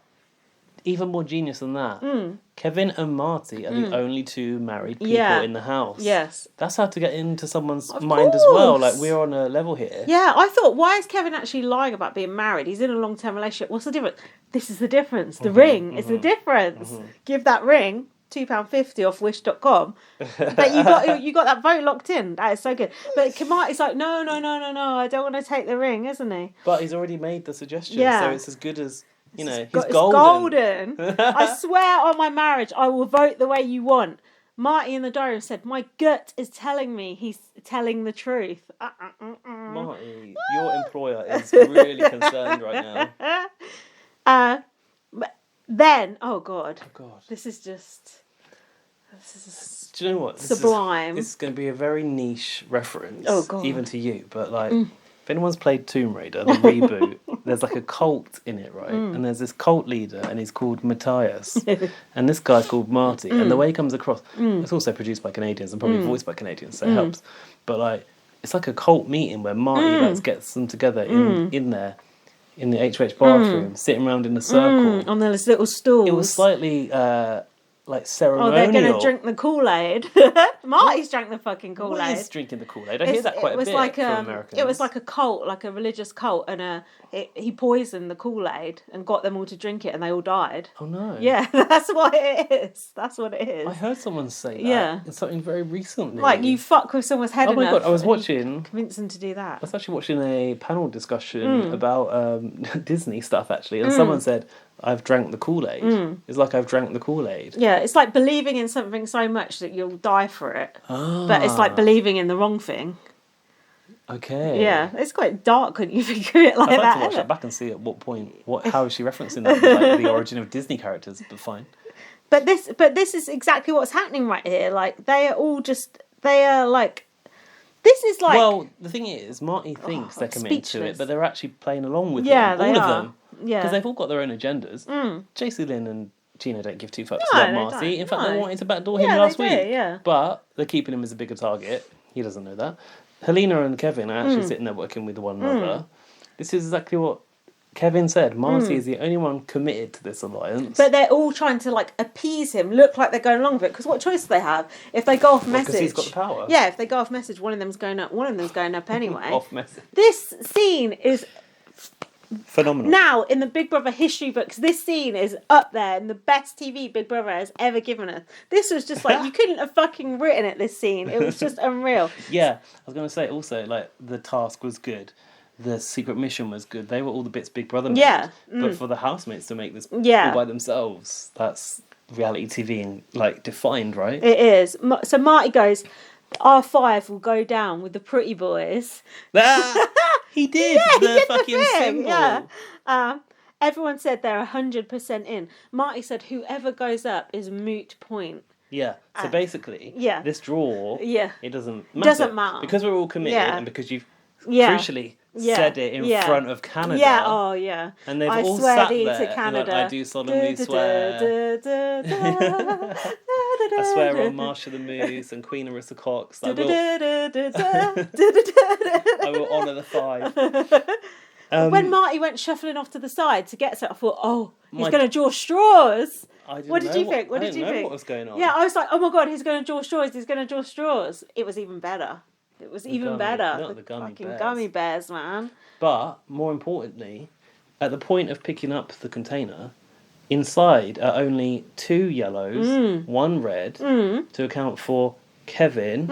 Speaker 1: even more genius than that, Kevin and Marty are the only two married people in the house.
Speaker 2: Yes.
Speaker 1: That's how to get into someone's mind as well. Like, we're on a level here.
Speaker 2: Yeah, I thought, why is Kevin actually lying about being married? He's in a long-term relationship. What's the difference? This is the difference. The ring is the difference. Give that ring... £2.50 off wish.com. But you got that vote locked in. That is so good. But Marty's like, no, I don't want to take the ring, isn't he?
Speaker 1: But he's already made the suggestion, so it's as good as, he's
Speaker 2: golden. I swear on my marriage, I will vote the way you want. Marty in the diary said, my gut is telling me he's telling the truth.
Speaker 1: Marty, your employer is really concerned right
Speaker 2: now. Then, oh god, this is
Speaker 1: do you know what?
Speaker 2: Sublime.
Speaker 1: This is going to be a very niche reference, even to you. But like, if anyone's played Tomb Raider, the reboot, there's like a cult in it, right? And there's this cult leader, and he's called Matthias, and this guy's called Marty. And the way he comes across, it's also produced by Canadians and probably voiced by Canadians, so it helps. But like, it's like a cult meeting where Marty gets them together in there. In the HH bathroom, sitting around in a circle.
Speaker 2: On those little stools.
Speaker 1: It was slightly like ceremonial.
Speaker 2: Oh, they're going to drink the Kool-Aid. Marty's drank the fucking Kool-Aid.
Speaker 1: What is drinking the Kool-Aid? I hear that quite a bit from Americans.
Speaker 2: It was like a cult, like a religious cult, and he poisoned the Kool-Aid and got them all to drink it, and they all died.
Speaker 1: Oh no!
Speaker 2: Yeah, that's what it is. That's what it is.
Speaker 1: I heard someone say that.
Speaker 2: Yeah,
Speaker 1: in something very recently.
Speaker 2: Like you fuck with someone's head.
Speaker 1: Oh my god! I was watching.
Speaker 2: Convince them to do that.
Speaker 1: I was actually watching a panel discussion about Disney stuff actually, and someone said, I've drank the Kool-Aid. It's like I've drank the Kool-Aid.
Speaker 2: Yeah, it's like believing in something so much that you'll die for it. But it's like believing in the wrong thing.
Speaker 1: Okay.
Speaker 2: Yeah, it's quite dark when you think of it like that.
Speaker 1: I'd like to watch that back and see at what point, how is she referencing that, like the origin of Disney characters, but fine.
Speaker 2: But this is exactly what's happening right here. Like, they are This is like...
Speaker 1: Well, the thing is, Marty thinks they're committing to it,
Speaker 2: speechless.
Speaker 1: but they're actually playing along with
Speaker 2: Yeah,
Speaker 1: him.
Speaker 2: they
Speaker 1: All
Speaker 2: are.
Speaker 1: of them.
Speaker 2: Yeah.
Speaker 1: Because they've all got their own agendas. JC Lynn and Gino don't give two fucks about
Speaker 2: they
Speaker 1: Marty.
Speaker 2: don't.
Speaker 1: In fact,
Speaker 2: No.
Speaker 1: they wanted to backdoor him
Speaker 2: Yeah,
Speaker 1: last
Speaker 2: they do,
Speaker 1: week.
Speaker 2: yeah.
Speaker 1: But they're keeping him as a bigger target. He doesn't know that. Helena and Kevin are actually sitting there working with one another. This is exactly what Kevin said. Marty is the only one committed to this alliance.
Speaker 2: But they're all trying to like appease him, look like they're going along with it. Because what choice do they have? If they go off message,
Speaker 1: because he's got the power.
Speaker 2: Yeah, if they go off message, one of them's going up. One of them's going up anyway.
Speaker 1: Off message.
Speaker 2: This scene is
Speaker 1: Phenomenal.
Speaker 2: now in the Big Brother history books. This scene is up there in the best TV Big Brother has ever given us. This was just like you couldn't have fucking written it. This scene, it was just unreal.
Speaker 1: Yeah, I was going to say also, like, the task was good. The secret mission was good. They were all the bits Big Brother made.
Speaker 2: Yeah.
Speaker 1: But for the housemates to make this
Speaker 2: Yeah.
Speaker 1: all by themselves, that's reality TV, like, defined, right?
Speaker 2: It is. So Marty goes, our 5 will go down with the pretty boys.
Speaker 1: He did
Speaker 2: Yeah,
Speaker 1: the
Speaker 2: he did
Speaker 1: fucking
Speaker 2: the thing.
Speaker 1: symbol.
Speaker 2: Yeah. Everyone said they're 100% in. Marty said whoever goes up is moot point.
Speaker 1: Yeah. So basically,
Speaker 2: yeah.
Speaker 1: this draw,
Speaker 2: Yeah.
Speaker 1: it doesn't matter.
Speaker 2: Doesn't matter.
Speaker 1: Because we're all committed
Speaker 2: Yeah.
Speaker 1: and because you've
Speaker 2: Yeah.
Speaker 1: crucially
Speaker 2: Yeah.
Speaker 1: said it in
Speaker 2: Yeah.
Speaker 1: front of Canada.
Speaker 2: Yeah, oh yeah.
Speaker 1: And they've
Speaker 2: I
Speaker 1: all
Speaker 2: swear
Speaker 1: sat
Speaker 2: thee
Speaker 1: there.
Speaker 2: to
Speaker 1: Like,
Speaker 2: Canada.
Speaker 1: I do solemnly swear. I swear on Marsha the Moose and Queen Arissa Cox. I will honour the 5.
Speaker 2: When Marty went shuffling off to the side to get set, I thought, oh, he's
Speaker 1: My-
Speaker 2: going to draw straws.
Speaker 1: What
Speaker 2: did you think? What
Speaker 1: I
Speaker 2: did
Speaker 1: didn't
Speaker 2: you
Speaker 1: know
Speaker 2: think?
Speaker 1: what was going on.
Speaker 2: Yeah, I was like, oh my god, he's going to draw straws. He's going to draw straws. It was even better. It was even
Speaker 1: gummy-
Speaker 2: better.
Speaker 1: not the gummy
Speaker 2: fucking
Speaker 1: bears.
Speaker 2: gummy bears, man.
Speaker 1: But more importantly, at the point of picking up the container, inside are only 2 yellows, 1 red, to account for Kevin,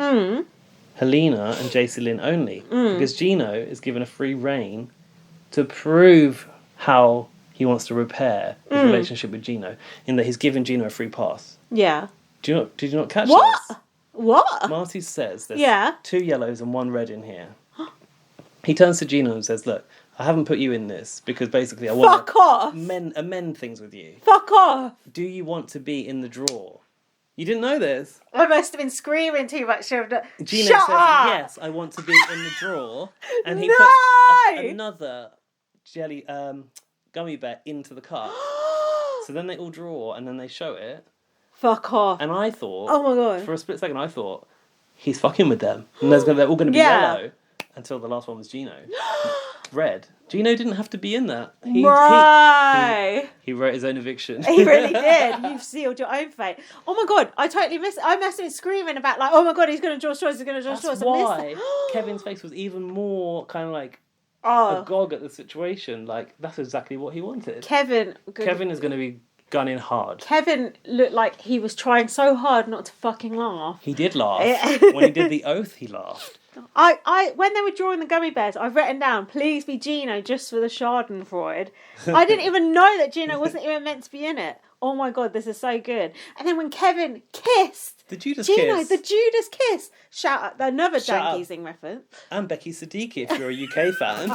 Speaker 1: Helena, and JC Lynn only. Because Gino is given a free rein to prove how he wants to repair his relationship with Gino, in that he's given Gino a free pass.
Speaker 2: Yeah.
Speaker 1: Did you not catch
Speaker 2: What?
Speaker 1: this?
Speaker 2: What?
Speaker 1: Marty says there's
Speaker 2: Yeah.
Speaker 1: 2 yellows and 1 red in here. He turns to Gino and says, look, I haven't put you in this because basically I want
Speaker 2: Fuck off.
Speaker 1: to amend things with you.
Speaker 2: Fuck off.
Speaker 1: Do you want to be in the draw? You didn't know this?
Speaker 2: I must have been screaming too much.
Speaker 1: Gino
Speaker 2: Shut
Speaker 1: says,
Speaker 2: up.
Speaker 1: yes, I want to be in the draw. And he
Speaker 2: No!
Speaker 1: puts another gummy bear into the cup. So then they all draw and then they show it.
Speaker 2: Fuck off.
Speaker 1: And I thought,
Speaker 2: Oh my god.
Speaker 1: for a split second, I thought, he's fucking with them. And they're all going to be
Speaker 2: Yeah.
Speaker 1: yellow until the last one was Gino. Red. Gino didn't have to be in that.
Speaker 2: Right.
Speaker 1: He wrote his own eviction.
Speaker 2: He really did. You've sealed your own fate. Oh my god, I totally missed it. I must have been screaming about like, oh my god, he's going to draw straws, he's going to draw straws.
Speaker 1: That's
Speaker 2: I missed
Speaker 1: why
Speaker 2: that.
Speaker 1: Kevin's face was even more kind of like
Speaker 2: Oh,
Speaker 1: agog at the situation. Like, that's exactly what he wanted.
Speaker 2: Kevin
Speaker 1: Kevin is going to be gunning hard.
Speaker 2: Kevin looked like he was trying so hard not to fucking laugh.
Speaker 1: He did laugh. When he did the oath, he laughed.
Speaker 2: I when they were drawing the gummy bears, I've written down, please be Gino just for the Schadenfreude. I didn't even know that Gino wasn't even meant to be in it. Oh my god, this is so good. And then when Kevin kissed
Speaker 1: The Judas
Speaker 2: Gino,
Speaker 1: kiss.
Speaker 2: the Judas kiss. Shout out, another
Speaker 1: Shout
Speaker 2: Dan
Speaker 1: out.
Speaker 2: Giesing reference.
Speaker 1: And Becky Siddiqui, if you're a UK fan.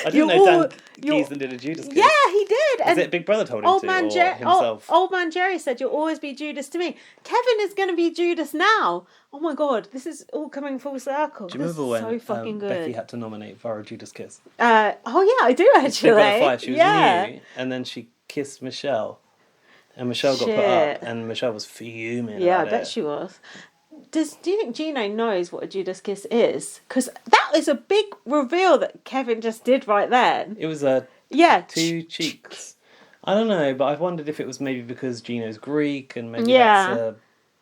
Speaker 1: I
Speaker 2: You're
Speaker 1: didn't know Dan
Speaker 2: you're-
Speaker 1: Giesing did a Judas kiss.
Speaker 2: Yeah, he did.
Speaker 1: Is it Big Brother told him
Speaker 2: Old
Speaker 1: to,
Speaker 2: man
Speaker 1: or
Speaker 2: Jerry,
Speaker 1: himself?
Speaker 2: Old man Jerry said, "You'll always be Judas to me." Kevin is going to be Judas now. Oh my god, this is all coming full circle.
Speaker 1: Do you
Speaker 2: This
Speaker 1: remember
Speaker 2: is
Speaker 1: when
Speaker 2: so fucking good.
Speaker 1: Becky had to nominate for a Judas kiss?
Speaker 2: Oh yeah, I do
Speaker 1: Big
Speaker 2: actually.
Speaker 1: Brother 5, she was
Speaker 2: yeah.
Speaker 1: new, and then she kissed Michelle. And Michelle got put
Speaker 2: Shit.
Speaker 1: up, and Michelle was fuming
Speaker 2: Yeah, I
Speaker 1: about
Speaker 2: bet
Speaker 1: it.
Speaker 2: she was. Do you think Gino knows what a Judas kiss is? Because that is a big reveal that Kevin just did right then.
Speaker 1: It was
Speaker 2: Yeah.
Speaker 1: 2 cheeks. I don't know, but I've wondered if it was maybe because Gino's Greek and maybe
Speaker 2: Yeah.
Speaker 1: that's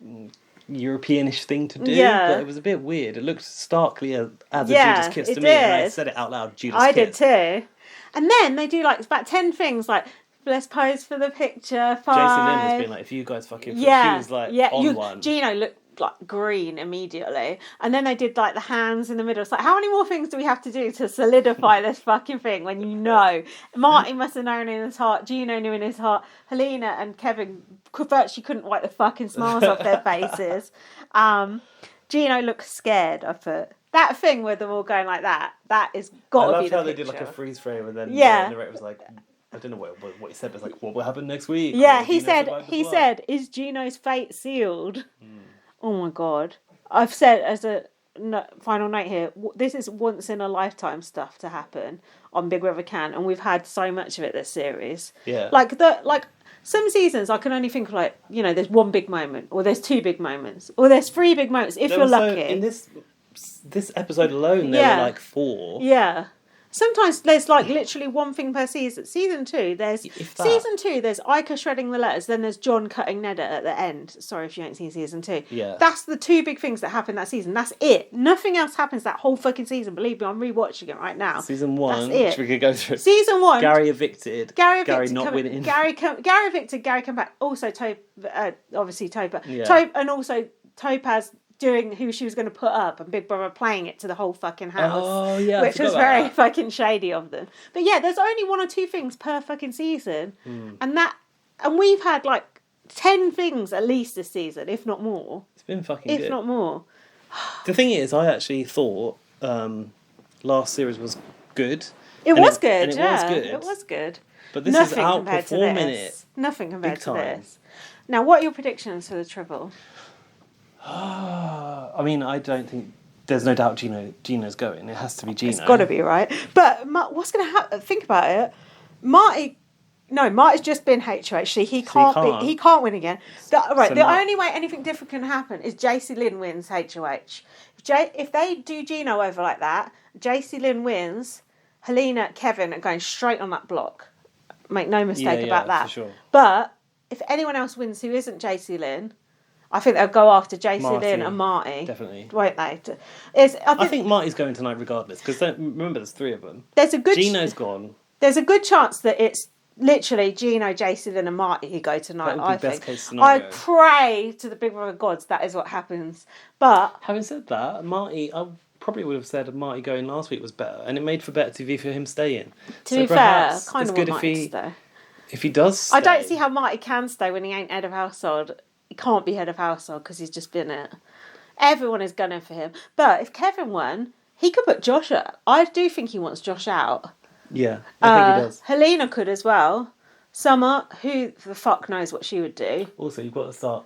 Speaker 1: a Europeanish thing to do.
Speaker 2: Yeah.
Speaker 1: But it was a bit weird. It looked starkly as a
Speaker 2: Yeah,
Speaker 1: Judas kiss
Speaker 2: it
Speaker 1: to me, and I
Speaker 2: did.
Speaker 1: said it out loud. Judas
Speaker 2: I
Speaker 1: kiss.
Speaker 2: did too. And then they do like about 10 things like, let's pose for the picture, 5.
Speaker 1: Jason Lynn was being like, if you guys fucking...
Speaker 2: Yeah.
Speaker 1: She was like
Speaker 2: yeah.
Speaker 1: on one.
Speaker 2: Gino looked like green immediately. And then they did like the hands in the middle. It's like, how many more things do we have to do to solidify this fucking thing when you know? Marty must have known in his heart. Gino knew in his heart. Helena and Kevin virtually couldn't wipe the fucking smiles off their faces. Gino looked scared, I thought. That thing where they're all going like that, that is got to be
Speaker 1: I
Speaker 2: the
Speaker 1: loved how
Speaker 2: picture.
Speaker 1: they did like a freeze frame, and then
Speaker 2: Yeah.
Speaker 1: the narrator was like... I don't know what he said, but it's like, what will happen next week?
Speaker 2: Yeah,
Speaker 1: Or
Speaker 2: he
Speaker 1: Gino
Speaker 2: said,
Speaker 1: survived the blood.
Speaker 2: is Gino's fate sealed? Oh my god. I've said as a final note here, this is once in a lifetime stuff to happen on Big Brother Can, and we've had so much of it this series.
Speaker 1: Yeah.
Speaker 2: Like some seasons, I can only think of like, you know, there's one big moment, or there's two big moments, or there's three big moments if you're lucky.
Speaker 1: In this episode alone, there were like 4.
Speaker 2: Yeah. Sometimes there's like literally one thing per season. Season 2, there's Ica shredding the letters, then there's John cutting Neda at the end. Sorry if you ain't seen season 2.
Speaker 1: Yeah.
Speaker 2: That's the 2 big things that happen that season. That's it. Nothing else happens that whole fucking season. Believe me, I'm rewatching it right now.
Speaker 1: Season 1,
Speaker 2: That's it.
Speaker 1: which we could go through.
Speaker 2: Season 1.
Speaker 1: Gary evicted. Gary not winning.
Speaker 2: Gary evicted. Gary come back. Also, obviously Topa.
Speaker 1: Yeah.
Speaker 2: And also Topaz doing who she was going to put up, and Big Brother playing it to the whole fucking house.
Speaker 1: Oh, yeah.
Speaker 2: Which was very fucking shady of them. But yeah, there's only 1 or 2 things per fucking season. And we've had like 10 things at least this season, if not more.
Speaker 1: It's been fucking good.
Speaker 2: If not more.
Speaker 1: The thing is, I actually thought last series was good.
Speaker 2: It was good.
Speaker 1: It was good. But this is outperforming it.
Speaker 2: Nothing compared to
Speaker 1: time.
Speaker 2: this. Now, what are your predictions for the triple?
Speaker 1: I mean, I don't think... There's no doubt Gino's going. It has to be Gino.
Speaker 2: It's got to be, right? But what's going to happen? Think about it. Marty's just been HOH. He can't win again. The only way anything different can happen is JC Lynn wins HOH. If they do Gino over like that, JC Lynn wins, Helena, Kevin are going straight on that block. Make no mistake about that.
Speaker 1: For sure.
Speaker 2: But if anyone else wins who isn't JC Lynn, I think they'll go after JC Lynn and Marty.
Speaker 1: Definitely.
Speaker 2: Won't they?
Speaker 1: I think Marty's going tonight regardless, because remember there's 3 of them. Gino's gone.
Speaker 2: There's a good chance that it's literally Gino, JC Lynn and Marty who go tonight,
Speaker 1: That would be best case scenario.
Speaker 2: I pray to the Big Brother gods that is what happens. But
Speaker 1: having said that, Marty, I probably would have said Marty going last week was better, and it made for better TV for him staying.
Speaker 2: To be fair, kind of want Marty to stay.
Speaker 1: If he does stay.
Speaker 2: I don't see how Marty can stay when he ain't head of household. He can't be head of household because he's just been it. Everyone is gunning for him. But if Kevin won, he could put Josh out. I do think he wants Josh out.
Speaker 1: Yeah, I think he does.
Speaker 2: Helena could as well. Summer, who the fuck knows what she would do.
Speaker 1: Also, you've got to start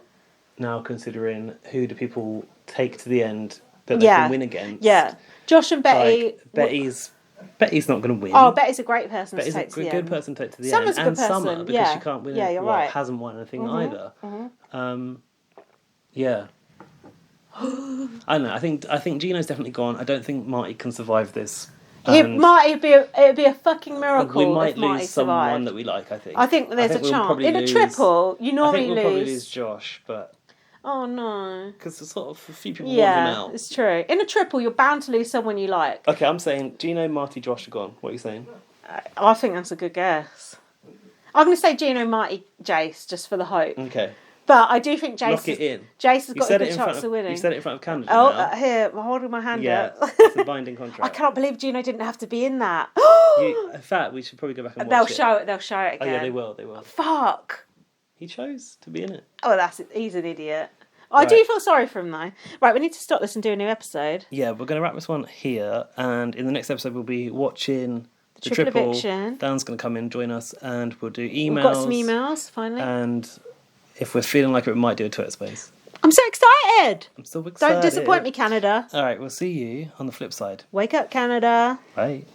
Speaker 1: now considering who do people take to the end that they can win against.
Speaker 2: Yeah. Josh and Betty.
Speaker 1: Betty's not going to win.
Speaker 2: Oh, Betty's a great person to take to the end.
Speaker 1: Betty's a good person to take to the
Speaker 2: Summer's
Speaker 1: end.
Speaker 2: a good person.
Speaker 1: Summer, because she can't win.
Speaker 2: Yeah, you're right.
Speaker 1: Hasn't won anything either. Yeah. I don't know. I think Gino's definitely gone. I don't think Marty can survive this.
Speaker 2: It'd be a fucking miracle.
Speaker 1: We might
Speaker 2: if Marty
Speaker 1: lose
Speaker 2: survived.
Speaker 1: someone that we like.
Speaker 2: I think there's a chance. In a triple, you normally
Speaker 1: we'll
Speaker 2: lose.
Speaker 1: Probably lose Josh, but.
Speaker 2: Oh no.
Speaker 1: Because sort of a few people want him out.
Speaker 2: Yeah, it's true. In a triple, you're bound to lose someone you like.
Speaker 1: Okay, I'm saying Gino, Marty, Josh are gone. What are you saying?
Speaker 2: I think that's a good guess. I'm going to say Gino, Marty, Jace, just for the hope.
Speaker 1: Okay.
Speaker 2: But I do think Jace.
Speaker 1: Lock it in.
Speaker 2: Jace has got a good chance of winning.
Speaker 1: You said it in front of Canada.
Speaker 2: Oh, here, I'm holding my hand up.
Speaker 1: It's a binding contract.
Speaker 2: I cannot believe Gino didn't have to be in that.
Speaker 1: In fact, we should probably go back and watch
Speaker 2: They'll
Speaker 1: it.
Speaker 2: show it again.
Speaker 1: Oh yeah, they will.
Speaker 2: Fuck.
Speaker 1: He chose to be in it.
Speaker 2: Oh, he's an idiot. I do feel sorry for him though. Right, we need to stop this and do a new episode.
Speaker 1: Yeah, we're going to wrap this one here, and in the next episode we'll be watching the
Speaker 2: triple eviction.
Speaker 1: Dan's going to come in, join us, and we'll do emails.
Speaker 2: We've got some emails finally,
Speaker 1: and if we're feeling like it, we might do a Twitter space.
Speaker 2: I'm so excited.
Speaker 1: I'm so excited.
Speaker 2: Don't disappoint me, Canada.
Speaker 1: All right, we'll see you on the flip side.
Speaker 2: Wake up, Canada.
Speaker 1: Bye.